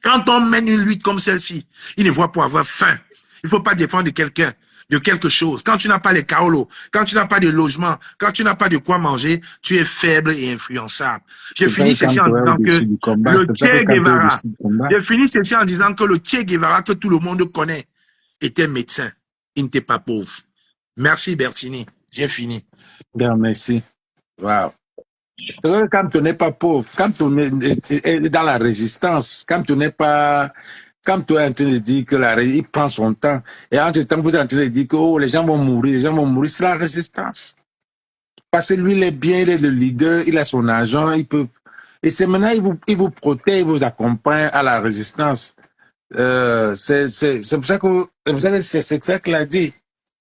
quand on mène une lutte comme celle-ci, il ne voit pas avoir faim. Il ne faut pas défendre quelqu'un de quelque chose. Quand tu n'as pas les kaolos, quand tu n'as pas de logement, quand tu n'as pas de quoi manger, tu es faible et influençable. Je finis ceci en disant que le Che Guevara, le Che Guevara que tout le monde connaît était médecin. Il n'était pas pauvre. Merci Bertini. J'ai fini. Bien, merci. Wow. Quand tu n'es pas pauvre, quand tu es dans la résistance, quand tu n'es pas, quand tu es en train de dire que il prend son temps, et entre-temps, vous êtes en train de dire que oh, les gens vont mourir, c'est la résistance. Parce que lui, il est bien, il est le leader, il a son argent, il peut, et c'est maintenant, il vous protège, il vous accompagne à la résistance. C'est pour ça que c'est ça qu'il a dit,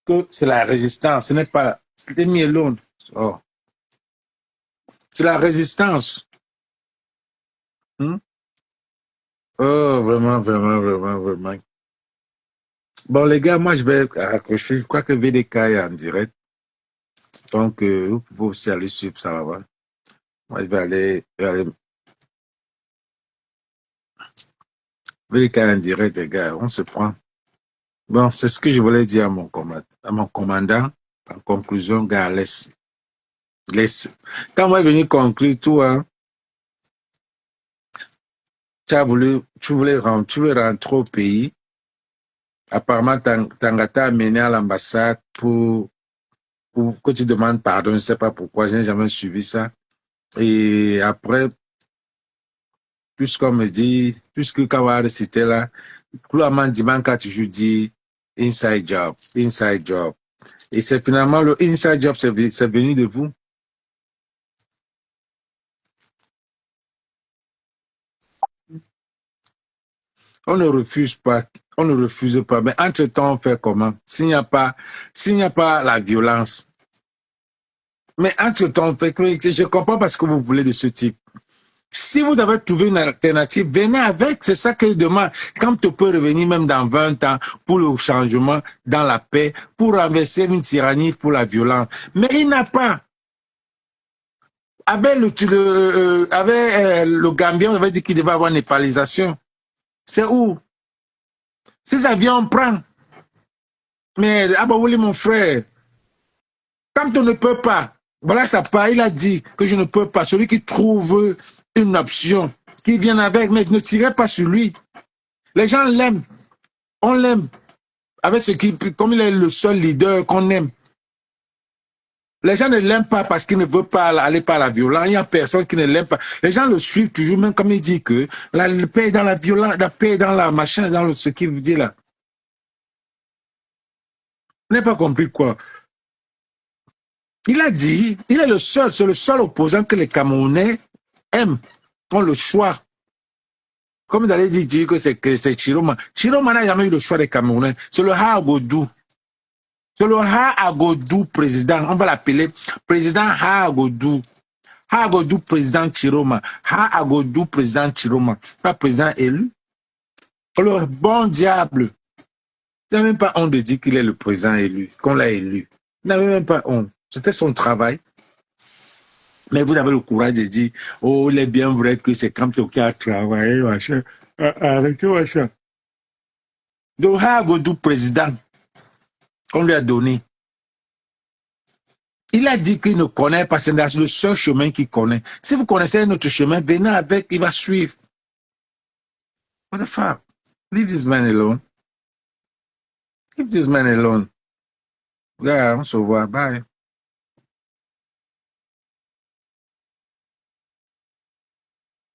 que c'est la résistance, ce n'est pas, c'était mis alone. Oh. C'est la résistance. Hmm? Oh, vraiment, vraiment, vraiment, vraiment. Bon, les gars, moi, je vais raccrocher. Je crois que VDK est en direct. Donc, vous pouvez aussi aller suivre ça là-bas. Moi, je vais aller. VDK est en direct, les gars. On se prend. Bon, c'est ce que je voulais dire à mon commandant. En conclusion, gars, laisse. Quand moi, je venu conclure tout, hein, tu veux rentrer au pays. Apparemment, Tangata a mené à l'ambassade pour que tu demandes pardon. Je ne sais pas pourquoi, je n'ai jamais suivi ça. Et après, puisqu'on me dit, puisque Kawari c'était là, Kouaman Dimanka a toujours dit inside job, inside job. Et c'est finalement le inside job, c'est venu de vous. On ne refuse pas, on ne refuse pas. Mais entre-temps, on fait comment? S'il n'y a pas la violence. Mais entre-temps, on fait que je comprends pas ce que vous voulez de ce type. Si vous avez trouvé une alternative, venez avec. C'est ça que je demande. Quand on peut revenir même dans 20 ans pour le changement, dans la paix, pour renverser une tyrannie, pour la violence. Mais il n'a pas. Avec le Gambien, on avait dit qu'il devait avoir une népalisation. C'est où? Si ça vient, on prend. Mais Abaouli, mon frère, quand on ne peut pas, voilà ça part, il a dit que je ne peux pas. Celui qui trouve une option, qui vient avec, mais ne tirez pas sur lui. Les gens l'aiment. On l'aime. Avec ce qui, comme il est le seul leader qu'on aime. Les gens ne l'aiment pas parce qu'il ne veut pas aller par la violence. Il n'y a personne qui ne l'aime pas. Les gens le suivent toujours, même comme il dit que la paix est dans la violence, la paix est dans la machin, dans ce qu'il vous dit là. Vous n'avez pas compris quoi? Il a dit, il est le seul, c'est le seul opposant que les Camerounais aiment, ont le choix. Comme il allait dire que c'est Chiroma. Chiroma n'a jamais eu le choix des Camerounais. C'est le Ha-Agodou. C'est le Ha-Agodou président. On va l'appeler président Ha-Agodou. Ha-Agodou président Chiroma. Ha-Agodou président Chiroma. Pas président élu. Le bon diable. Il n'a même pas honte de dire qu'il est le président élu, qu'on l'a élu. Il n'avait même pas honte. C'était son travail. Mais vous avez le courage de dire, oh, il est bien vrai que c'est Kamto qui a travaillé, machin. Arrêtez, machin. Donc, Ha-Agodou président, on lui a donné. Il a dit qu'il ne connaît pas, c'est le seul chemin qu'il connaît. Si vous connaissez un autre chemin, venez avec, il va suivre. What the fuck? Leave this man alone. Leave this man alone. Gars, on se voit. Bye.